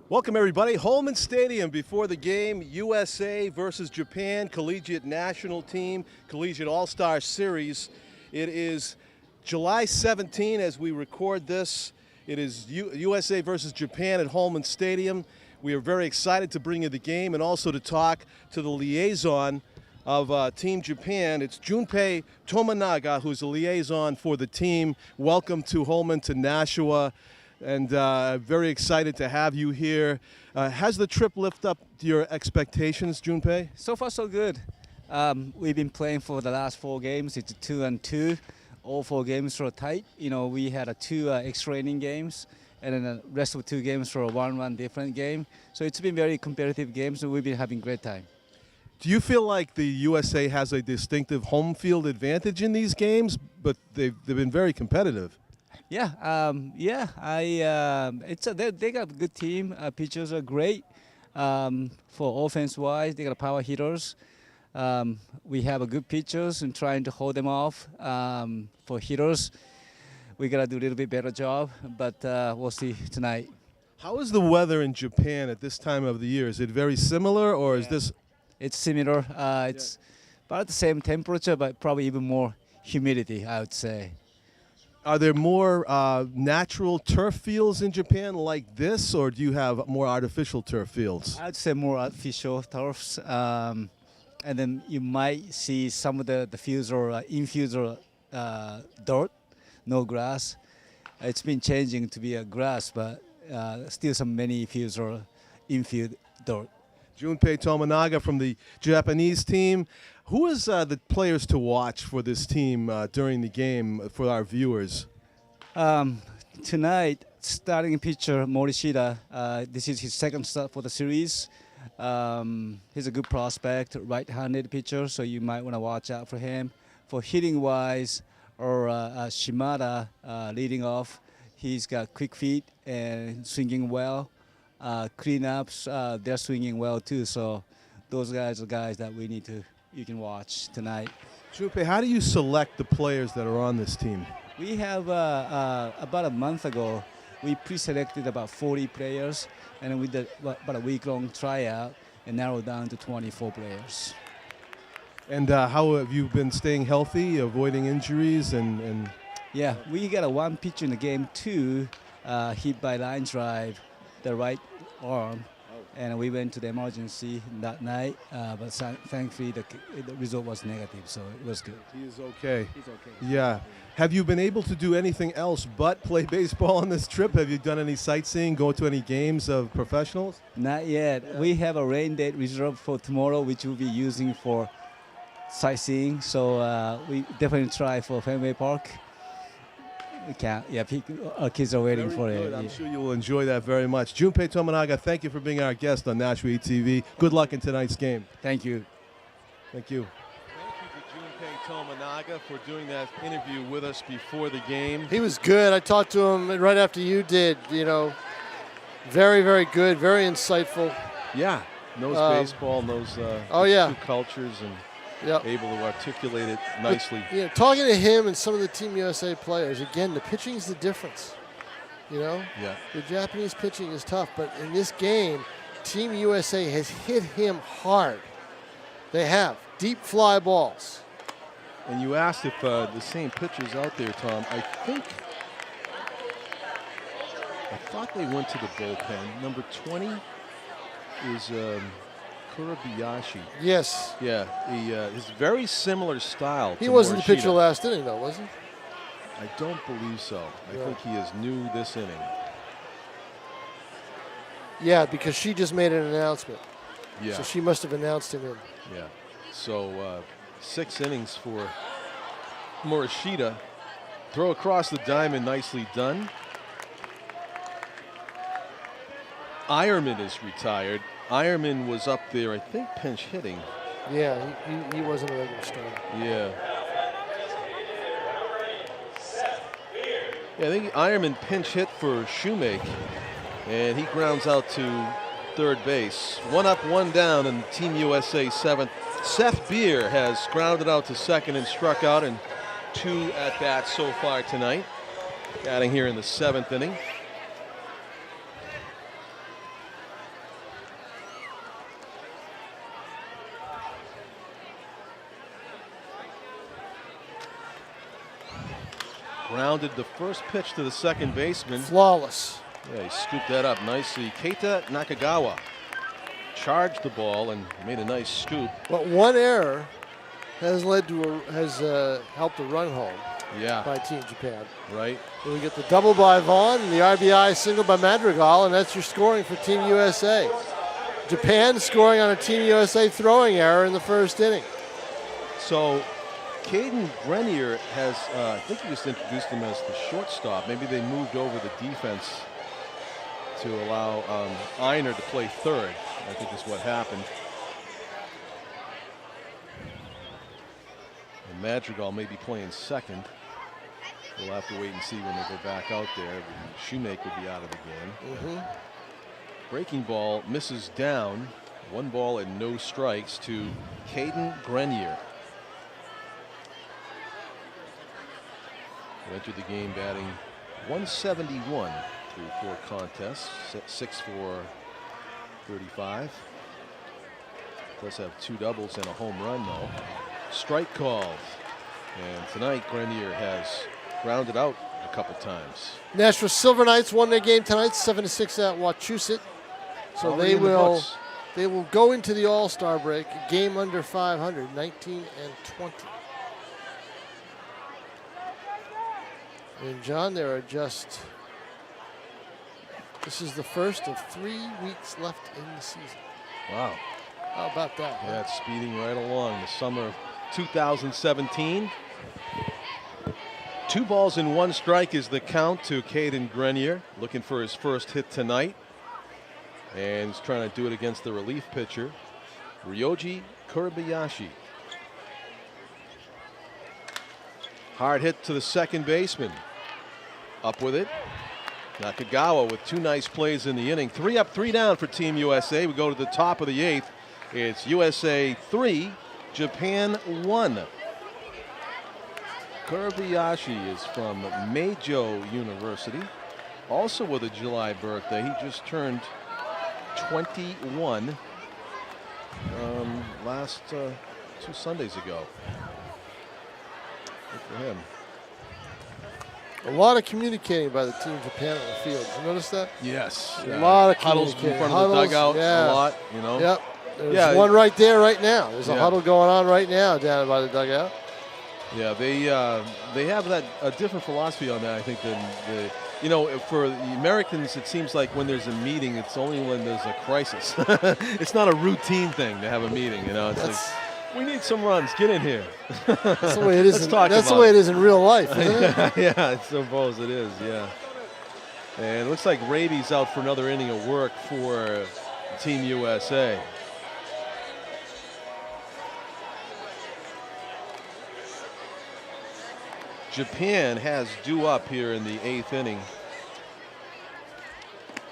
Welcome everybody. Holman Stadium before the game. USA versus Japan, Collegiate National Team, Collegiate All-Star Series. It is July 17 as we record this. It is USA versus Japan at Holman Stadium. We are very excited to bring you the game and also to talk to the liaison of Team Japan. It's Junpei Tominaga, who's a liaison for the team. Welcome to Holman, to Nashua, and very excited to have you here. Has the trip lived up to your expectations, Junpei? So far, so good. We've been playing for the last 4 games. It's 2-2. All 4 games were tight. You know, we had 2 extra inning games, and then the rest of 2 games were a 1-1 different game. So it's been very competitive games, and we've been having great time. Do you feel like the USA has a distinctive home field advantage in these games? But they've been very competitive. Yeah, they got a good team. Pitchers are great. For offense-wise, they got power hitters. We have a good pitchers and trying to hold them off. For hitters, we gotta do a little bit better job, but we'll see tonight. How is the weather in Japan at this time of the year? Is it very similar, or is this? It's similar. It's about the same temperature, but probably even more humidity, I would say. Are there more natural turf fields in Japan like this, or do you have more artificial turf fields? I'd say more artificial turfs. And then you might see some of the fields or infields or dirt, no grass. It's been changing to be a grass, but still many fields or infield dirt. Junpei Tominaga from the Japanese team. Who is the players to watch for this team during the game for our viewers? Tonight, starting pitcher Morishida. This is his second start for the series. He's a good prospect, right-handed pitcher, so you might want to watch out for him. For hitting-wise, or Shimada leading off, he's got quick feet and swinging well. Cleanups, they're swinging well too. So those guys are guys that you can watch tonight. Junpei, how do you select the players that are on this team? We have about a month ago, we pre-selected about 40 players, and we did about a week-long tryout and narrowed down to 24 players. And how have you been staying healthy, avoiding injuries, and? Yeah, we got one pitcher in the game too, hit by line drive, the right arm, and we went to the emergency that night, but thankfully the result was negative, so it was good. He is okay. He's okay. Yeah. Have you been able to do anything else but play baseball on this trip? Have you done any sightseeing, go to any games of professionals? Not yet. Yeah. We have a rain date reserved for tomorrow, which we'll be using for sightseeing, so we definitely try for Fenway Park. We can't. Yeah, our kids are waiting for it. I'm sure you will enjoy that very much. Junpei Tominaga, thank you for being our guest on NashuaETV. Good luck in tonight's game. Thank you. Thank you. Thank you to Junpei Tominaga for doing that interview with us before the game. He was good. I talked to him right after you did. You know, very, very good, very insightful. Yeah, knows baseball, knows two cultures, and able to articulate it nicely. But, talking to him and some of the Team USA players, again, the pitching is the difference. You know? Yeah. The Japanese pitching is tough, but in this game, Team USA has hit him hard. They have. Deep fly balls. And you asked if the same pitchers out there, Tom. I thought they went to the bullpen. Number 20 is Kurabayashi. Yes. Yeah, his very similar style. He wasn't the pitcher last inning, though, was he? I don't believe so. I think he is new this inning. Yeah, because she just made an announcement. Yeah. So she must have announced him in. Yeah. So 6 innings for Morishida. Throw across the diamond, nicely done. Ironman is retired. Ironman was up there, I think, pinch hitting. Yeah, he wasn't a regular starter. Yeah. Yeah, I think Ironman pinch hit for Shoemake, and he grounds out to third base. 1 up, 1 down, and Team USA 7th. Seth Beer has grounded out to second and struck out in 2 at-bats so far tonight. Batting here in the 7th inning. Grounded the first pitch to the second baseman. Flawless. Yeah, he scooped that up nicely. Keita Nakagawa charged the ball and made a nice scoop. But one error has led to helped a run home. Yeah. By Team Japan. Right. And we get the double by Vaughn and the RBI single by Madrigal, and that's your scoring for Team USA. Japan scoring on a Team USA throwing error in the first inning. So Caden Grenier has, I think you just introduced him as the shortstop. Maybe they moved over the defense to allow Einer to play third, I think is what happened. And Madrigal may be playing second. We'll have to wait and see when they go back out there. Shoemake would be out of the game. Breaking ball misses down. 1 ball and no strikes to Caden Grenier. Who entered the game batting 171 through 4 contests, 6 for 35. Does have 2 doubles and a home run though. Strike called, and tonight Grenier has grounded out a couple times. Nashua Silver Knights won their game tonight, 7-6 at Wachusett. So Already they will go into the All-Star break, a game under 500, 19-20. And John, there are just, this is the first of 3 weeks left in the season. Wow. How about that? Yeah, it's speeding right along. The summer of 2017. 2 balls and 1 strike is the count to Caden Grenier, looking for his first hit tonight. And he's trying to do it against the relief pitcher, Ryoji Kuribayashi. Hard hit to the second baseman. Up with it. Nakagawa with 2 nice plays in the inning. 3 up, 3 down for Team USA. We go to the top of the 8th. It's USA 3, Japan 1. Kuribayashi is from Meijo University. Also with a July birthday. He just turned 21 last 2 Sundays ago. Good for him. A lot of communicating by the Team Japan on the field. Did you notice that? Yes. A lot of huddles in communicating. front of the dugout yeah. a lot, you know. Yep. There's one right there right now. There's a Yeah. huddle going on right now down by the dugout. Yeah, they have a different philosophy on that, I think, than the, you know, for the Americans, it seems like when there's a meeting, it's only when there's a crisis. It's not a routine thing to have a meeting, you know. It's like, we need some runs. Get in here. That's the way it is. That's the way it is in real life, isn't it? Yeah, I suppose it is. Yeah. And it looks like Raby's out for another inning of work for Team USA. Japan has due up here in the 8th inning.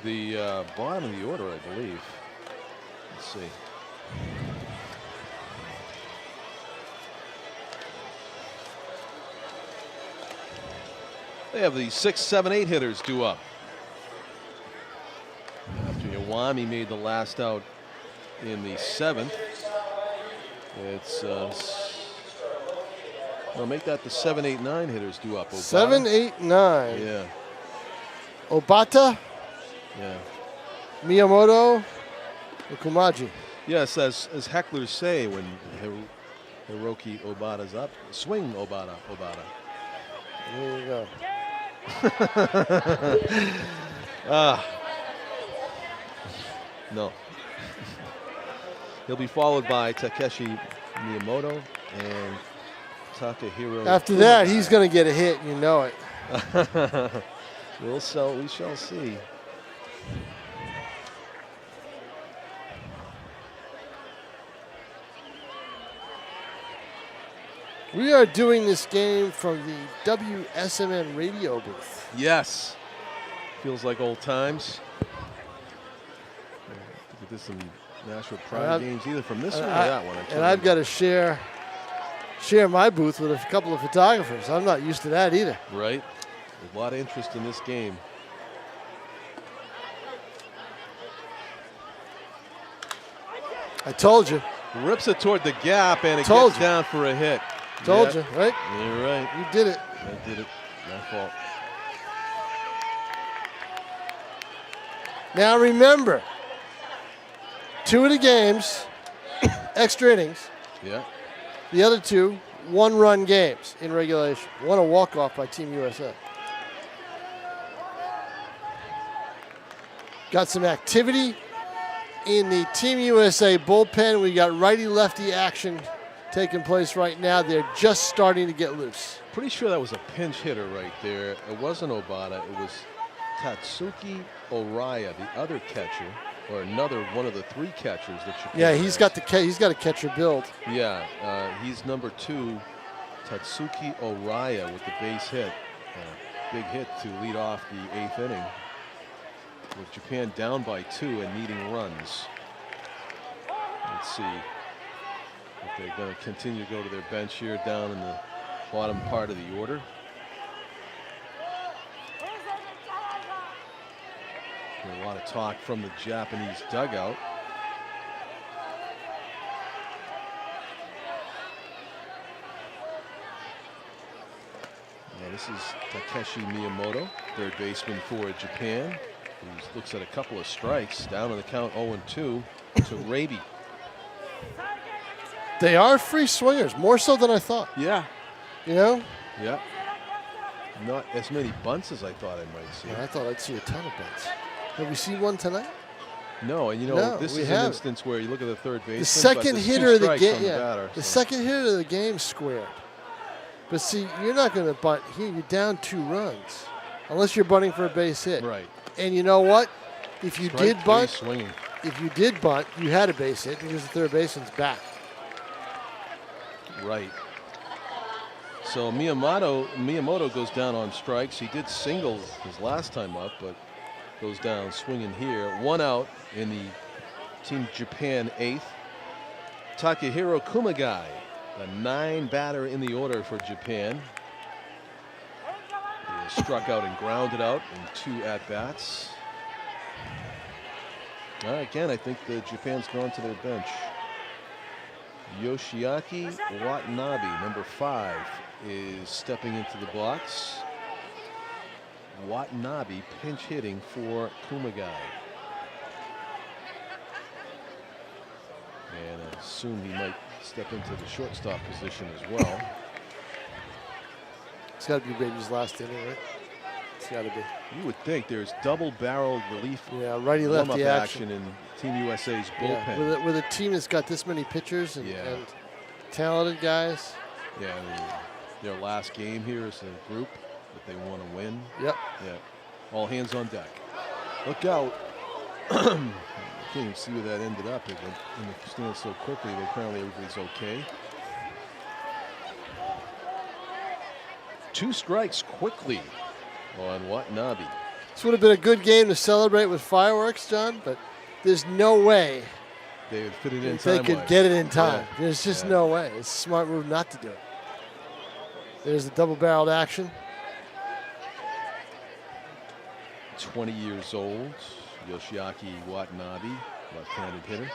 The bottom of the order, I believe. Let's see. They have the 6, 7, 8 hitters due up. After Iwami made the last out in the 7th. It's well, make that the 7, 8, 9 hitters due up. Obata. 7, 8, 9. Yeah. Obata. Yeah. Miyamoto. And Kumaji. Yes, as hecklers say when Hiroki Obata's up, swing Obata. There you go. No. He'll be followed by Takeshi Miyamoto and Takahiro. After that, he's going to get a hit. You know it. We shall see. We are doing this game from the WSMN radio booth. Yes. Feels like old times. Look at this, some Nashua Pride games, either from this one or that one. And I've got to share my booth with a couple of photographers. I'm not used to that either. Right. A lot of interest in this game. I told you. Rips it toward the gap, and it Told gets you. down for a hit. Told you, right? You're right. You did it. I did it. My fault. Now remember, 2 of the games, extra innings. Yeah. The other 2, 1-run games in regulation. 1 a walk-off by Team USA. Got some activity in the Team USA bullpen. We got righty-lefty action taking place right now. They're just starting to get loose. Pretty sure that was a pinch hitter right there. It wasn't Obata. It was Tatsuki Oraya, the other catcher, or another one of the 3 catchers that Japan Yeah, he's has. got a catcher build. Yeah, he's number 2, Tatsuki Oraya with the base hit. Big hit to lead off the 8th inning, with Japan down by 2 and needing runs. Let's see if they're going to continue to go to their bench here down in the bottom part of the order. A lot of talk from the Japanese dugout. Now this is Takeshi Miyamoto, third baseman for Japan, who looks at a couple of strikes, down on the count 0-2 to Raby. They are free swingers, more so than I thought. Yeah. You know? Yeah. Not as many bunts as I thought I might see. I thought I'd see a ton of bunts. Have we seen one tonight? No, and you know, No, this we is haven't. an instance where you look at the third baseman. The second hitter of the game, The second hitter of the game squared. But see, you're not going to bunt here. You're down 2 runs, unless you're bunting for a base hit. Right. And you know what? If you Strike did bunt, 3 swinging. if you did bunt, you had a base hit because the third baseman's back. Right. So Miyamoto goes down on strikes. He did single his last time up, but goes down swinging here. 1 out in the Team Japan 8th. Takahiro Kumagai, the 9 batter in the order for Japan. He has struck out and grounded out in 2 at-bats. Again, I think the Japan's gone to their bench. Yoshiaki Watanabe, number 5, is stepping into the box. Watanabe pinch hitting for Kumagai. And I assume he might step into the shortstop position as well. It's got to be Baby's last inning, right? It's got to be. You would think there's double-barreled relief righty-lefty warm-up action in Team USA's bullpen. Yeah, with a team that's got this many pitchers and talented guys. Yeah, I mean, their last game here is a group that they want to win. Yep. Yeah. All hands on deck. Look out. Can't even see where that ended up. It went in the stand so quickly that apparently everybody's okay. 2 strikes quickly on Watanabe. This would have been a good game to celebrate with fireworks, John, but there's no way they would fit it in they could get it in time. Yeah. There's just no way. It's a smart move not to do it. There's the double-barreled action. 20 years old, Yoshiaki Watanabe, left-handed hitter.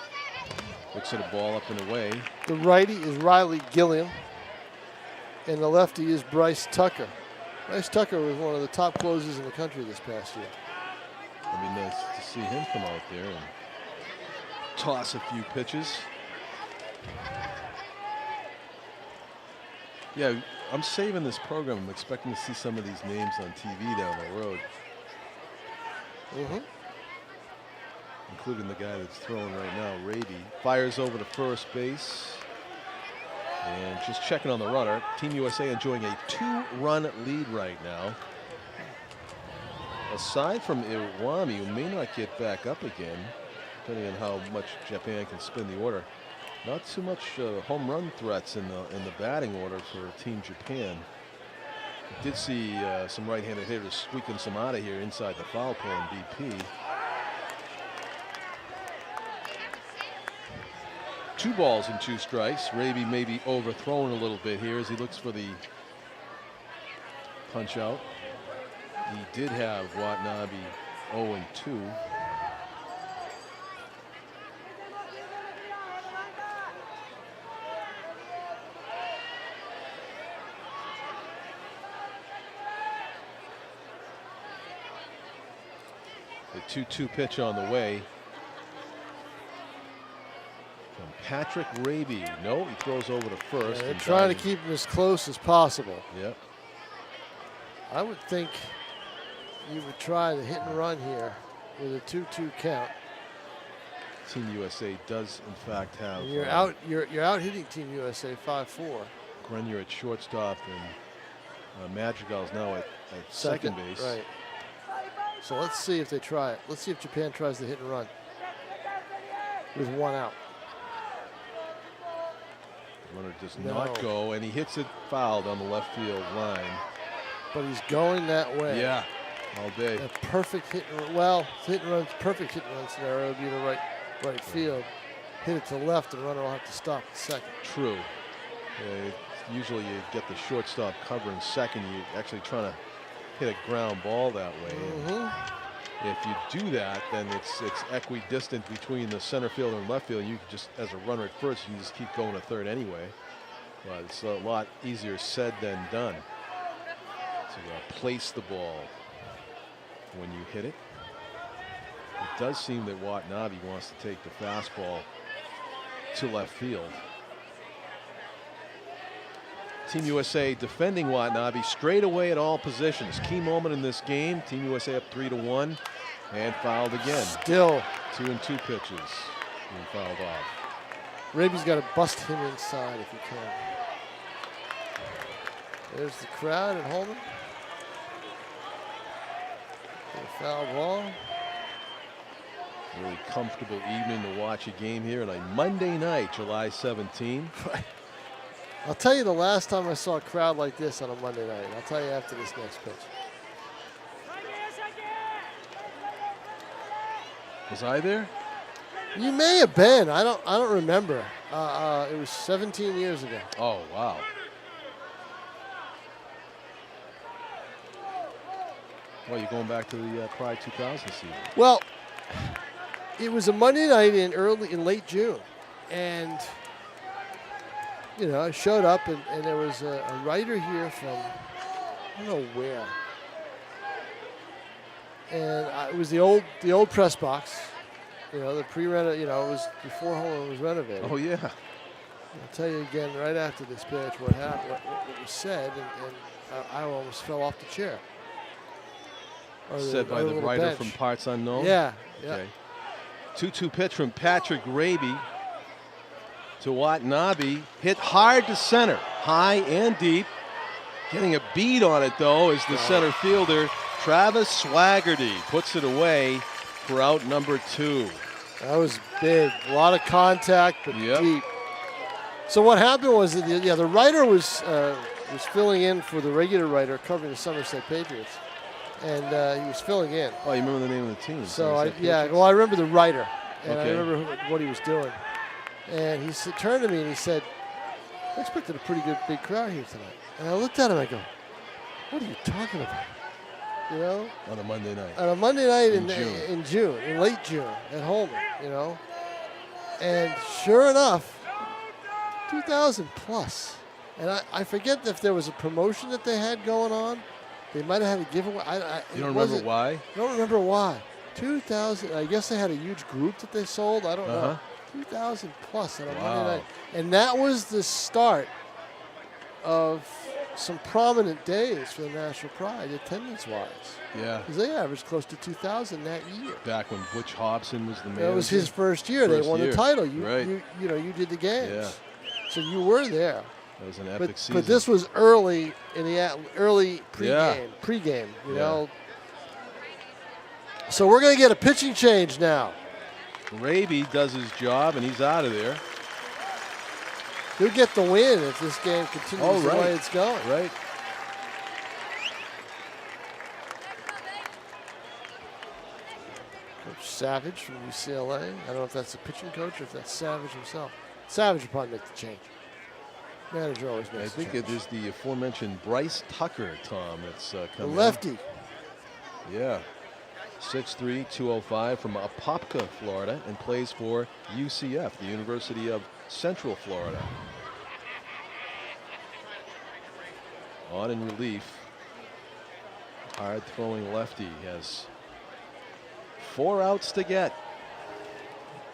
Looks at a ball up and away. The righty is Riley Gilliam, and the lefty is Bryce Tucker. Bryce Tucker was one of the top closers in the country this past year. It'd be nice to see him come out there and toss a few pitches. Yeah, I'm saving this program. I'm expecting to see some of these names on TV down the road. Including the guy that's throwing right now, Raby. Fires over to first base. And just checking on the runner. Team USA enjoying a 2-run lead right now. Aside from Iwami, who may not get back up again, depending on how much Japan can spin the order. Not too much home run threats in the batting order for Team Japan. Did see some right-handed hitters squeaking some out of here inside the foul pole in BP. 2 balls and 2 strikes. Raby may be overthrown a little bit here as he looks for the punch out. He did have Watanabe 0-2. The 2-2 pitch on the way from Patrick Raby. No, he throws over to first. They're trying to keep him as close as possible. Yep. I would think you would try the hit and run here with a 2-2 count. Team USA does in fact have. You're out. You're out hitting Team USA 5-4. Grenier at shortstop and Madrigal's now at second base. Right. So let's see if they try it. Let's see if Japan tries the hit and run with 1 out. The runner does not go, and he hits it foul down the left field line. But he's going that way. Yeah, all day. A perfect hit and run. Well, hit and run, perfect hit and run scenario would be the right field. Hit it to left, and the runner will have to stop at second. True. Usually you get the shortstop covering second. You're actually trying to hit a ground ball that way. If you do that, then it's equidistant between the center fielder and left field. You can just, as a runner at first, you can just keep going to third anyway. But it's a lot easier said than done to place the ball when you hit it. It does seem that Watanabe wants to take the fastball to left field. Team USA defending Watanabe straight away at all positions. Key moment in this game. Team USA up 3-1 and fouled again. Still 2-2 pitches being fouled off. Raby's got to bust him inside if he can. There's the crowd at Holman. A foul ball. Really comfortable evening to watch a game here on a Monday night, July 17. I'll tell you the last time I saw a crowd like this on a Monday night. I'll tell you after this next pitch. Was I there? You may have been. I don't remember. It was 17 years ago. Oh, wow. Well, you're going back to the Pride 2000 season. Well, it was a Monday night in late June, and you know, I showed up and there was a writer here from I don't know where, and it was the old press box, you know, the pre-reno, you know, it was before Holman was renovated. Oh yeah. I'll tell you again right after this pitch what happened, what was said, and I almost fell off the chair. Said by the writer bench. from Parts Unknown? Yeah. Okay. 2-2 pitch from Patrick Raby to Watanabe. Hit hard to center, high and deep. Getting a bead on it, though, is the center fielder, Travis Swaggerty. Puts it away for out number 2. That was big. A lot of contact, but deep. So what happened was that the writer was filling in for the regular writer covering the Somerset Patriots. And he was filling in. Oh, you remember the name of the team? So I remember the writer, and I remember what he was doing. And he turned to me and he said, "I expected a pretty good big crowd here tonight." And I looked at him and I go, "What are you talking about?" You know? On a Monday night. On a Monday night in June, in late June at Holman, you know. And sure enough, 2,000 plus. And I forget if there was a promotion that they had going on. They might have had a giveaway. You don't remember why? I don't remember why. 2,000. I guess they had a huge group that they sold. I don't know. 2,000 plus on a Monday night. And that was the start of some prominent days for the National Pride, attendance-wise. Yeah. Because they averaged close to 2,000 that year. Back when Butch Hobson was the manager. That was his first year. They won the title. You know, you did the games. Yeah. So you were there. That was an epic season. But this was early in the early pregame. Yeah. Pregame, you Yeah. know. So we're going to get a pitching change now. Raby does his job, and he's out of there. He'll get the win if this game continues the way it's going. Right. Coach Savage from UCLA. I don't know if that's the pitching coach or if that's Savage himself. Savage will probably make the change. Manager always makes I think the change. it is the aforementioned Bryce Tucker, Tom, that's The coming lefty. in. Yeah. 6'3", 205 from Apopka, Florida, and plays for UCF, the University of Central Florida. On in relief. Hard throwing lefty has 4 outs to get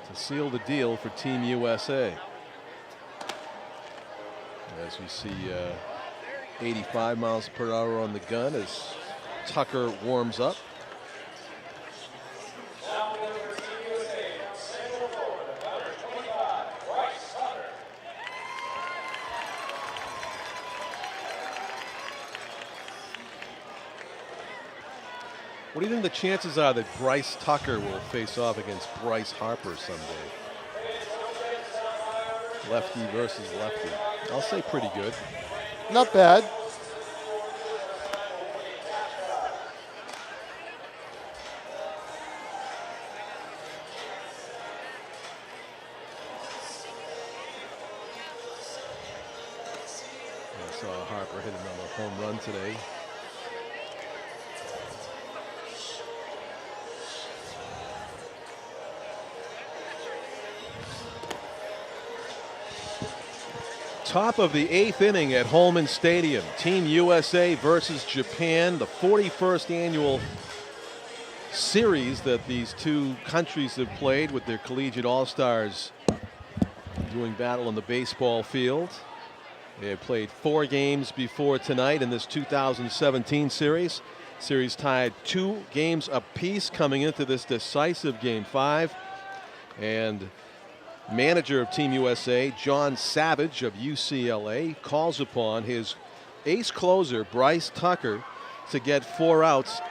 to seal the deal for Team USA. As we see 85 miles per hour on the gun as Tucker warms up. What do you think the chances are that Bryce Tucker will face off against Bryce Harper someday? Lefty versus lefty. I'll say pretty good. Not bad. I saw Harper hit another home run today. Top of the 8th inning at Holman Stadium. Team USA versus Japan, the 41st annual series that these two countries have played with their collegiate all-stars doing battle on the baseball field. They have played 4 games before tonight in this 2017 series. Series tied 2 games apiece coming into this decisive Game 5. And manager of Team USA, John Savage of UCLA, calls upon his ace closer, Bryce Tucker, to get 4 outs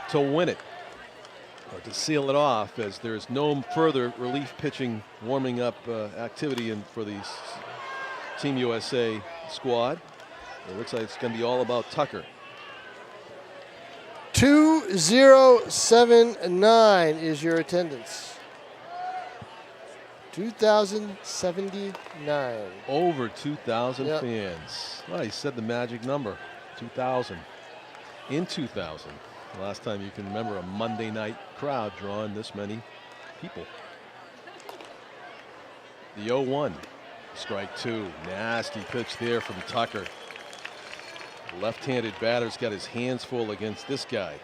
to win it, or to seal it off, as there's no further relief pitching warming up activity for the Team USA squad. It looks like it's going to be all about Tucker. 2079 is your attendance. 2,079. Over 2,000 Yep. fans. Well, he said the magic number, 2,000. In 2000, the last time you can remember a Monday night crowd drawing this many people. The 0-1, strike 2. Nasty pitch there from Tucker. Left-handed batter's got his hands full against this guy.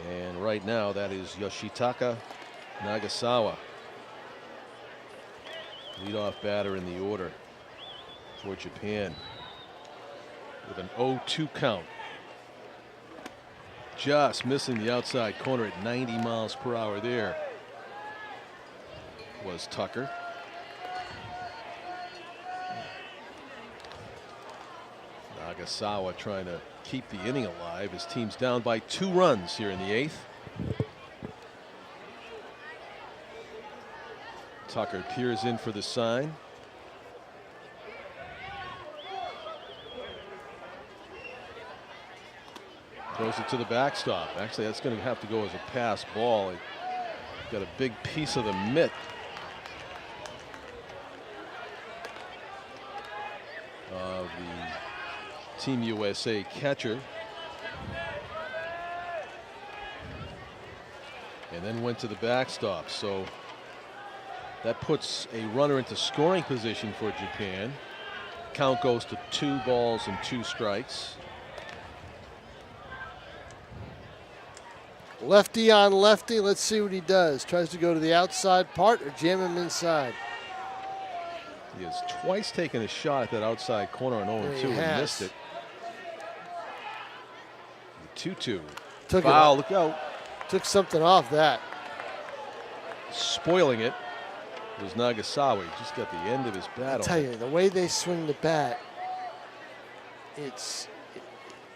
And right now, that is Yoshitaka Nagasawa, leadoff batter in the order for Japan, with an 0-2 count. Just missing the outside corner at 90 miles per hour there was Tucker. Nagasawa trying to keep the inning alive. His team's down by 2 runs here in the 8th. Tucker peers in for the sign. Throws it to the backstop. Actually, that's going to have to go as a pass ball. It got a big piece of the mitt of the Team USA catcher. And then went to the backstop. So that puts a runner into scoring position for Japan. Count goes to 2 balls and 2 strikes. Lefty on lefty. Let's see what he does. Tries to go to the outside part or jam him inside. He has twice taken a shot at that outside corner on 0-2 and missed it. 2-2. Took Foul, it. look out. Took something off that. Spoiling it. It was Nagasawa. He just got the end of his I bat. tell you, the way they swing the bat, it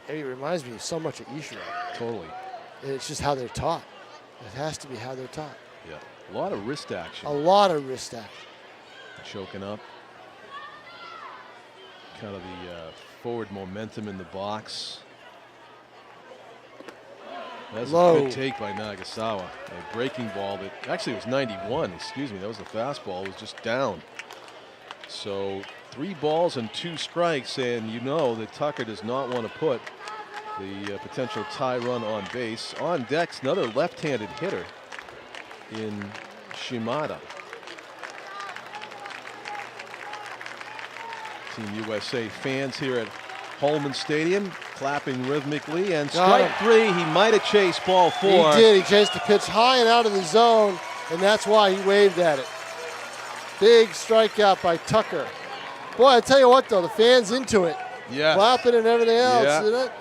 reminds me so much of Ishiro. Totally. It's just how they're taught. It has to be how they're taught. Yeah. A lot of wrist action. A lot of wrist action. Choking up. Kind of the forward momentum in the box. That's Low. a good take by Nagasawa. A breaking ball that actually was 91. Excuse me. That was the fastball. It was just down. So 3 balls and 2 strikes, and you know that Tucker does not want to put the potential tie run on base. On deck's another left-handed hitter in Shimada. Team USA fans here at Holman Stadium clapping rhythmically, and strike 3. He might have chased ball 4. He did. He chased the pitch high and out of the zone, and that's why he waved at it. Big strikeout by Tucker. Boy, I tell you what, though, the fans into it. Yes. Clapping and everything else, Yeah. isn't it?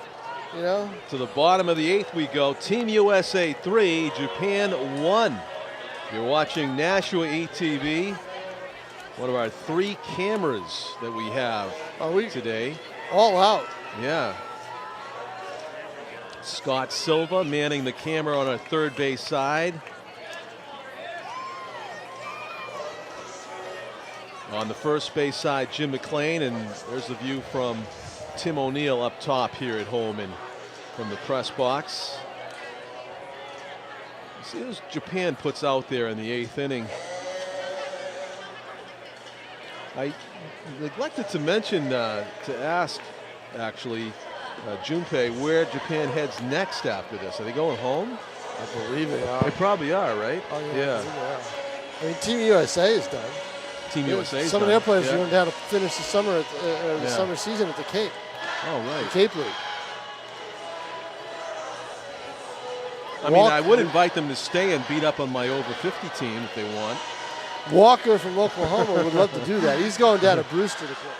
You know? To the bottom of the 8th we go. Team USA 3, Japan 1. You're watching NashuaETV. One of our 3 cameras that we have today. All out. Yeah. Scott Silva manning the camera on our third base side. On the first base side, Jim McLean, and there's the view from Tim O'Neill up top here at home and from the press box. See what Japan puts out there in the 8th inning. I neglected to mention, to ask, actually, Junpei, where Japan heads next after this. Are they going home? I believe they are. They probably are, right? Oh, yeah. I mean, Team USA is done. Team USA. Some of their players are going down to finish the summer at the summer season at the Cape. Oh, right. The Cape League. I mean, I would invite them to stay and beat up on my over 50 team if they want. Walker from Oklahoma would love to do that. He's going down to Brewster to play.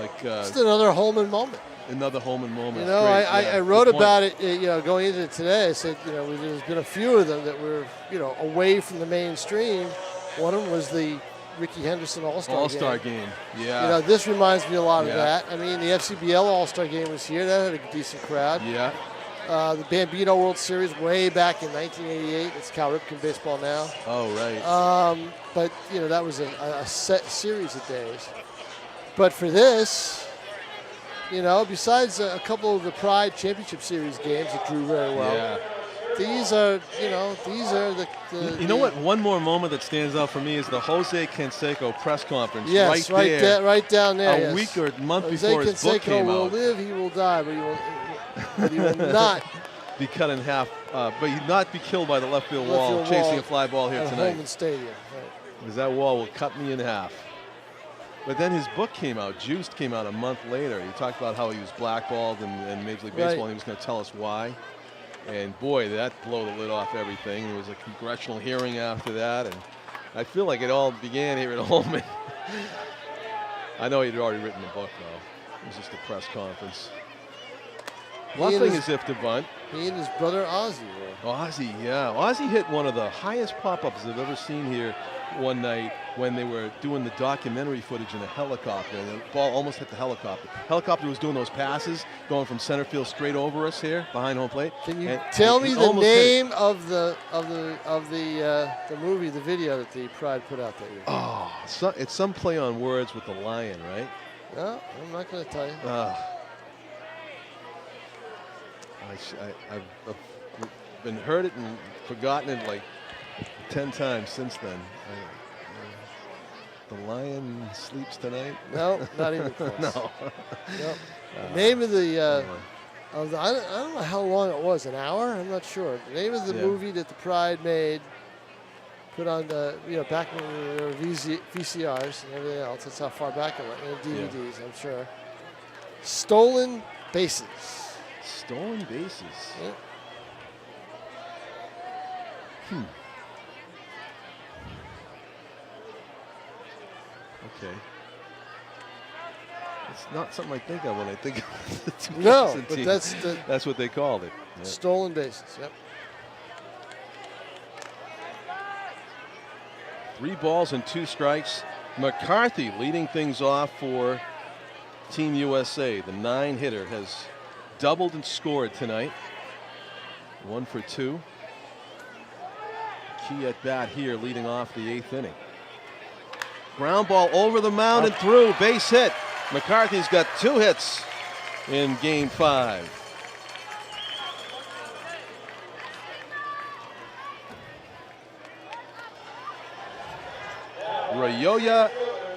Like just another Holman moment. Another Holman moment. You know, I wrote about it. You know, going into it today, I said, you know, there's been a few of them that were, you know, away from the mainstream. One of them was the Ricky Henderson All-Star game. Yeah. You know, this reminds me a lot of that. I mean, the FCBL All-Star game was here. That had a decent crowd. Yeah. The Bambino World Series way back in 1988. It's Cal Ripken baseball now. Oh, right. But, you know, that was a set series of days. But for this, you know, besides a couple of the Pride Championship Series games that drew very well, these are, you know, the you know what? One more moment that stands out for me is the Jose Canseco press conference. Yes, right down there. A week or a month Jose before his book came will out. live, he will die, but he will not be cut in half, but he'd not be killed by the left field wall chasing a fly ball here at tonight. Holman Stadium. Right. Because that wall will cut me in half. But then his book came out. Juiced came out a month later. He talked about how he was blackballed in Major League Baseball, and he was going to tell us why. And boy, that blew the lid off everything. There was a congressional hearing after that, and I feel like it all began here at Holman. I know he'd already written the book, though. It was just a press conference. Nothing as if to bunt. He and his brother Ozzie were. Ozzie, yeah. Ozzie hit one of the highest pop-ups I've ever seen here one night when they were doing the documentary footage in a helicopter. And the ball almost hit the helicopter. Helicopter was doing those passes, going from center field straight over us here behind home plate. Can you tell me the name of the movie, the video that the Pride put out that year? Oh, it's some play on words with the lion, right? No, I'm not going to tell you. I've been heard it and forgotten it like 10 times since then. The lion sleeps tonight? No, not even close. No. The name of the, I don't know how long it was, an hour? I'm not sure. The name of the movie that the Pride made, put on the, you know, back when there were VCRs and everything else. That's how far back it went. And DVDs, I'm sure. Stolen Bases. Stolen Bases. Yeah. Okay. It's not something I think of when I think of the 2000 No, but team. That's what they called it. Yeah. Stolen Bases, yep. 3 balls and 2 strikes. McCarthy leading things off for Team USA. The 9-hitter has doubled and scored tonight. 1 for 2. Key at bat here, leading off the 8th inning. Ground ball over the mound and through. Base hit. McCarthy's got 2 hits in Game 5. Ryoya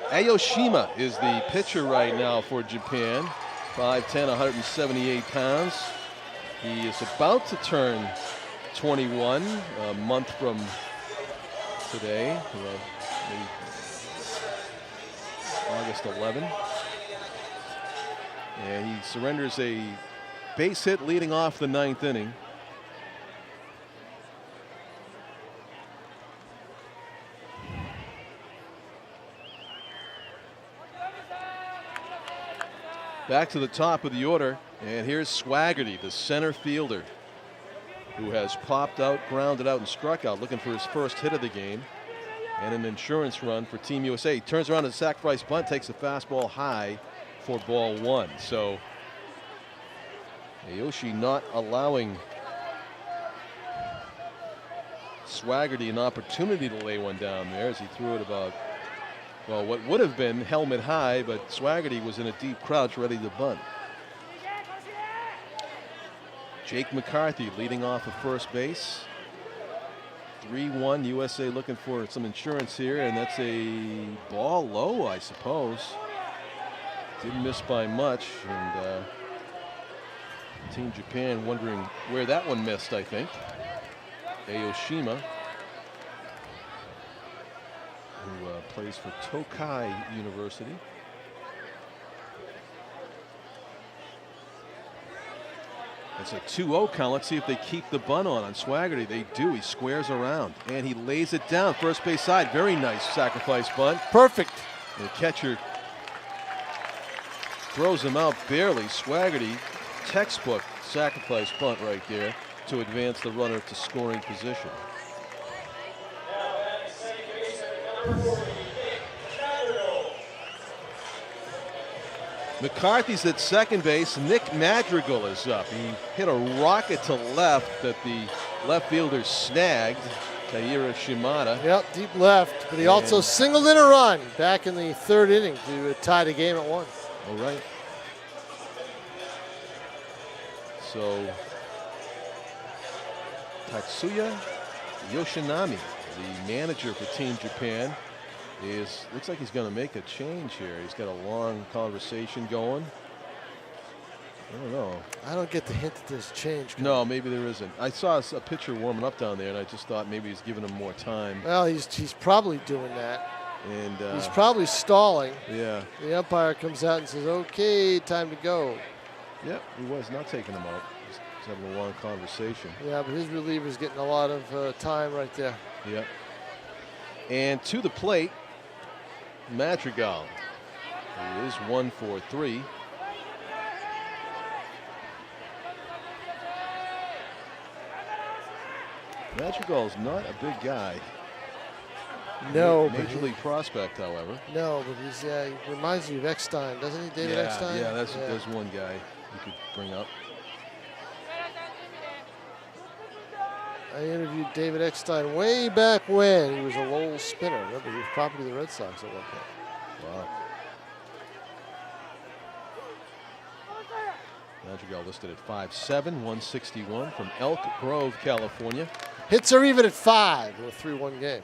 Aoshima is the pitcher right now for Japan. 5'10", 178 pounds. He is about to turn 21 a month from today, maybe August 11. And he surrenders a base hit leading off the 9th inning. Back to the top of the order, and here's Swaggerty, the center fielder, who has popped out, grounded out, and struck out, looking for his first hit of the game, and an insurance run for Team USA. He turns around and sacrifice bunt, takes the fastball high for ball 1. So Aoshi not allowing Swaggerty an opportunity to lay one down there as he threw it about, well, what would have been helmet high, but Swaggerty was in a deep crouch ready to bunt. Jake McCarthy leading off of first base. 3-1, USA looking for some insurance here, and that's a ball low, I suppose. Didn't miss by much, and Team Japan wondering where that one missed, I think. Aoshima, who plays for Tokai University. It's a 2-0 count. Let's see if they keep the bunt on Swaggerty. They do. He squares around, and he lays it down. First base side. Very nice sacrifice bunt. Perfect. The catcher throws him out barely. Swaggerty, textbook sacrifice bunt right there to advance the runner to scoring position. McCarthy's at second base. Nick Madrigal is up. He hit a rocket to left that the left fielder snagged. Taira Shimada. Yep, deep left, but he also singled in a run back in the 3rd inning to tie the game at 1. All right. So Tatsuya Yoshinami, the manager for Team Japan, looks like he's going to make a change here. He's got a long conversation going. I don't know. I don't get the hint that there's change. No, maybe there isn't. I saw a pitcher warming up down there, and I just thought maybe he's giving him more time. Well, he's probably doing that. And he's probably stalling. Yeah. The umpire comes out and says, "Okay, time to go." Yep, he was not taking him out. He's having a long conversation. Yeah, but his reliever's getting a lot of time right there. Yep. And to the plate, Madrigal, who is 1 for 3. Madrigal's not a big guy. No. Major league prospect, however. No, but he reminds me of Eckstein, doesn't he, David Eckstein? Yeah, there's one guy you could bring up. I interviewed David Eckstein way back when he was a Lowell spinner. Remember, he was property of the Red Sox at one point. Wow. Madrigal listed at 5'7", 161 from Elk Grove, California. Hits are even at 5 in a 3-1 game.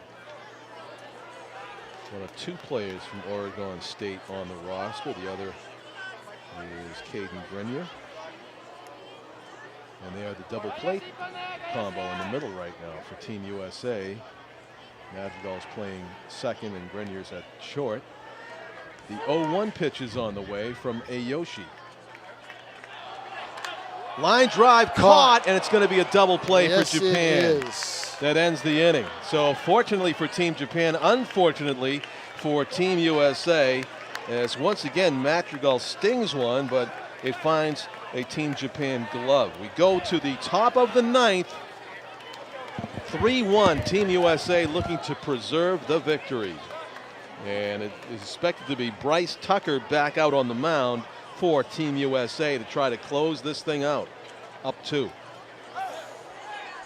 One of 2 players from Oregon State on the roster. The other is Caden Grenier. And they are the double plate combo in the middle right now for Team USA. Madrigal's playing second and Grenier's at short. The 0-1 pitch is on the way from Aoshi. Line drive caught, and it's going to be a double play for Japan. It is. That ends the inning. So fortunately for Team Japan, unfortunately for Team USA, as once again Madrigal stings one, but it finds a Team Japan glove. We go to the top of the 9th. 3-1, Team USA looking to preserve the victory. And it is expected to be Bryce Tucker back out on the mound for Team USA to try to close this thing out. Up 2.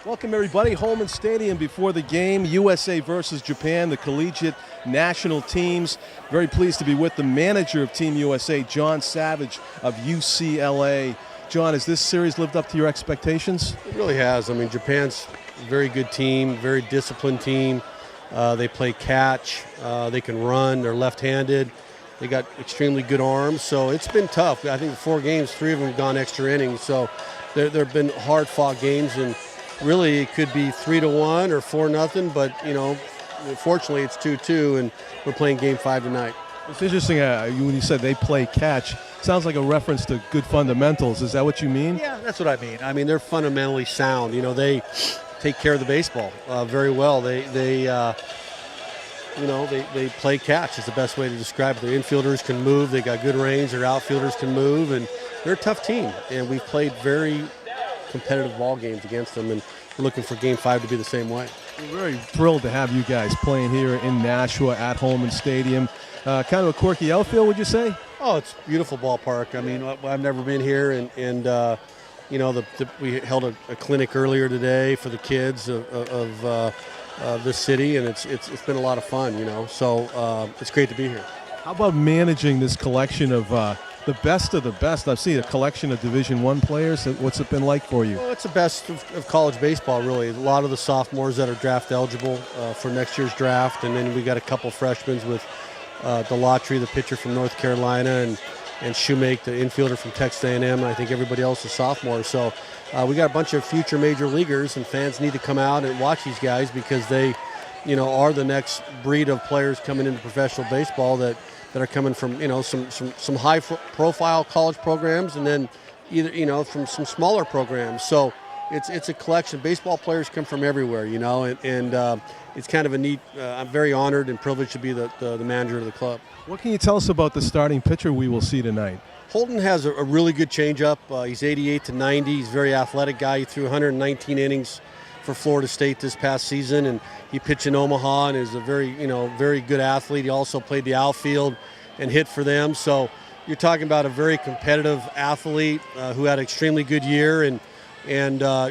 Welcome everybody, Holman Stadium before the game, USA versus Japan, the collegiate national teams. Very pleased to be with the manager of Team USA, John Savage of UCLA. John, has this series lived up to your expectations? It really has. I mean, Japan's a very good team, very disciplined team. They play catch, they can run, they're left-handed. They got extremely good arms, so it's been tough. I think 4 games, 3 of them have gone extra innings, so there have been hard-fought games, and really it could be 3-1 or 4-0, but, you know, fortunately it's 2-2, and we're playing Game 5 tonight. It's interesting when you said they play catch. Sounds like a reference to good fundamentals. Is that what you mean? Yeah, that's what I mean. I mean, they're fundamentally sound. You know, they take care of the baseball very well. They play catch is the best way to describe it. Their infielders can move. They got good range. Their outfielders can move, and they're a tough team. And we've played very competitive ball games against them, and we're looking for Game 5 to be the same way. We're very thrilled to have you guys playing here in Nashua at Holman Stadium. Kind of a quirky outfield, would you say? Oh, it's a beautiful ballpark. I mean, I've never been here, and you know, we held a clinic earlier today for the kids of this city, and it's been a lot of fun, you know. So it's great to be here. How about managing this collection of the best of the best? I've seen a collection of Division I players. What's it been like for you? Well, it's the best of college baseball, really. A lot of the sophomores that are draft eligible for next year's draft, and then we got a couple freshmen with Delatry, the pitcher from North Carolina, and Shoemake, the infielder from Texas A&M, and I think everybody else is sophomores. So we got a bunch of future major leaguers, and fans need to come out and watch these guys because they, you know, are the next breed of players coming into professional baseball that are coming from, you know, some high-profile college programs, and then either, you know, from some smaller programs. So it's a collection. Baseball players come from everywhere, you know, and it's kind of a neat. I'm very honored and privileged to be the manager of the club. What can you tell us about the starting pitcher we will see tonight? Holton has a really good changeup. He's 88 to 90. He's a very athletic guy. He threw 119 innings for Florida State this past season, and he pitched in Omaha and is a very good athlete. He also played the outfield and hit for them. So you're talking about a very competitive athlete who had an extremely good year, and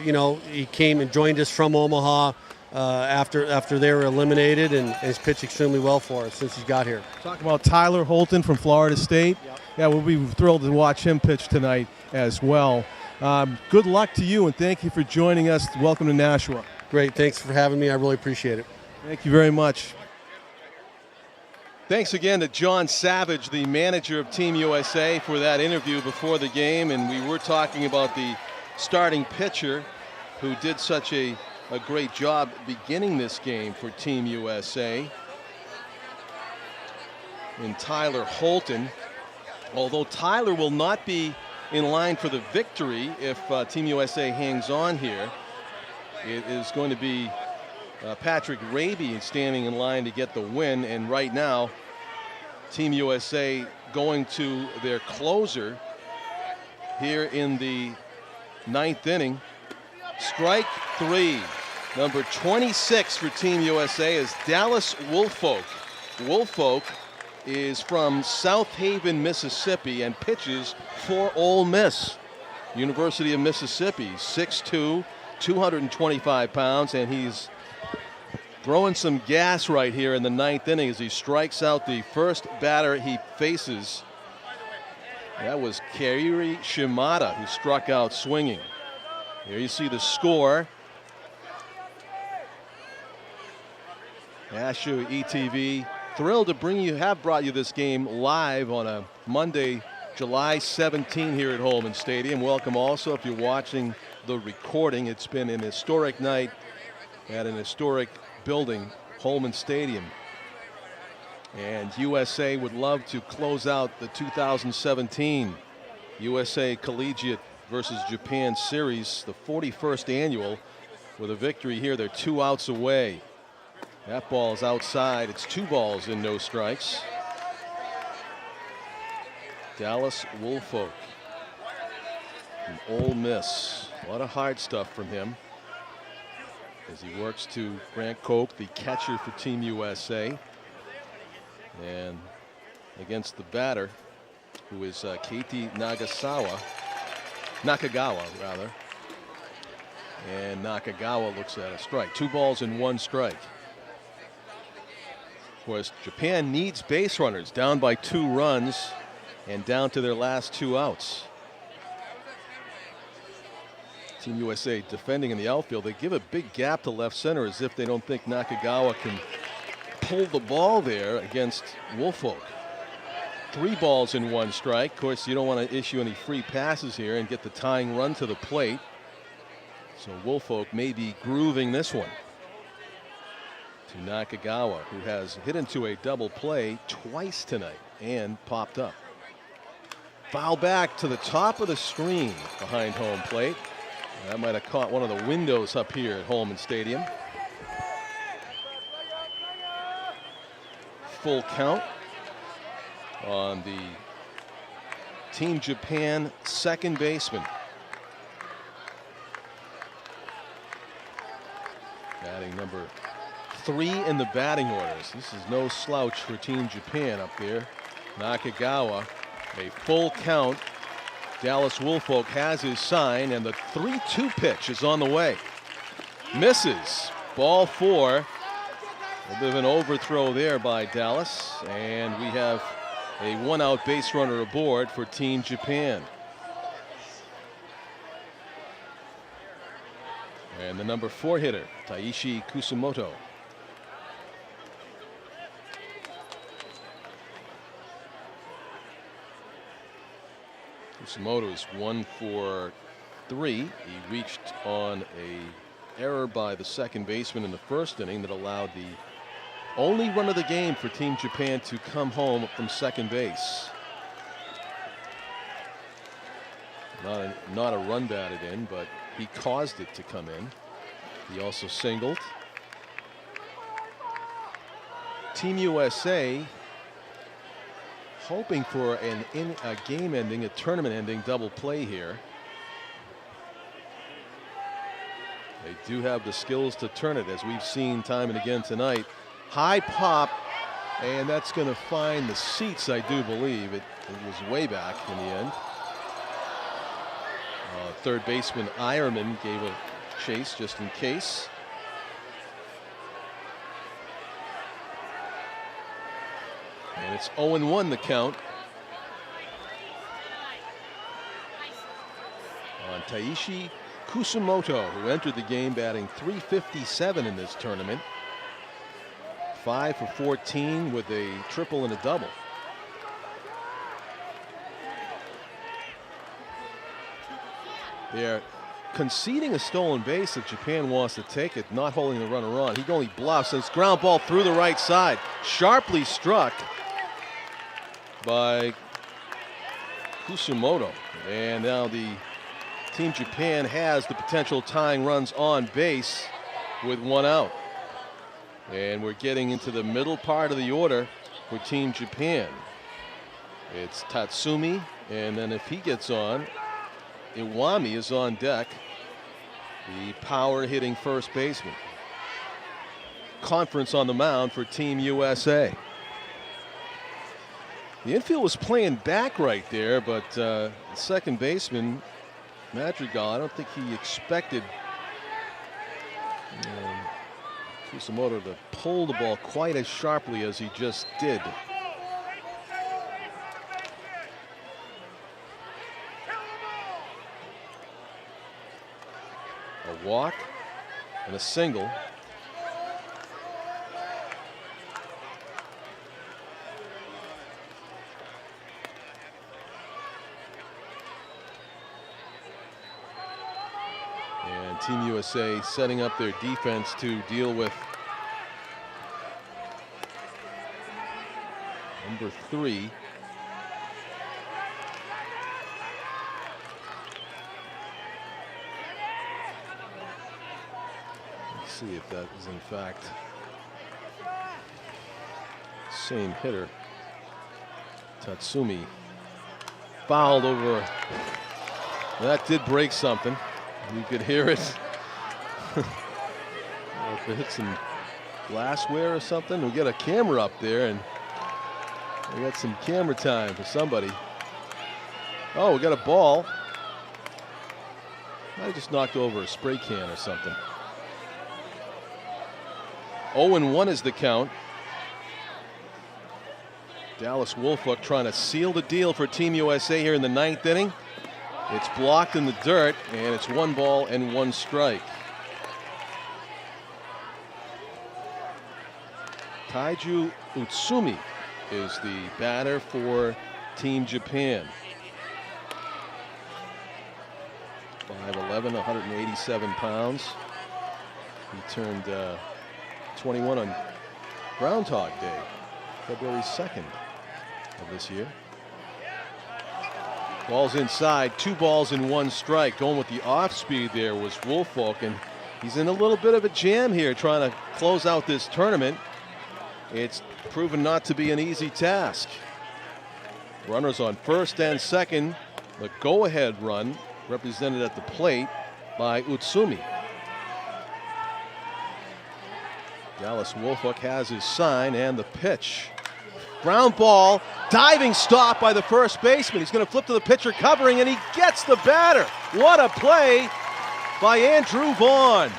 you know, he came and joined us from Omaha after they were eliminated, and has pitched extremely well for us since he's got here. Talking about Tyler Holton from Florida State. Yep. Yeah, we'll be thrilled to watch him pitch tonight as well. Good luck to you, and thank you for joining us. Welcome to Nashua. Great, thanks for having me. I really appreciate it. Thank you very much. Thanks again to John Savage, the manager of Team USA, for that interview before the game. And we were talking about the starting pitcher who did such a great job beginning this game for Team USA in Tyler Holton. Although Tyler will not be in line for the victory if Team USA hangs on here. It is going to be Patrick Raby standing in line to get the win, and right now Team USA going to their closer here in the 9th inning. Strike 3. Number 26 for Team USA is Dallas Woolfolk. Woolfolk is from South Haven, Mississippi, and pitches for Ole Miss. University of Mississippi, 6'2", 225 pounds, and he's throwing some gas right here in the 9th inning as he strikes out the first batter he faces. That was Kairi Shimada, who struck out swinging. Here you see the score. NashuaETV, thrilled to brought you this game live on a Monday, July 17 here at Holman Stadium. Welcome also if you're watching the recording. It's been an historic night at an historic building, Holman Stadium. And USA would love to close out the 2017 USA Collegiate versus Japan series, the 41st annual, with a victory here. They're 2 outs away. That ball is outside. It's 2 balls and no strikes. Dallas Woolfolk from Ole Miss. A lot of hard stuff from him. as he works to Grant Koch, the catcher for Team USA. And against the batter, who is Keiti Nakagawa. And Nakagawa looks at a strike. 2 balls and 1 strike. Of course, Japan needs base runners, down by 2 runs and down to their last 2 outs. Team USA defending in the outfield. They give a big gap to left center as if they don't think Nakagawa can pull the ball there against Woolfolk. 3 balls and 1 strike. Of course, you don't want to issue any free passes here and get the tying run to the plate. So Woolfolk may be grooving this one to Nakagawa, who has hit into a double play twice tonight and popped up. Foul back to the top of the screen behind home plate. That might have caught one of the windows up here at Holman Stadium. Full count on the Team Japan second baseman. Batting number 3 in the batting orders. This is no slouch for Team Japan up there. Nakagawa, a full count. Dallas Woolfolk has his sign, and the 3-2 pitch is on the way. Misses. Ball 4. A bit of an overthrow there by Dallas, and we have a 1-out base runner aboard for Team Japan. And the number 4 hitter, Taishi Kusumoto. Kusumoto is 1 for 3. He reached on a error by the second baseman in the first inning that allowed the only run of the game for Team Japan to come home from second base. Not a run batted in, but he caused it to come in. He also singled. Team USA hoping for a game-ending, a tournament-ending double play here. They do have the skills to turn it, as we've seen time and again tonight. High pop, and that's going to find the seats, I do believe. It was way back in the end. Third baseman Ironman gave a chase just in case. And it's 0-1 the count on Taishi Kusumoto, who entered the game batting .357 in this tournament. 5 for 14 with a triple and a double. They're conceding a stolen base that Japan wants to take it, not holding the runner on. He only bluffs, and it's ground ball through the right side. Sharply struck by Kusumoto. And now the Team Japan has the potential tying runs on base with 1 out. And we're getting into the middle part of the order for Team Japan. It's Tatsumi, and then if he gets on, Iwami is on deck, the power-hitting first baseman. Conference on the mound for Team USA. The infield was playing back right there, but second baseman Madrigal, I don't think he expected Kusumoto to pull the ball quite as sharply as he just did. A walk and a single. And Team USA setting up their defense to deal with number 3. Let's see if that is in fact same hitter. Tatsumi fouled over. That did break something. You could hear it. if it hits some glassware or something. We got a camera up there, and we got some camera time for somebody. Oh, we got a ball. I just knocked over a spray can or something. 0-1 is the count. Dallas Woolfolk trying to seal the deal for Team USA here in the 9th inning. It's blocked in the dirt, and it's 1 ball and 1 strike. Taiju Utsumi is the batter for Team Japan. 5'11", 187 pounds. He turned 21 on Groundhog Day, February 2nd of this year. Ball's inside, 2 balls and 1 strike. Going with the off speed there was Woolfolk, and he's in a little bit of a jam here trying to close out this tournament. It's proven not to be an easy task. Runners on first and second. The go-ahead run represented at the plate by Utsumi. Dallas Woolfolk has his sign, and the pitch. Ground ball, diving stop by the first baseman. He's going to flip to the pitcher covering, and he gets the batter. What a play by Andrew Vaughn.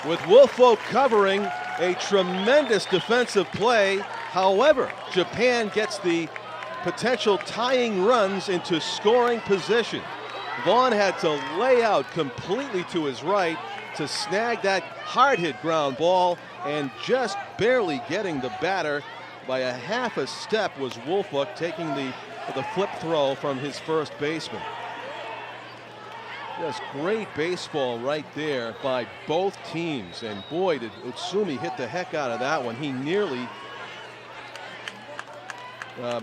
With Woolfolk covering, a tremendous defensive play. However, Japan gets the potential tying runs into scoring position. Vaughn had to lay out completely to his right to snag that hard-hit ground ball, and just barely getting the batter by a half a step was Woolfolk, taking the flip throw from his first baseman. Just great baseball right there by both teams, and boy, did Utsumi hit the heck out of that one. He nearly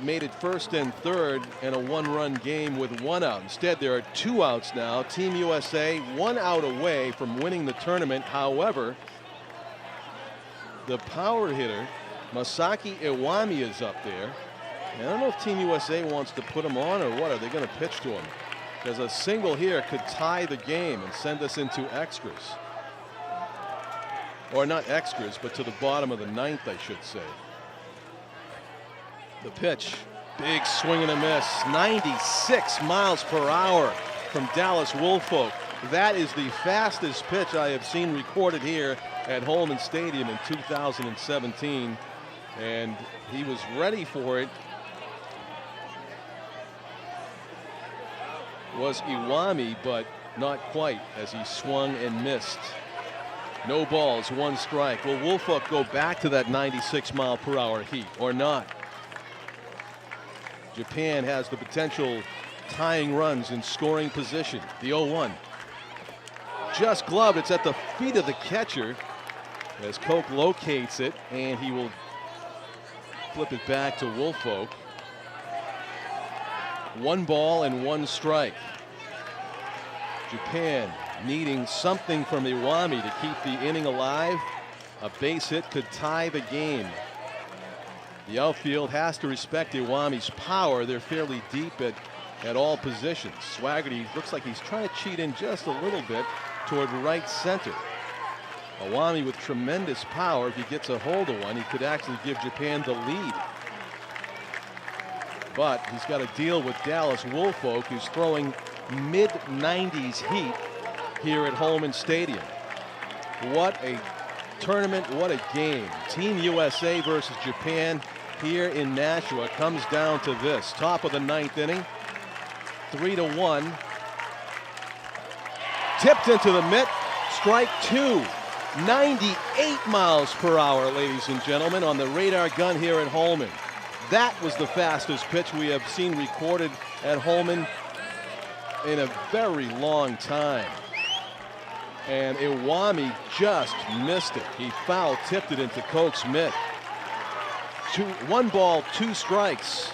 made it first and third in a 1-run game with 1 out. Instead, there are 2 outs now. Team USA 1 out away from winning the tournament. However, the power hitter, Masaki Iwami, is up there. And I don't know if Team USA wants to put him on or what. Are they going to pitch to him? Because a single here could tie the game and send us into extras. Or not extras, but to the bottom of the 9th, I should say. The pitch, big swing and a miss, 96 miles per hour from Dallas Woolfolk. That is the fastest pitch I have seen recorded here at Holman Stadium in 2017. And he was ready for it. Was Iwami, but not quite, as he swung and missed. No balls, 1 strike. Will Woolfolk go back to that 96 mile per hour heat or not? Japan has the potential tying runs in scoring position. The 0-1. Just gloved. It's at the feet of the catcher as Koch locates it, and he will flip it back to Woolfolk. 1 ball and 1 strike. Japan needing something from Iwami to keep the inning alive. A base hit could tie the game. The outfield has to respect Iwami's power. They're fairly deep at all positions. Swaggerty looks like he's trying to cheat in just a little bit toward right center. Iwami with tremendous power. If he gets a hold of one, he could actually give Japan the lead. But he's got to deal with Dallas Woolfolk, who's throwing mid-90s heat here at Holman Stadium. What a tournament, what a game. Team USA versus Japan here in Nashua comes down to this. Top of the 9th inning, 3-1. Tipped into the mitt, strike 2. 98 miles per hour, ladies and gentlemen, on the radar gun here at Holman. That was the fastest pitch we have seen recorded at Holman in a very long time. And Iwami just missed it. He foul tipped it into Koch's mitt. 1 ball, 2 strikes.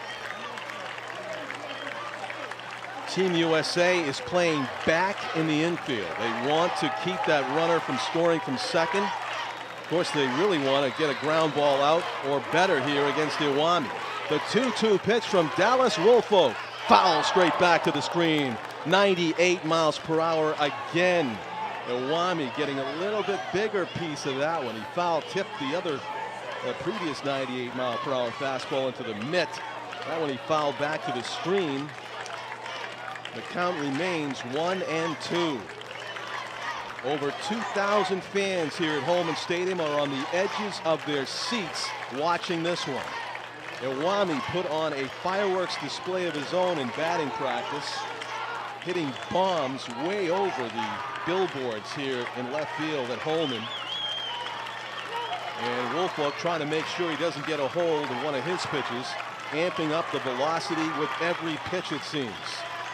Team USA is playing back in the infield. They want to keep that runner from scoring from second. Of course, they really want to get a ground ball out or better here against Iwami. The 2-2 pitch from Dallas Woolfolk. Foul straight back to the screen. 98 miles per hour again. Iwami getting a little bit bigger piece of that one. He foul tipped the previous 98-mile-per-hour fastball into the mitt. That one he fouled back to the screen. The count remains 1-2. Over 2,000 fans here at Holman Stadium are on the edges of their seats watching this one. Iwami put on a fireworks display of his own in batting practice, hitting bombs way over the billboards here in left field at Holman. And Woolfolk trying to make sure he doesn't get a hold of one of his pitches, amping up the velocity with every pitch it seems.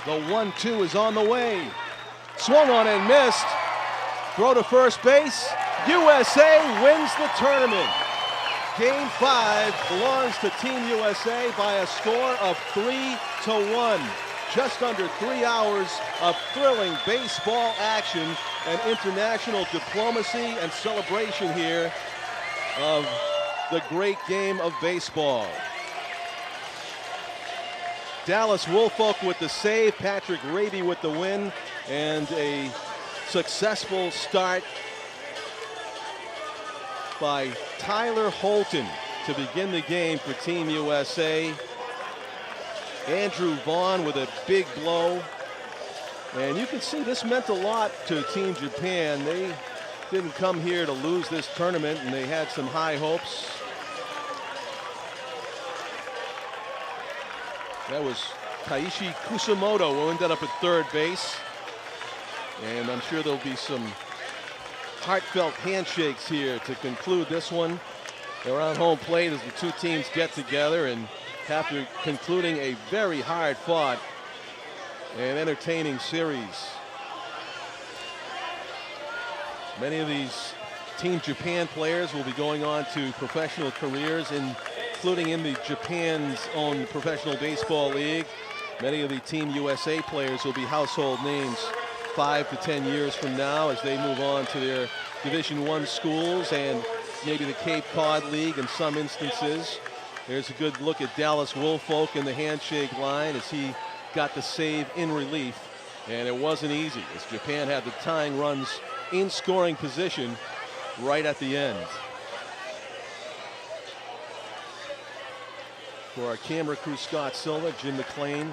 The 1-2 is on the way. Swung on and missed. Throw to first base. USA wins the tournament. Game 5 belongs to Team USA by a score of 3-1. Just under 3 hours of thrilling baseball action and international diplomacy and celebration here of the great game of baseball. Dallas Woolfolk with the save, Patrick Raby with the win, and a successful start by Tyler Holton to begin the game for Team USA. Andrew Vaughn with a big blow. And you can see this meant a lot to Team Japan. They didn't come here to lose this tournament, and they had some high hopes. That was Taishi Kusamoto who ended up at third base. And I'm sure there'll be some heartfelt handshakes here to conclude this one. They're on home plate as the two teams get together, and after concluding a very hard-fought and entertaining series. Many of these Team Japan players will be going on to professional careers, including in the Japan's own professional baseball league. Many of the Team USA players will be household names 5 to 10 years from now as they move on to their Division I schools and maybe the Cape Cod League in some instances. There's a good look at Dallas Woolfolk in the handshake line as he got the save in relief. And it wasn't easy as Japan had the tying runs in scoring position right at the end. For our camera crew, Scott Silva, Jim McLean,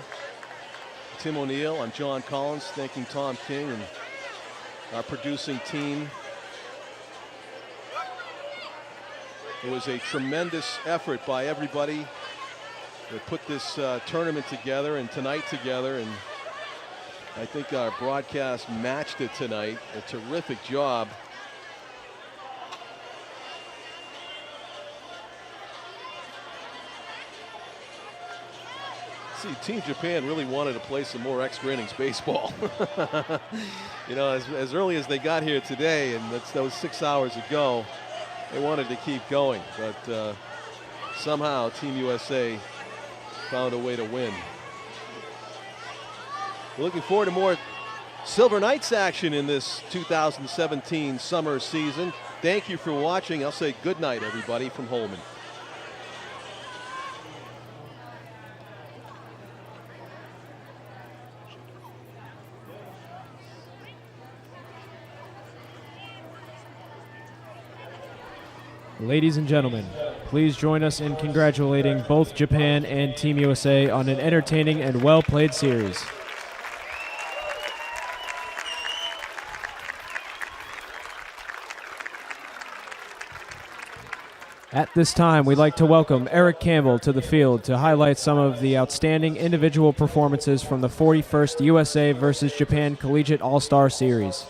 Tim O'Neill, I'm John Collins, thanking Tom King and our producing team. It was a tremendous effort by everybody that put this tournament together and tonight together, and I think our broadcast matched it tonight. A terrific job. See, Team Japan really wanted to play some more extra innings baseball. You know, as early as they got here today, and that was 6 hours ago, they wanted to keep going, but somehow Team USA found a way to win. We're looking forward to more Silver Knights action in this 2017 summer season. Thank you for watching. I'll say good night, everybody, from Holman. Ladies and gentlemen, please join us in congratulating both Japan and Team USA on an entertaining and well-played series. At this time, we'd like to welcome Eric Campbell to the field to highlight some of the outstanding individual performances from the 41st USA versus Japan Collegiate All-Star Series.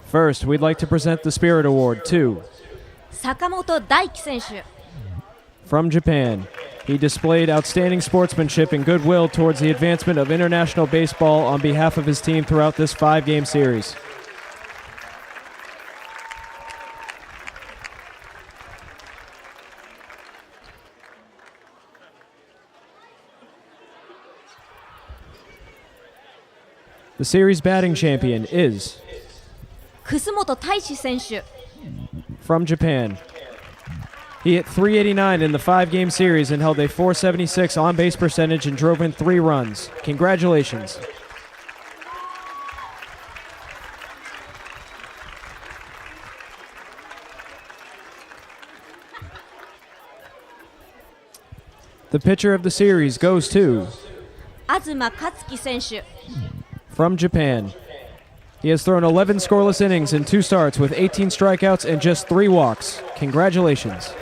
First, we'd like to present the Spirit Award to Sakamoto Daiki 選手 from Japan. He displayed outstanding sportsmanship and goodwill towards the advancement of international baseball on behalf of his team throughout this 5-game series. The series batting champion is 楠本大志選手 from Japan. He hit .389 in the 5-game series and held a .476 on-base percentage and drove in 3 runs. Congratulations. The pitcher of the series goes to 東克樹選手 from Japan. He has thrown 11 scoreless innings in 2 starts with 18 strikeouts and just 3 walks. Congratulations.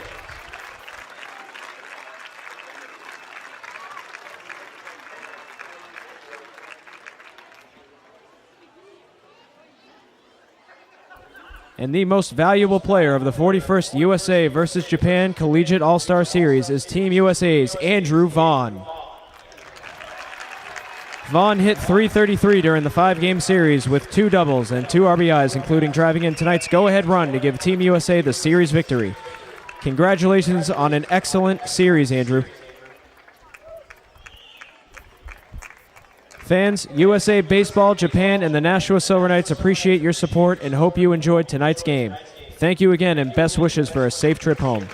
And the most valuable player of the 41st USA versus Japan Collegiate All-Star Series is Team USA's Andrew Vaughn. Vaughn hit .333 during the 5-game series with 2 doubles and 2 RBIs, including driving in tonight's go-ahead run to give Team USA the series victory. Congratulations on an excellent series, Andrew. Fans, USA Baseball, Japan, and the Nashua Silver Knights appreciate your support and hope you enjoyed tonight's game. Thank you again and best wishes for a safe trip home.